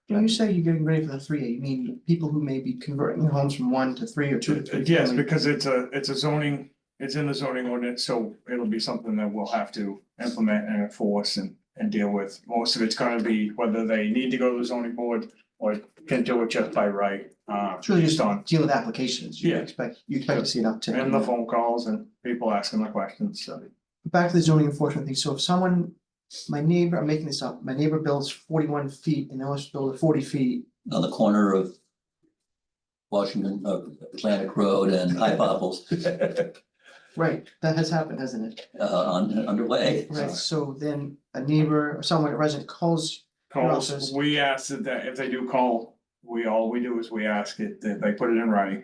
When you say you're getting ready for the 3A, you mean people who may be converting their homes from 1 to 3 or 2 to 3? Yes, because it's a zoning, it's in the zoning ordinance, so it'll be something that we'll have to implement and enforce and deal with. Most of it's gonna be whether they need to go to the zoning board or can do it just by right. It's really just on deal with applications. You Yeah. expect to see an uptick. and the phone calls and people asking the questions, so. Back to the zoning enforcement thing, so if someone, my neighbor, I'm making this up, my neighbor builds 41 feet and they wants to build 40 feet. On the corner of Washington, Atlantic Road and High Popples. Right, that has happened, hasn't it? Underway. Right, so then a neighbor or someone, a resident calls your office. Calls, we ask that if they do call, all we do is we ask it, that they put it in writing.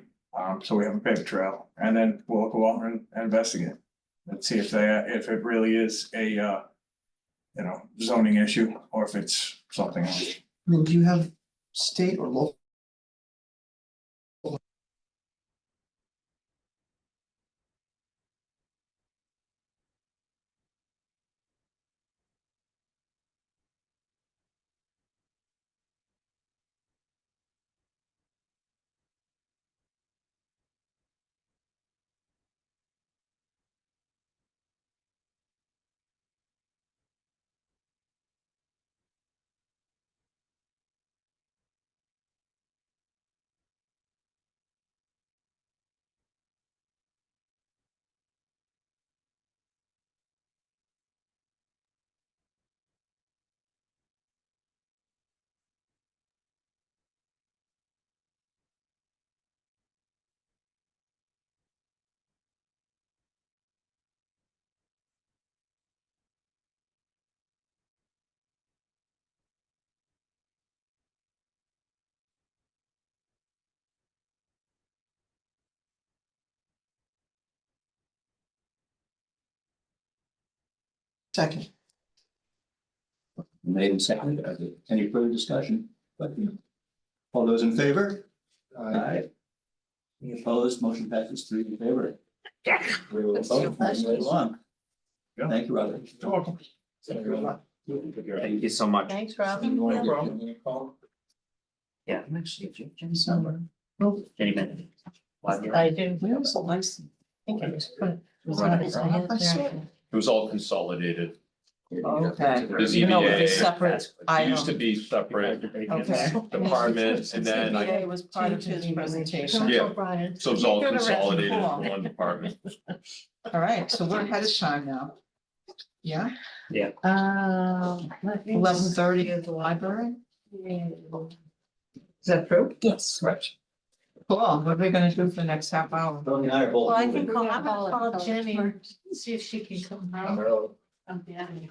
So we have a paper trail and then we'll go out and investigate. And see if it really is a zoning issue or if it's something else. I mean, do you have state or local Second. Made and seconded. Are there any further discussion? All those in favor? Aye. Any opposed? Motion passes 3 in favor. We will vote right along. Thank you, Robert. You're welcome. Thank you so much. Thanks, Robin. Yeah, I'm actually Jenny's number. Jenny Bennett. I do. We also nice. Thank you. It was all consolidated. Okay. The You know, with the ZBA separate It item. used to be separate Okay. department and then I, ZBA was part of his presentation. yeah, Brian. so it was all You're the rest. consolidated into Cool. one department. All right, so we're ahead of time now. Yeah, Let me 11:30 at the library. Is that true? Yes. Right. Cool, what are we gonna do for the next half hour? Tony and I are both. Well, I moving. can I'm gonna call Jenny, see if she can come out. Hi, Jenny.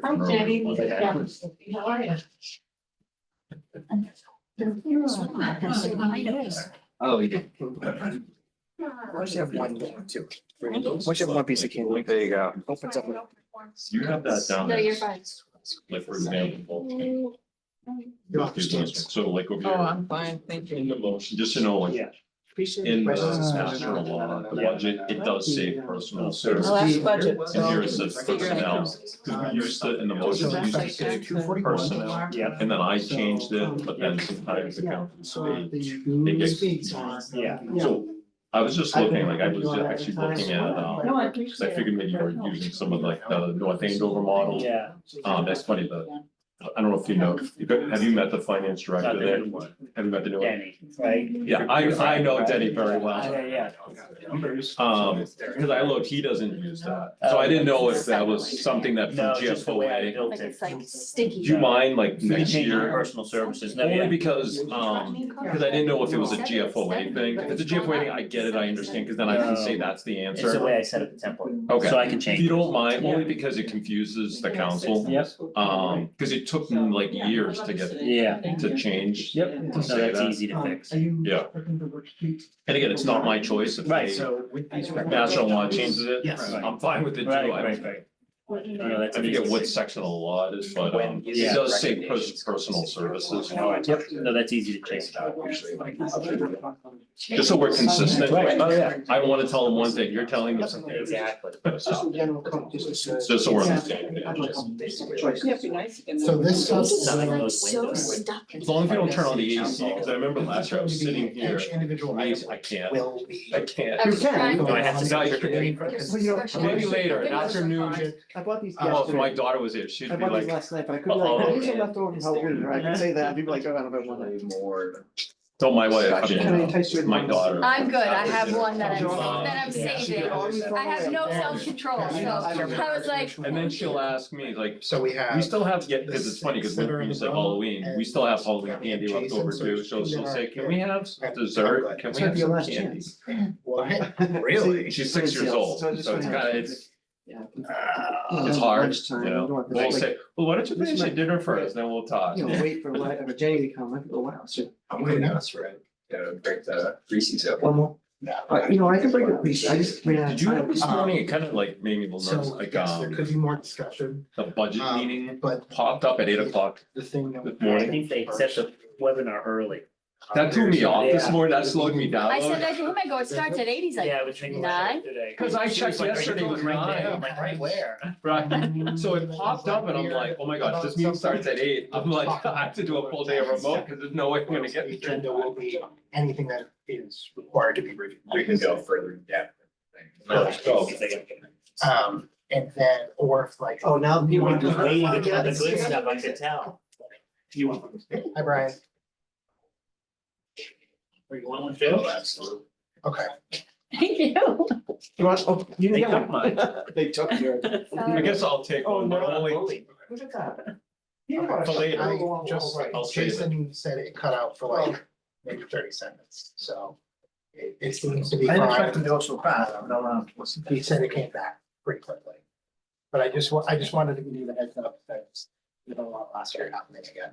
How are you? Oh, you did. Why should have one, two? Why should have one piece of candy? There you go. Opens up. You have that down. No, there. you're fine. Like, for example. So like over Oh, here, I'm fine, thank in you. the motion, just to know, like, in the national law, the budget, it does say personal The services. last budget. And here it says personnel, because we used to, in the motion, we used to say personnel, Yeah. and then I changed it, but then sometimes the accountants, they get. Yeah. So I was just looking, like, I was actually looking at, because I figured maybe you were using some of like the North Andover model. Yeah. That's funny, but I don't know if you know, have you met the finance director there? Have you met the new one? Danny, right? Yeah, I know Denny very well. Yeah. Because I looked, he doesn't use that, so I didn't know if that was something that from No, just the way I GFOA. built Like it. it's like sticky. Do you mind like We can next change it to year? personal services. No, Only yeah. because I didn't know if it was a GFOA thing. If it's a GFOA thing, I get it, I understand, because then I can say that's the It's the answer. way I set up the template. Okay. So I can If change. you it. don't mind, only because it confuses the council. Yep. Because it took me like years to get Yeah. to change. Yep. No, To say that's that. easy to fix. Yeah. And again, it's not my choice if Right, they, so. national law changes it. Yes. I'm fine with it too. Right, I right, right. No, that's I forget easy. what section of the law it is, but it Yeah. does say personal services. Yep, no, that's easy to change. Just so we're consistent. Right, oh, yeah. I don't want to tell them one thing, you're telling them something. Exactly. Just in general code, just Just so we're on the same page. Yeah, it'd be nice again. So this is. As long as you don't turn on the AC, because I remember last year I was sitting here, Each individual I item can't, will be. I can't. You can. No, I have to Well, see. you know, Maybe later, in afternoon. I bought these Well, if my yesterday. daughter was here, she'd I be bought these like, last night, but I could be like, these are left over from Halloween, right? I can say that, people like, oh, I don't know about one. tell my wife, I Can I mean, entice you? my daughter. I'm good. I have one that I'm Yeah. saving. I have no self-control, so I was like. And then she'll ask me, like, So we have. we still have, because it's funny, because when you said Halloween, we still have Halloween candy left over too, so she'll say, can we have dessert? Can It's we gonna have be your some last candy? chance. What? Really? She's 6 years old, so it's kind of, it's hard, Lunchtime, you you don't know, want to, we'll like, say, well, why don't you finish your dinner first, then we'll talk. You know, wait for Jenny to come, I could go, wow, so I'm going to ask for it. Break the Reese's up. one more. You know, I can break a piece, I just ran out of Did you have time. this morning, it kind of like made me a little So, nervous, like, yes, there could be more discussion, the budget meeting but popped up at 8 o'clock the thing that. this I morning. think they set the webinar early. That threw me off this Yeah. morning, that slowed me down. I said that to him, I go, it starts at 8. He's like, Yeah, which made me. nine? Because I checked yesterday with nine. I'm like, right where? Right, so it popped up and I'm like, oh my gosh, this meeting starts at 8. I'm like, I have to do a full day of remote because there's no way I'm gonna get. The agenda will be anything that is required to be reviewed. We can go further in depth. And then, or if like. Oh, now you want to. The good stuff, I could tell. You want. Hi, Brian. Or you want one too? Absolutely. Okay. Thank you. You want, oh, you They didn't took get mine. one. They took yours. I guess I'll take one, but only Look at that. for later. I just, I'll save it. Jason said it cut out for like maybe 30 seconds, so it seems to be I didn't expect fine. to go so fast, I don't know. He said it came back pretty quickly. But I just wanted to give you the heads up that you don't want last year happening again.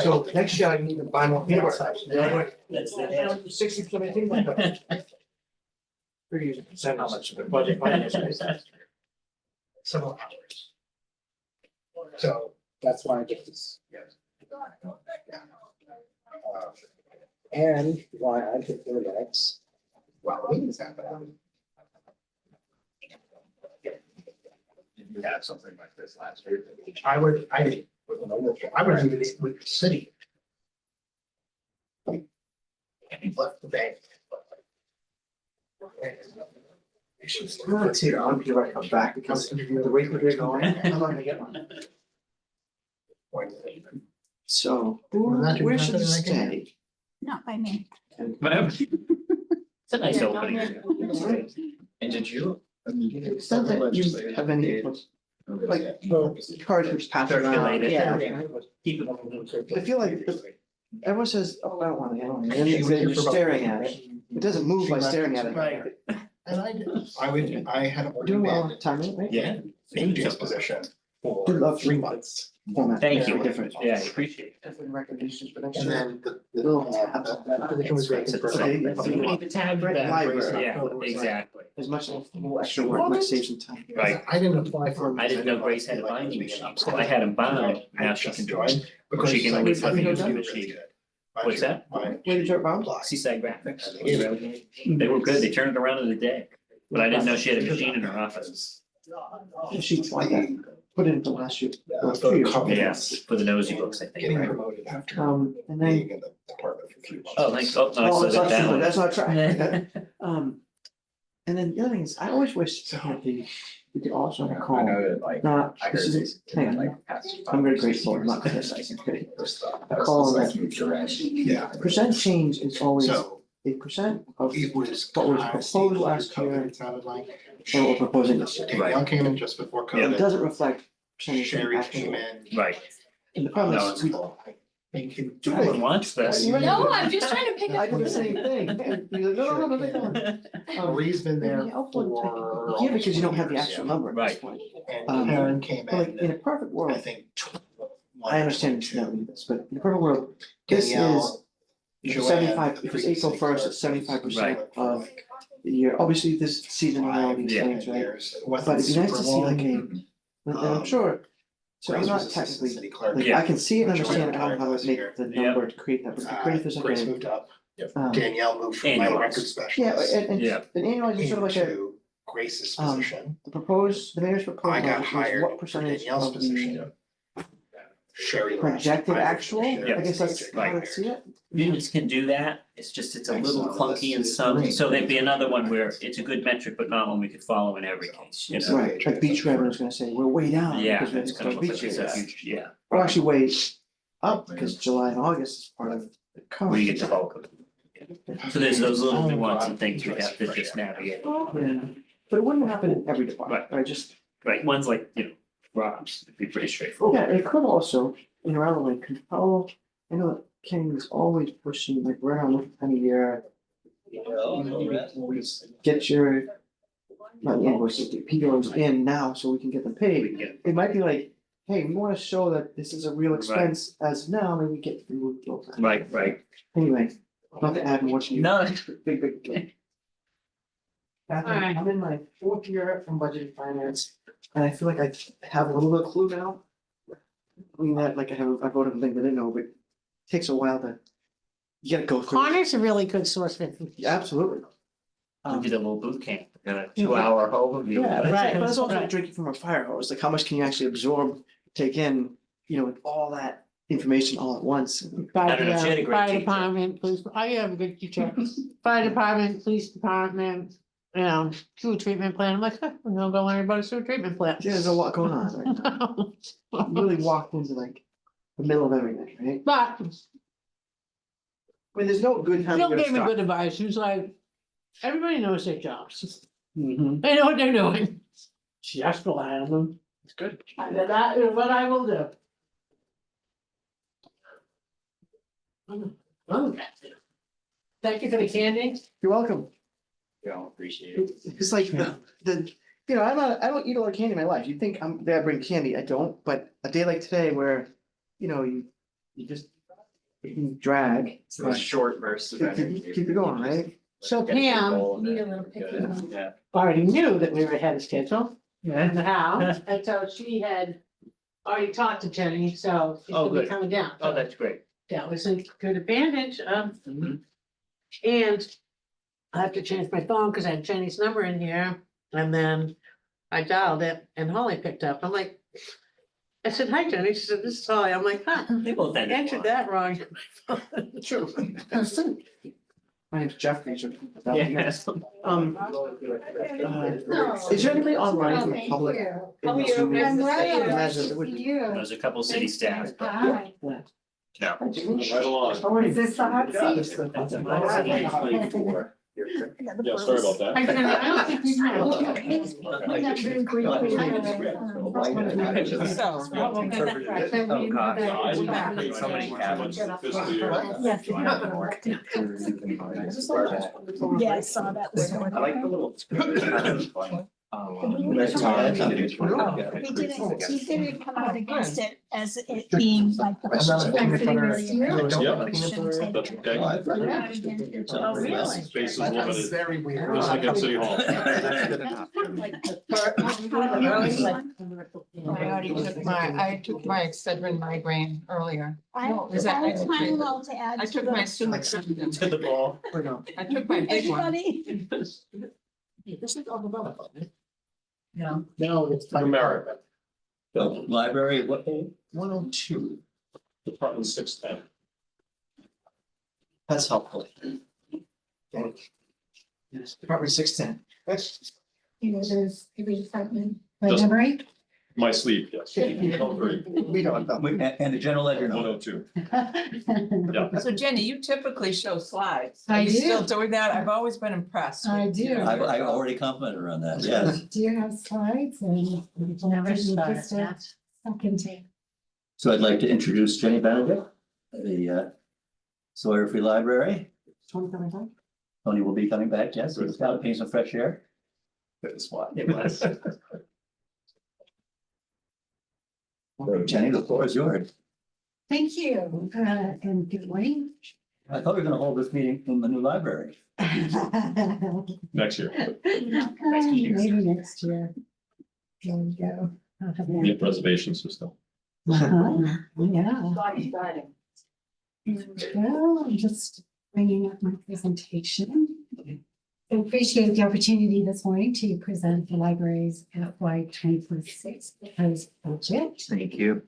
So next year I need to buy more paper. That's it. 60% of things like that. 30% how much of the budget finance is. Several hours. So that's why I get this. And why I think that's. Wow, what is happening? You had something like this last year. I would leave it with the city. And he left the bank. I'm gonna take on before I come back because the rate that they're going, I'm not gonna get one. So, where should it stay? Not by me. It's a nice opening. And did you? It's not that you have any, like, cards which pass around. Circulate it. Yeah. Keep it. I feel like everyone says, oh, I don't want it, and then you're staring at it. It doesn't move by staring at it. Right. And I had. Doing well on timing, right? Yeah. In this position for Good luck. 3 months. Format. Thank you. Different. Yeah, I appreciate it. Different recommendations for next And year. then the Little tab, that position was vacant for. Okay. You need the tab for that. Library. Yeah, exactly. As much extra work might save some time. Right. I didn't apply for. I didn't know Grace had a binding machine, so I had them bound, now she can join. Because She can always have Have you use done the machine. What's that? Where did you bound? Seaside Graphics. They were good, they turned it around in a day, but I didn't know she had a machine in her office. Sheets like that, put it into last year. Yes, for the nosy books, I think, Getting right? promoted after And then. being in the department for 3 months. Oh, thanks, oh, no, I Oh, saw that's that not true, down. that's not true. And then the other thing is, I always wish that we could also I call, know that like. not, I this heard is, these, hang on, like, past I'm very 5 or 6 grateful, I'm years. not criticizing, okay? I Call was that- just like, direction. Yeah. Percent change is always So a percent of it was. what was I see proposed what last COVID year sounded like. and what we're proposing this year. Danielle came in just before It COVID. doesn't reflect percentage of Sherry actual. came in. Right, And the problem no, is, it's we- cool. Thinking. No one wants this. No, I'm just trying to pick I up. do the same thing. And you're like, no, Marie's been there Yeah, for. Yeah, because you don't have the actual number at this Right. point. And Karen came But like, in a in, perfect I world, think. I understand you don't need this, but in a perfect world, this is Danielle, Joanne, 75, the if it's April precinct 1st, it's clerk, 75% for of like the year. Obviously, this season and all 5, these Yeah. things, right? years. It wasn't But it'd be nice to super see like long. and I'm sure, so I'm Grace not was assistant technically, city clerk. like, Yeah. I can see it and Joanne understand, I don't know how retired to make last the year. number to create that, but it'd be great if there's like Grace a. moved up. um, Danielle moved from my Annuals. record Yeah, specialist and annualized is sort of like a, into Grace's um, position. the mayor's proposal I got is hired what for percentage Danielle's of the position. Sherry. left. projected I was actual, Sherry. I guess that's how I Right. would see it. Units can do that, it's just, it's a little clunky in some, so there'd be another one where it's a good metric, but not one we could follow in every case, you know? Right, like beach revenue is gonna say, we're way down. Yeah, because we it's have gonna no look like beach it's a days. huge, yeah, Or actually way up, because July and August is part of the current. we get the bulk of it. So there's those little nuances and things we have to just navigate. Yeah, but it wouldn't happen in every department, I just, Right, ones like, you know, Rob's, it'd be pretty straightforward. yeah, it could also, in a round way, compel, I know that Kenny's always pushing, like, we're on this time of year. Get your, not the invoices, the POs in now so we can get them We paid. get, It might be like, hey, we wanna show that this is a real expense as now, maybe get through. right. Anyway, not to add more to you. No. Big. Catherine, I'm in my 4th year from budget and finance, and I feel like I have a little bit of clue now. I mean, that, like, I voted on things I didn't know, but it takes a while to, you gotta go through. it. Connor's a really good source of information. Yeah, absolutely. We did a little boot camp, got a 2-hour overview. Yeah, but Right. it's also like drinking from a fire hose, like how much can you actually absorb, take in, you know, with all that information all at once? I don't know, she had a great Fire teacher. department, police, I have a good teacher. Fire department, police department, sewer treatment plan. I'm like, huh, I'm gonna go learn about a sewer treatment plan. Yeah, there's a lot going on right now. You really walked into like the middle of everything, right? But I mean, there's no good time. Bill to gave me start. good advice. He was like, everybody knows their jobs. Mhm. They know what they're doing. Just rely on them. It's good. And that is what I will do. Thank you for the candy. You're welcome. Yeah, appreciate it. It's like you know, I don't eat a lot of candy in my life. You think that I bring candy, I don't, but a day like today where, you know, you You just you can drag. So a short burst of energy. Keep it going, right? So Pam Need a little picture. Yeah. already knew that we were ahead of schedule Yeah. in the house, and so she had already talked to Jenny, so she's Oh, gonna be good. coming down. Oh, that's great. That was a good advantage, and I have to change my phone because I had Jenny's number in here, and then I dialed it and Holly picked up. I'm like, I said, hi Jenny. She said, this is Holly. I'm like, huh, They both I ended entered well. that wrong. True. My name's Jeffrey. Yes. Is there anybody online from the Thank public? you. in this room? Imagine it would be- There's a couple city staff. but- Hi. Yeah. Right along. Is this the hot seat? That's a hot seat. Yeah, sorry about that. I don't think we know. Oh, God. So many cabins. Yeah, I saw that this morning. I like the little. He didn't come out against it as it being like. Yep. That's okay. Oh, really? Space is limited, Very weird. just like at City Hall. I took my Excedrin migraine earlier. No, is that- I'm Tylenol to add I to took my the. Sumatriptan. To the ball. I took my big one. Anybody? This is all about it. Yeah. No, it's From America, So library, what page? 102. Department 610. That's helpful. Okay. Yes, Department 610. You know, there's every department, by Just- memory. My sleep, yes. Oh, great. We don't know. And the general ledger note. 102. So Jenny, you typically show slides. I Are you do. still doing that? I've always been impressed. I with do. your- I already complimented her on that, yes. Do you have slides and? Never started Just a that. second take. So I'd like to introduce Jenny Benedict, the Sawyer Free Library. 2025? Tony will be coming back, yes, it's got to pay some fresh air. Good spot. It was. Jenny, the floor is yours. Thank you, and good morning. I thought we were gonna hold this meeting in the new library. Next year. Maybe next year. There we go. I'll have The that. preservation system. Uh-huh, yeah. Well, I'm just bringing up my presentation. I appreciate the opportunity this morning to present the library's FY 2026 proposed budget. Thank you.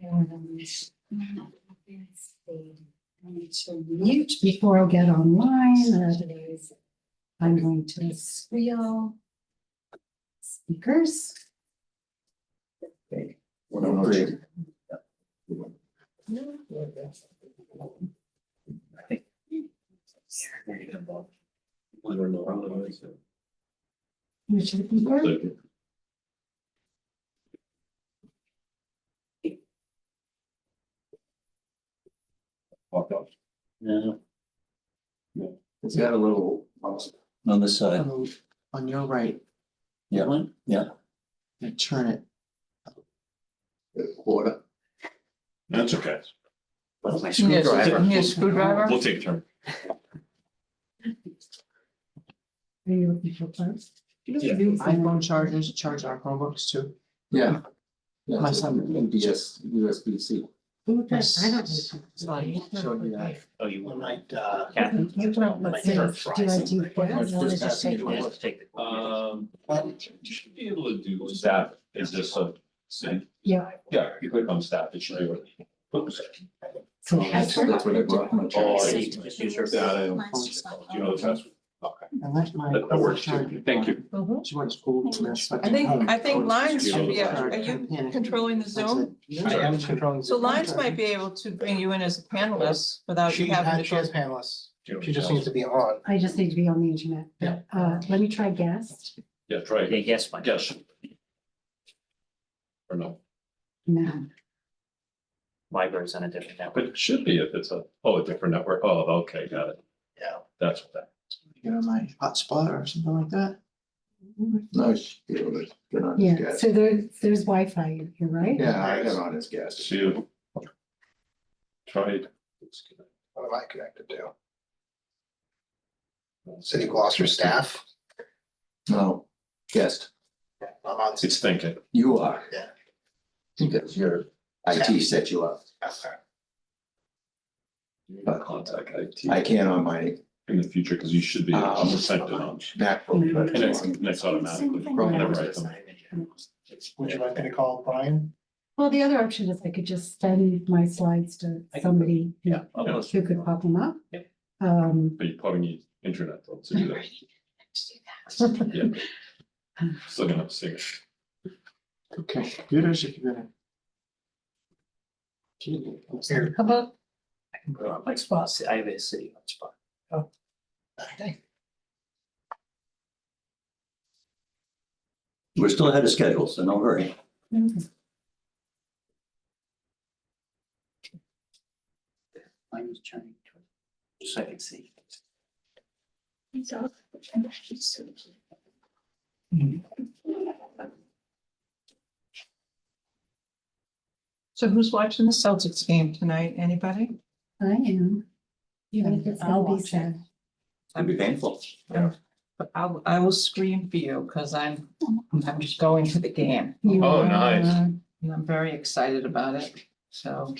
And I need to mute before I get online, otherwise I'm going to squeal speakers. Okay. 103. I think. Which is important. Yeah, It's got a little. on this side. On your right, Yeah, yeah. you turn it. Quarter. That's okay. My Yes, screwdriver. need a screwdriver? We'll take a turn. Are you looking for close? Yeah. iPhone chargers charge our Chromebooks too. Yeah. My son. USB-C. Ooh, that's- I don't. Showed you that. Oh, you will. Might, Kathy. Do I do this? Let's take the. You should be able to do staff, is this a city? Yeah. Yeah, you click on staff, it should be. So That's what it brought. Oh, I I need to just use your. Yeah, I don't- Do you know the password? Okay. Unless my. That works too. Thank you. She went to school. I think Lines should be, are you controlling the Zoom? I am controlling. So Lines might be able to bring you in as a panelist without you She having has, to she has go. panelists. She just needs to be on. I just need to be on the internet. Yeah. Let me try guest. Yeah, try Yeah, it. yes, Mike. Yes. Or no, No. Library's on a different but network. it should be if it's a different network. Oh, okay, got it. Yeah. That's what that. Get on my hotspot or something like that. Nice. Be able to get on his Yeah, gas. so there's Wi-Fi here, right? Yeah, I got on his gas. See you. Tried. What am I connected to? City of Gloucester staff. No, guest, I'm on. It's thinking. you are. Yeah. Because your IT set you up. But Contact IT. I can't on my In the future, because you should be able to send it on. MacBook. but- And it's automatically. Whenever I come. Would you like me to call Brian? Well, the other option is I could just send my slides to somebody who Yeah. who could pop them up. Yep. But you probably need internet though to do that. Yeah. Still gonna have to sing it. Okay, computers, if you're gonna. Here. How about, I can put it on my spot, I have a city hotspot. Okay. We're still ahead of schedule, so no hurry. Mine was turning to, just so I can see. so who's watching the Celtics game tonight? Anybody? I am. Even if it's I'll gonna be watch it. sad. It'd be painful. But I will scream for you because I'm just going to the game. You Oh, are- nice. And I'm very excited about it. So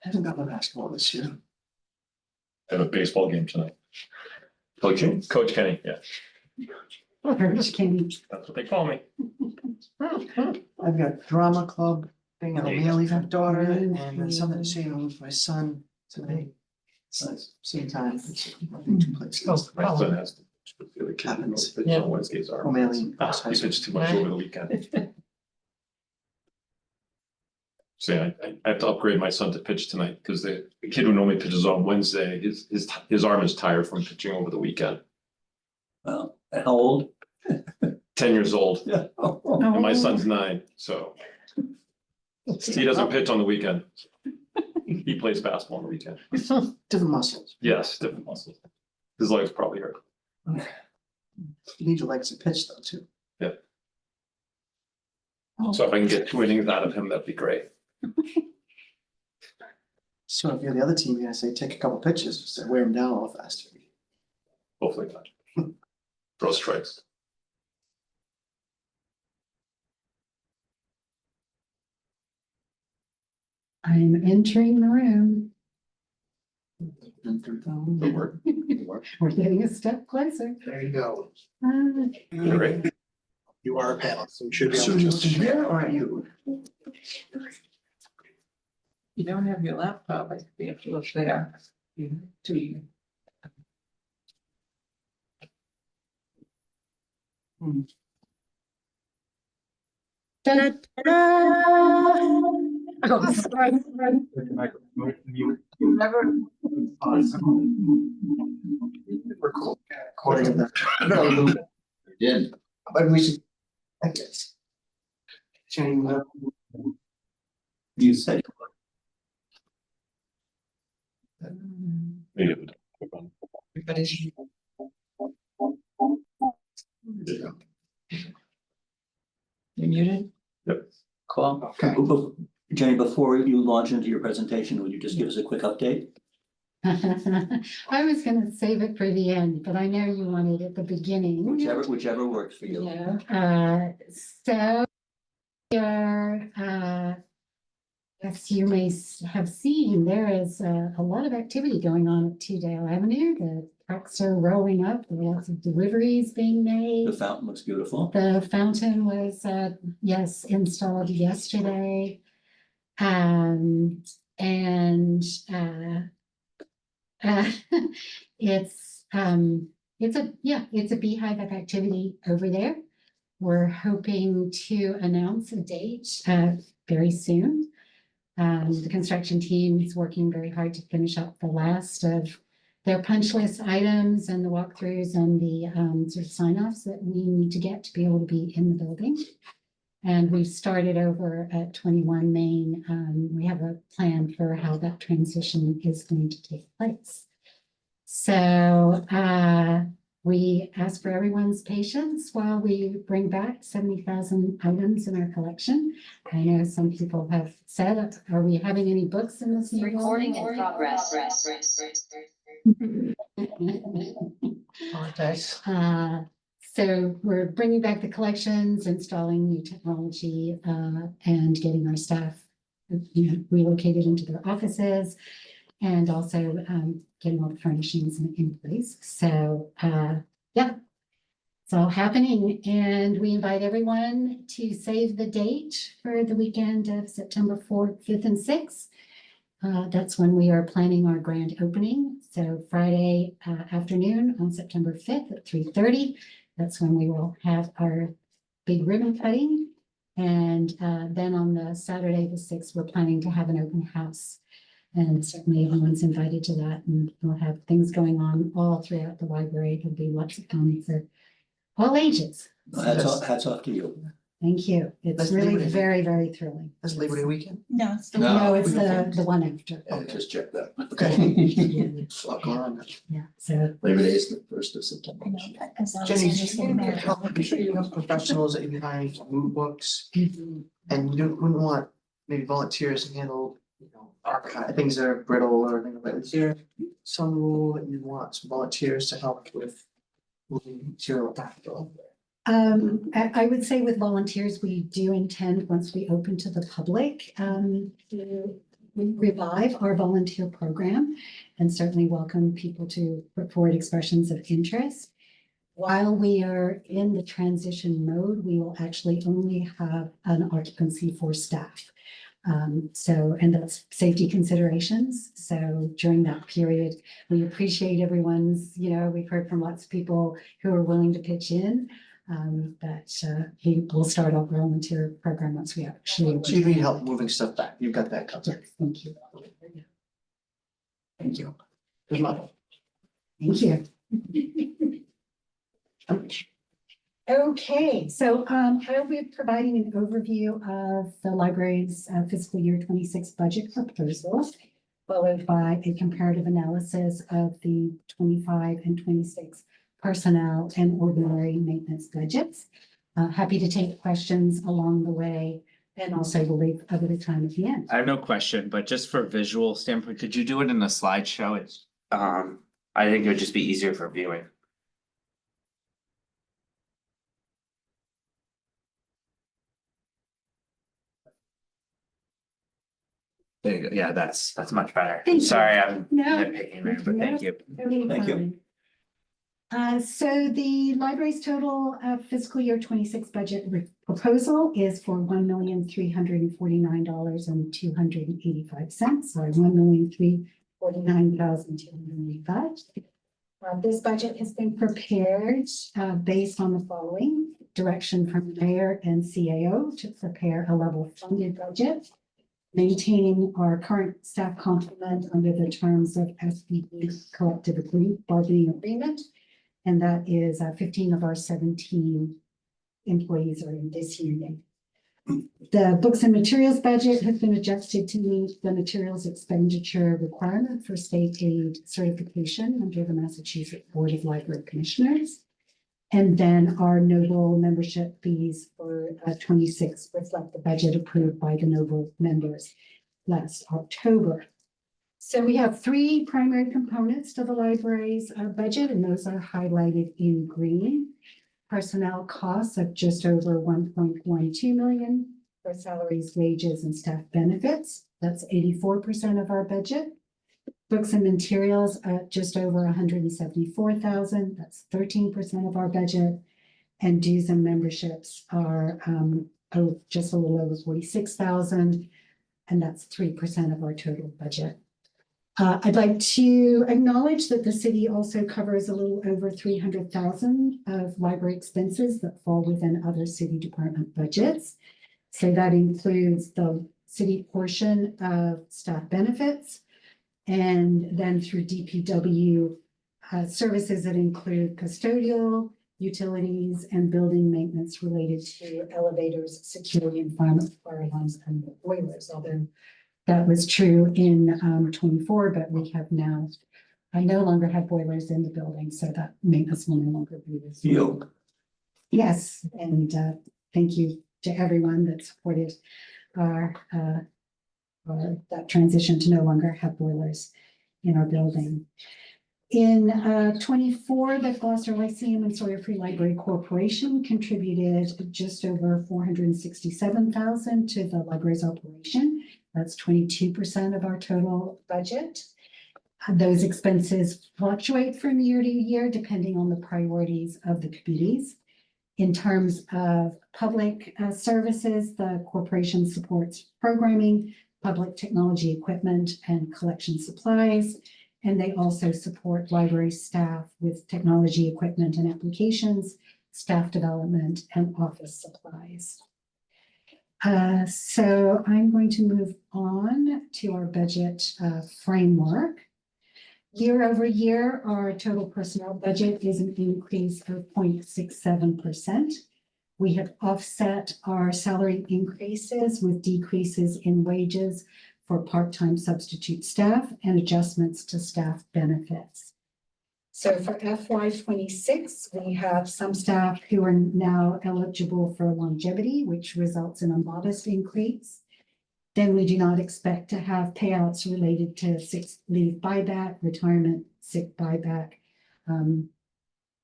I haven't got my basketball this year. I have a baseball game tonight. Coaching? Coach Kenny, yeah, Just kidding. that's what they call me. I've got drama club thing at O'Malley for my daughter and then Mhm. something to say with my son today. Same time. My son has. The other kid, Happens. pitch on Wednesdays are. O'Malley. He pitched too much over the weekend. So yeah, I have to upgrade my son to pitch tonight because the kid who normally pitches on Wednesday, his arm is tired from pitching over the weekend. Well, how old? 10 years old, Yeah. and my son's 9, so he doesn't pitch on the weekend. He plays basketball on the weekend. Different muscles. Yes, different muscles. His legs probably hurt. You need your legs to pitch though, too. So if I can get 2 innings out of him, that'd be great. So if you're the other team, you're gonna say, take a couple pitches, just to wear them down a little faster. Hopefully not. Throw strikes. I'm entering the room. Good work. We're getting a step closer. There you go. Great. You are a panelist, so you should be. So able you to looking here or are you? you don't have your laptop, I think you have to look there. To you. Oh, sorry. Never. Recording of that. No, Yeah. but we should. I guess. Change that. You said. Maybe. Everybody's. You muted? Yep. Cool. Okay. Jenny, before you launch into your presentation, would you just give us a quick update? I was gonna save it for the end, but I know you wanted it at the beginning. Whichever works for you. So we are, as you may have seen, there is a lot of activity going on at Tudale Avenue. The trucks are rolling up, there are lots of deliveries being made. The fountain looks beautiful. The fountain was, yes, installed yesterday. And it's a beehive of activity over there. We're hoping to announce a date very soon. The construction team is working very hard to finish up the last of their punch list items and the walkthroughs and the sort of sign-offs that we need to get to be able to be in the building. And we've started over at 21 Main. We have a plan for how that transition is going to take place. So We ask for everyone's patience while we bring back 70,000 items in our collection. I know some people have said, are we having any books in this? new Recording in building?" progress. Apologize. So we're bringing back the collections, installing new technology, and getting our staff, relocated into their offices, and also getting all the furnishings in place. So yeah, it's all happening, and we invite everyone to save the date for the weekend of September 4th, 5th, and 6th. That's when we are planning our grand opening. So Friday afternoon on September 5th at 3:30. That's when we will have our big ribbon cutting. And then on the Saturday, the 6th, we're planning to have an open house. And certainly everyone's invited to that, and we'll have things going on all throughout the library. There'll be lots of fun for all ages. Hats off to you. Thank you. It's That's really Labor Day. very, very thrilling. That's Labor Day weekend? No, it's No, it's the one after. Yeah, just check that. Okay. Yeah, Lot going on. yeah, so. Labor Day is the 1st of September. Jenny, I'm sure you have professionals that you can hire to move books, and you wouldn't want maybe volunteers to handle, archive, things that are brittle or things like that. Is there some rule that you want some volunteers to help with moving material back? I would say with volunteers, we do intend, once we open to the public, to revive our volunteer program, and certainly welcome people to put forward expressions of interest. While we are in the transition mode, we will actually only have an occupancy for staff. And that's safety considerations. So during that period, we appreciate everyone's, we've heard from lots of people who are willing to pitch in. But we will start our volunteer program once we actually. So you need help moving stuff back. You've got that covered. Yes, thank you. Thank you. Good luck. Thank you. Okay, so I'll be providing an overview of the library's fiscal year 26 budget proposal, followed by a comparative analysis of the 25 and 26 personnel and ordinary maintenance budgets. Happy to take questions along the way, and also we'll leave a bit of time at the end. I have no question, but just for visual standpoint, could you do it in a slideshow? It's, I think it would just be easier for viewing. There you go. Yeah, that's much better. Thank you. Sorry, I'm No. nitpicking there, but thank you. Thank you. So the library's total fiscal year 26 budget proposal is for $1,349,285. Sorry, $1,349,285. This budget has been prepared based on the following: direction from the mayor and CAO to prepare a level funded budget, maintaining our current staff complement under the terms of SBB collective bargaining agreement. And that is 15 of our 17 employees are in this union. The books and materials budget has been adjusted to meet the materials expenditure requirement for state aid certification under the Massachusetts Board of Library Commissioners. And then our Noble membership fees for 26 reflect the budget approved by the Noble members last October. So we have three primary components to the library's budget, and those are highlighted in green. Personnel costs of just over 1.12 million for salaries, wages, and staff benefits. That's 84% of our budget. Books and materials at just over 174,000. That's 13% of our budget. And dues and memberships are just a little over 46,000, and that's 3% of our total budget. I'd like to acknowledge that the city also covers a little over 300,000 of library expenses that fall within other city department budgets. So that includes the city portion of staff benefits, and then through DPW services that include custodial, utilities, and building maintenance related to elevators, security, and fire alarms and boilers. Although that was true in 24, but we have now I no longer have boilers in the building, so that maintenance will no longer be this. You. Yes, and thank you to everyone that supported our that transition to no longer have boilers in our building. In 24, the Gloucester Lyceum and Sawyer Free Library Corporation contributed just over $467,000 to the library's operation. That's 22% of our total budget. Those expenses fluctuate from year to year depending on the priorities of the committees. In terms of public services, the corporation supports programming, public technology equipment, and collection supplies. And they also support library staff with technology equipment and applications, staff development, and office supplies. So I'm going to move on to our budget framework. Year over year, our total personnel budget is an increase of 0.67%. We have offset our salary increases with decreases in wages for part-time substitute staff and adjustments to staff benefits. So for FY26, we have some staff who are now eligible for longevity, which results in a modest increase. Then we do not expect to have payouts related to sick leave buyback, retirement, sick buyback,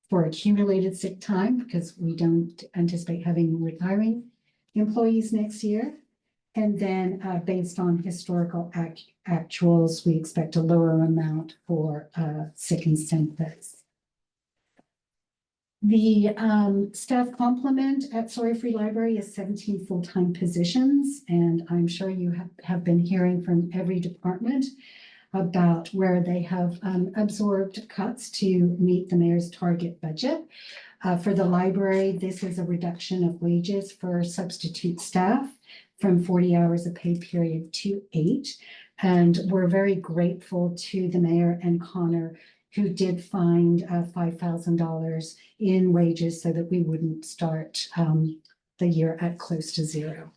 for accumulated sick time, because we don't anticipate having retiring employees next year. And then based on historical actuals, we expect a lower amount for sick incentives. The staff complement at Sawyer Free Library is 17 full-time positions, and I'm sure you have been hearing from every department about where they have absorbed cuts to meet the mayor's target budget. For the library, this is a reduction of wages for substitute staff from 40 hours a pay period to 8. And we're very grateful to the mayor and Connor, who did find $5,000 in wages so that we wouldn't start the year at close to zero.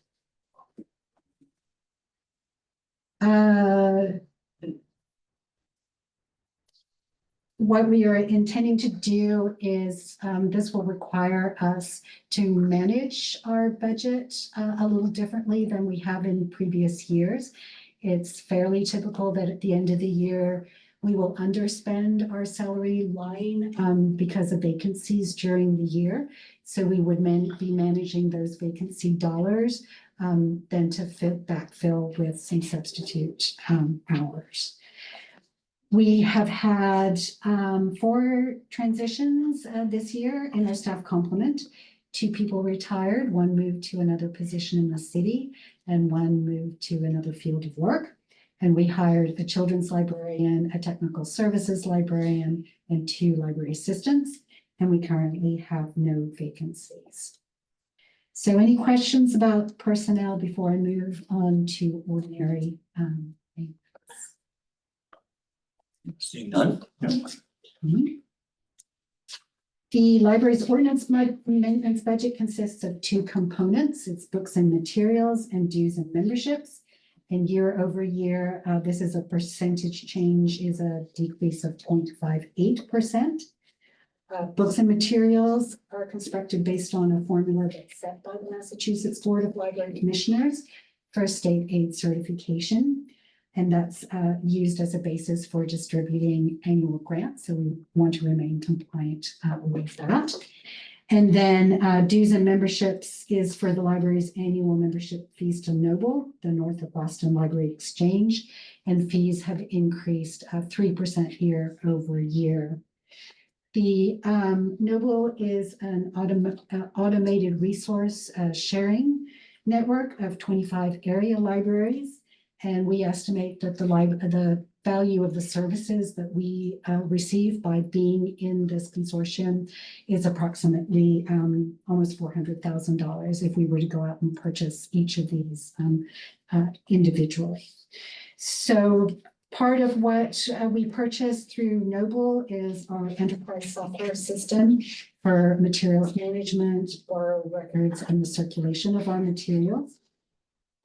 What we are intending to do is this will require us to manage our budget a little differently than we have in previous years. It's fairly typical that at the end of the year, we will underspend our salary line because of vacancies during the year. So we would be managing those vacancy dollars then to backfill with some substitute hours. We have had 4 transitions this year in our staff complement. 2 people retired, 1 moved to another position in the city, and 1 moved to another field of work. And we hired a children's librarian, a technical services librarian, and 2 library assistants. And we currently have no vacancies. So any questions about personnel before I move on to ordinary things? Seeing none. The library's ordinance maintenance budget consists of 2 components. It's books and materials and dues and memberships. And year over year, this is a percentage change, is a decrease of 0.58%. Books and materials are constructed based on a formula that's set by the Massachusetts Board of Library Commissioners for state aid certification. And that's used as a basis for distributing annual grants. So we want to remain compliant with that. And then dues and memberships is for the library's annual membership fees to Noble, the North of Boston Library Exchange, and fees have increased 3% year over year. The Noble is an automated resource sharing network of 25 area libraries. And we estimate that the value of the services that we receive by being in this consortium is approximately almost $400,000 if we were to go out and purchase each of these individually. So part of what we purchased through Noble is our enterprise software system for materials management, borrow records, and the circulation of our materials.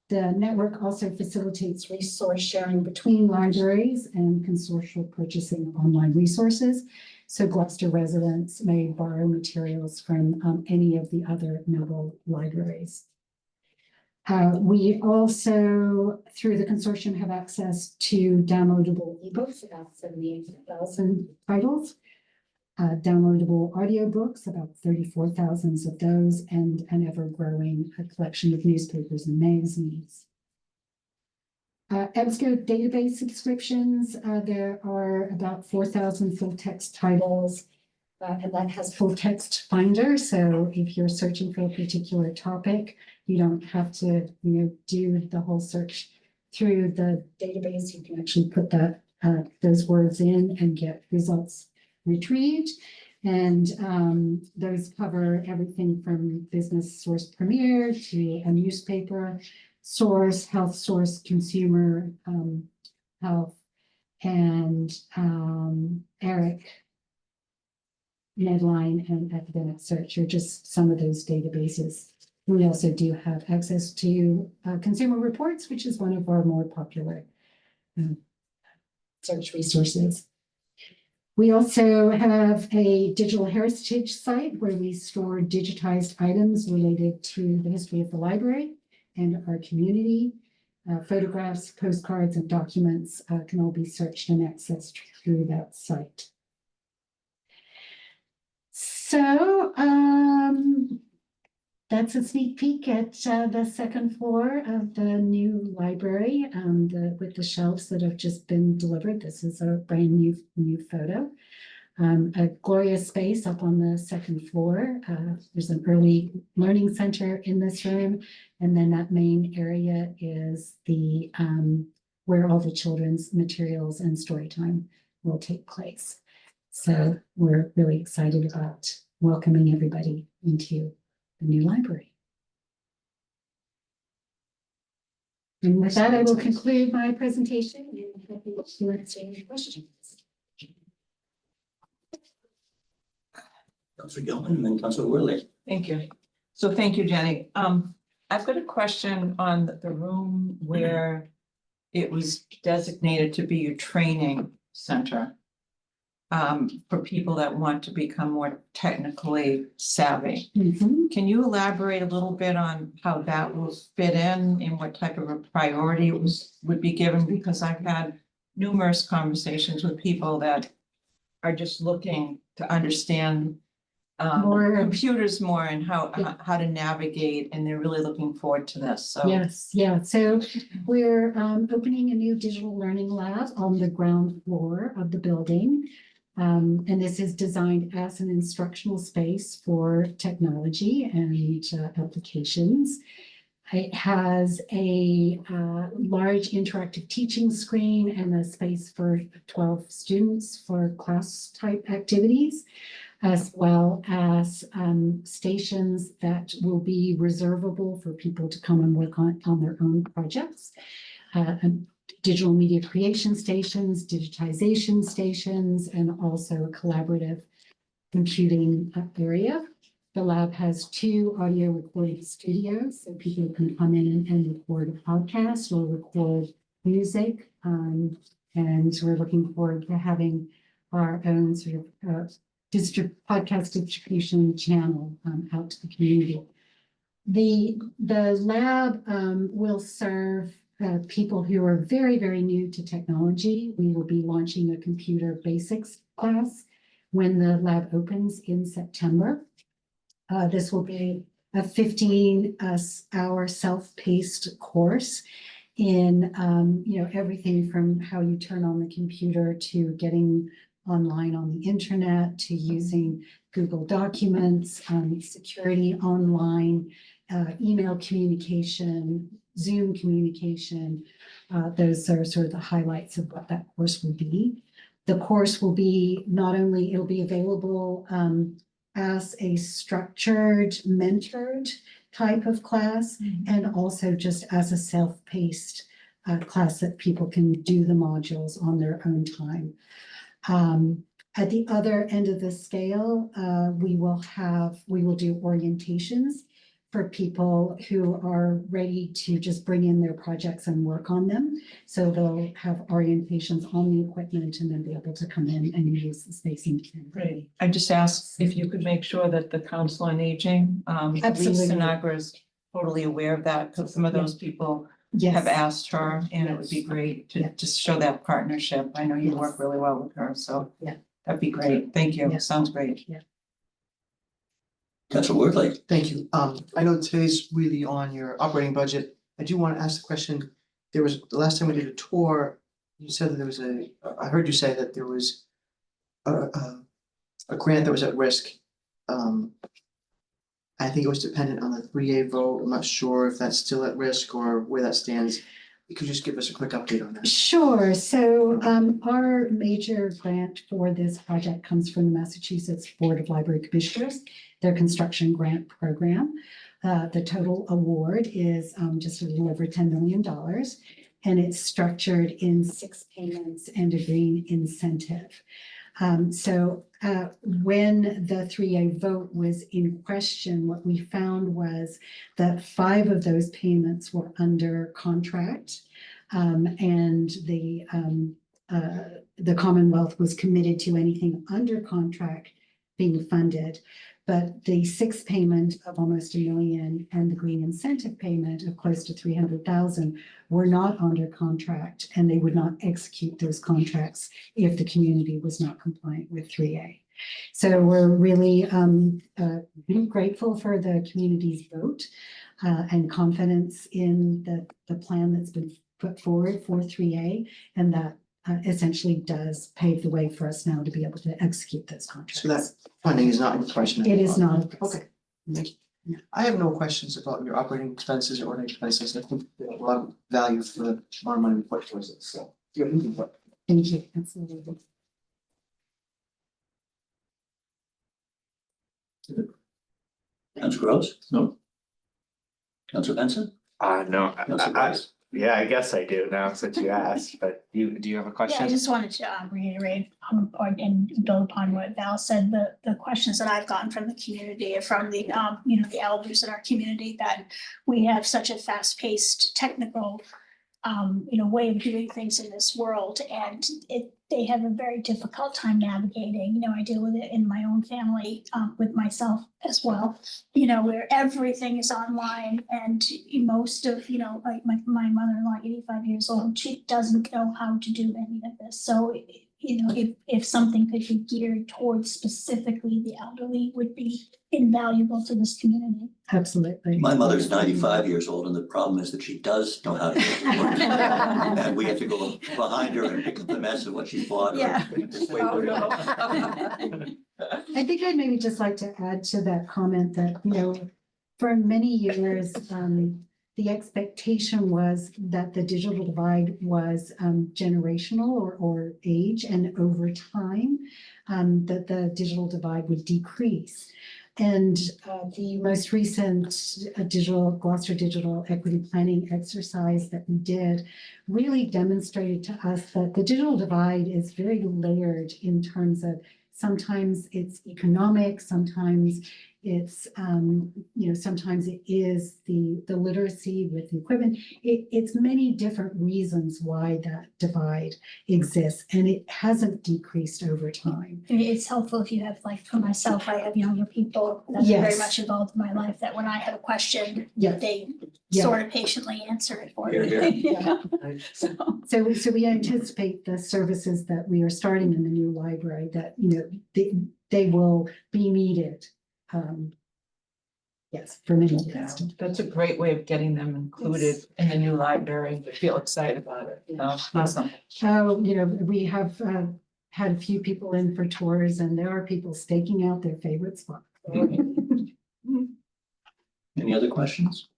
The network also facilitates resource sharing between libraries and consortial purchasing of online resources. So Gloucester residents may borrow materials from any of the other Noble libraries. We also, through the consortium, have access to downloadable ebooks, about 78,000 titles. Downloadable audiobooks, about 34,000 of those, and an ever-growing collection of newspapers and magazines. EBSCO database subscriptions, there are about 4,000 full-text titles, and that has full-text finder, so if you're searching for a particular topic, you don't have to, do the whole search through the database. You can actually put that those words in and get results retrieved. And those cover everything from business source premier to a newspaper source, health source, consumer health, and ERIC, Medline, and Academic Search are just some of those databases. We also do have access to Consumer Reports, which is one of our more popular search resources. We also have a digital heritage site where we store digitized items related to the history of the library and our community. Photographs, postcards, and documents can all be searched and accessed through that site. So that's a sneak peek at the second floor of the new library with the shelves that have just been delivered. This is a brand new photo. A glorious space up on the second floor. There's an early learning center in this room. And then that main area is the where all the children's materials and story time will take place. So we're really excited about welcoming everybody into the new library. And with that, I will conclude my presentation and happy to answer any questions. Councilor Gilman and then Councilor Worley. Thank you. So thank you, Jenny. I've got a question on the room where it was designated to be your training center. For people that want to become more technically savvy. Can you elaborate a little bit on how that will fit in what type of a priority would be given? Because I've had numerous conversations with people that are just looking to understand computers more and how to navigate, and they're really looking forward to this. So Yes, yeah. So we're opening a new digital learning lab on the ground floor of the building. And this is designed as an instructional space for technology and applications. It has a large interactive teaching screen and a space for 12 students for class type activities, as well as stations that will be reservable for people to come and work on their own projects. Digital media creation stations, digitization stations, and also a collaborative computing area. The lab has 2 audio recording studios, so people can come in and record a podcast or record music. And we're looking forward to having our own sort of podcast distribution channel out to the community. The lab will serve people who are very, very new to technology. We will be launching a computer basics class when the lab opens in September. This will be a 15-hour self-paced course in everything from how you turn on the computer to getting online on the internet to using Google Documents, security online, email communication, Zoom communication. Those are sort of the highlights of what that course will be. The course will be it'll be available as a structured, mentored type of class, and also just as a self-paced class that people can do the modules on their own time. At the other end of the scale, we will do orientations for people who are ready to just bring in their projects and work on them. So they'll have orientations on the equipment and then be able to come in and use the space in. Great. I just asked if you could make sure that the Council on Aging, Lisa Absolutely. Sinagra is totally aware of that, because some of those people Yes. have asked her, and it would be great to Yeah. just show that partnership. I know you Yes. work really well with her, so. Yeah. That'd be great. Thank you. Yeah. Sounds great. Councilor Worthley. Thank you. I know today's really on your operating budget. I do want to ask the question, there was, the last time we did a tour, you said that there was I heard you say that there was a grant that was at risk. I think it was dependent on the 3A vote. I'm not sure if that's still at risk or where that stands. You could just give us a quick update on that. Sure. So our major grant for this project comes from the Massachusetts Board of Library Commissioners, their construction grant program. The total award is just a little over $10 million, and it's structured in 6 payments and a green incentive. So when the 3A vote was in question, what we found was that 5 of those payments were under contract. And the Commonwealth was committed to anything under contract being funded. But the 6th payment of almost $1 million and the green incentive payment of close to $300,000 were not under contract, and they would not execute those contracts if the community was not compliant with 3A. So we're really grateful for the community's vote and confidence in the plan that's been put forward for 3A, and that essentially does pave the way for us now to be able to execute those contracts. So that funding is not in question. It is not. Okay, thank you. I have no questions about your operating expenses or expenses. I think there's a lot of value for the amount of money we put towards it, so. Thank you, absolutely. Councilor Gross? No. Councilor Benson? No, Councilor Price? yeah, I guess I do now since you asked, but do you have a Yeah, question? I just wanted to reiterate and build upon what Val said, the questions that I've gotten from the community, from the, the elders in our community, that we have such a fast-paced technical way of doing things in this world, and they have a very difficult time navigating. I deal with it in my own family, with myself as well, where everything is online, and most of, like my mother-in-law, 85 years old, she doesn't know how to do any of this. So, if something could be geared towards specifically the elderly, would be invaluable to this community. Absolutely. My mother's 95 years old, and the problem is that she does know how to do it. And we have to go behind her and pick up the mess of what she bought. Yeah. I think I'd maybe just like to add to that comment that, for many years, the expectation was that the digital divide was generational or age, and over time, that the digital divide would decrease. And the most recent Gloucester Digital Equity Planning exercise that we did really demonstrated to us that the digital divide is very layered in terms of sometimes it's economic, sometimes it's, sometimes it is the literacy with the equipment. It's many different reasons why that divide exists, and it hasn't decreased over time. I mean, it's helpful if you have, like, for myself, I have younger people that are very Yes. much involved in my life, that when I have a question, Yeah. they Yeah. sort of patiently answer it for me. Yeah. So, So we anticipate the services that we are starting in the new library that, they will be needed. Yes, for many years. That's a great way of getting them included in the new library. They feel excited about it. Awesome. So, we have had a few people in for tours, and there are people staking out their favorite spot. Any other questions?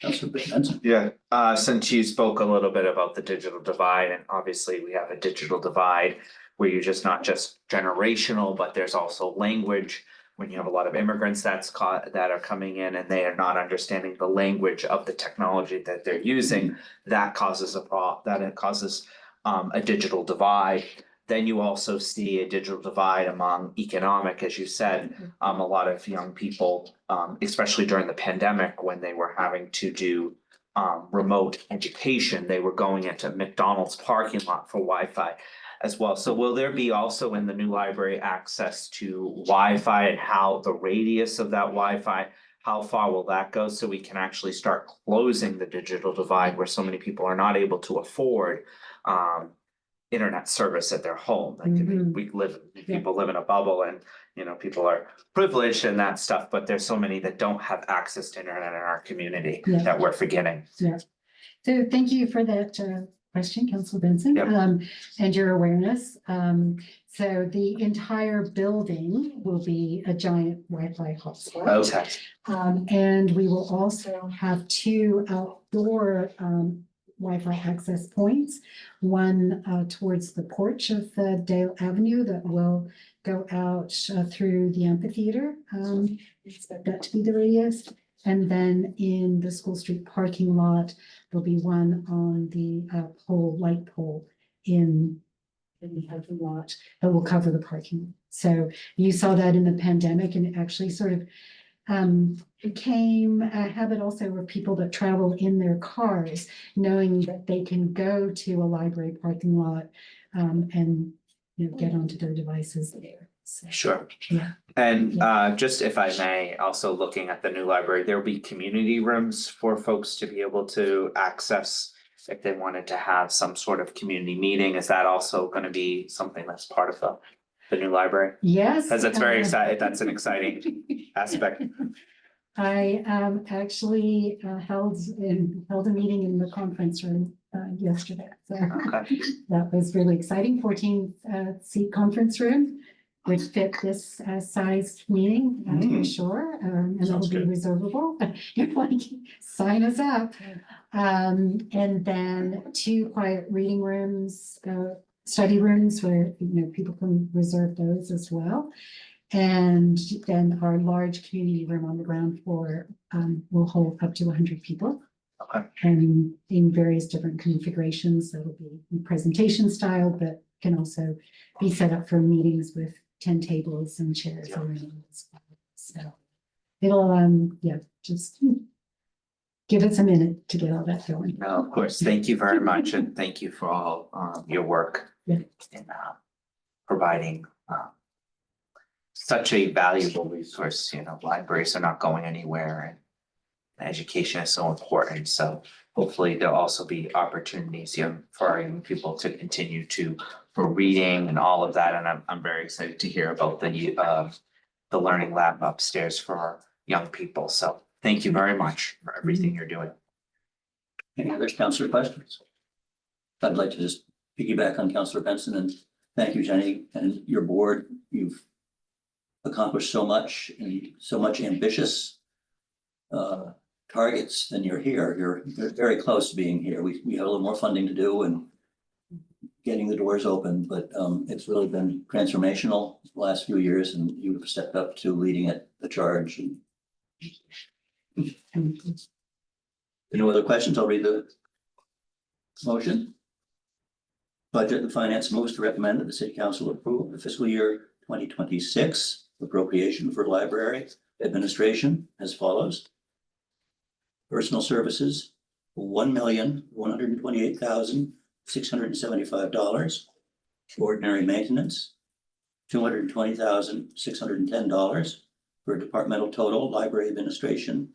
Councilor Benson? Yeah, since you spoke a little bit about the digital divide, and obviously we have a digital divide where you're just not just generational, but there's also language. When you have a lot of immigrants that are coming in and they are not understanding the language of the technology that they're using, that causes a digital divide. Then you also see a digital divide among economic, as you said, a lot of young people, especially during the pandemic, when they were having to do remote education, they were going into McDonald's parking lot for Wi-Fi as well. So will there be also in the new library access to Wi-Fi, and how the radius of that Wi-Fi, how far will that go? So we can actually start closing the digital divide where so many people are not able to afford internet service at their home. Like, people live in a bubble, and, you know, people are privileged and that stuff, but there's so many that don't have access to internet in our community Yeah. that we're forgetting. Yeah. So thank you for that question, Councilor Benson, and your awareness. So the entire building will be a giant Wi-Fi hotspot. Okay. And we will also have 2 outdoor Wi-Fi access points. One towards the porch of the Dale Avenue that will go out through the amphitheater. Expect that to be the radius. And then in the School Street parking lot, there'll be one on the light pole in the parking lot that will cover the parking. So you saw that in the pandemic, and it actually sort of became a habit also of people that travel in their cars, knowing that they can go to a library parking lot and, you know, get onto their devices there. So, Sure. yeah. And just if I may, also looking at the new library, there will be community rooms for folks to be able to access if they wanted to have some sort of community meeting. Is that also going to be something that's part of the new library? Yes. Because that's very exciting. That's an exciting aspect. I actually held a meeting in the conference room yesterday. So that was really exciting. 14 seat conference room, which fit this size meeting, for sure. And it'll be reservable. You're like, sign us up. And then 2 quiet reading rooms, study rooms where, you know, people can reserve those as well. And then our large community room on the ground floor will hold up to 100 people. Okay. And in various different configurations, that'll be presentation style, but can also be set up for meetings with 10 tables and chairs around as well. So it'll, just give us a minute to get all that going. No, of course. Thank you very much. And thank you for all your work in providing such a valuable resource. You know, libraries are not going anywhere, and education is so important. So hopefully there'll also be opportunities for our young people to continue for reading and all of that. And I'm very excited to hear about the learning lab upstairs for our young people. So thank you very much for everything you're doing. Any other councillor questions? I'd like to just piggyback on Councillor Benson and thank you, Jenny, and your board. You've accomplished so much and so much ambitious targets, and you're here. You're very close to being here. We have a little more funding to do and getting the doors open, but it's really been transformational the last few years, and you've stepped up to leading the charge. No other questions? I'll read the motion. Budget and Finance moves to recommend that the City Council approve the fiscal year 2026 appropriation for library administration as follows. Personal services, $1,128,675. Ordinary maintenance, $220,610, for a departmental total library administration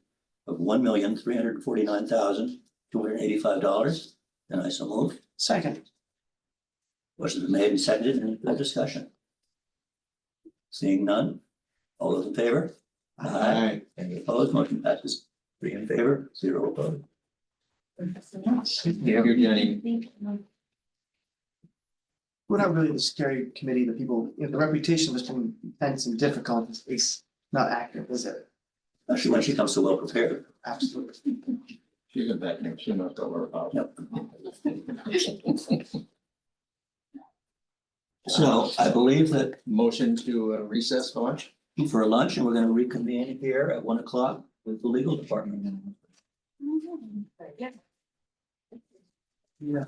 of $1,349,285. And I so move. Second. Motion been made and seconded. Any further discussion? Seeing none. All those in favor? Aye. Any opposed? Motion passes. 3 in favor, 0 opposed. Thank you, Jenny. We're not really the scary committee, the people, you know, the reputation of being tense and difficult is not accurate, is it? Especially when she comes so well prepared. Absolutely. She's in back next, she'll not tell her about. Yep. So I believe that Motion to recess for lunch? for lunch, and we're going to reconvene here at 1 o'clock with the legal department. Yeah.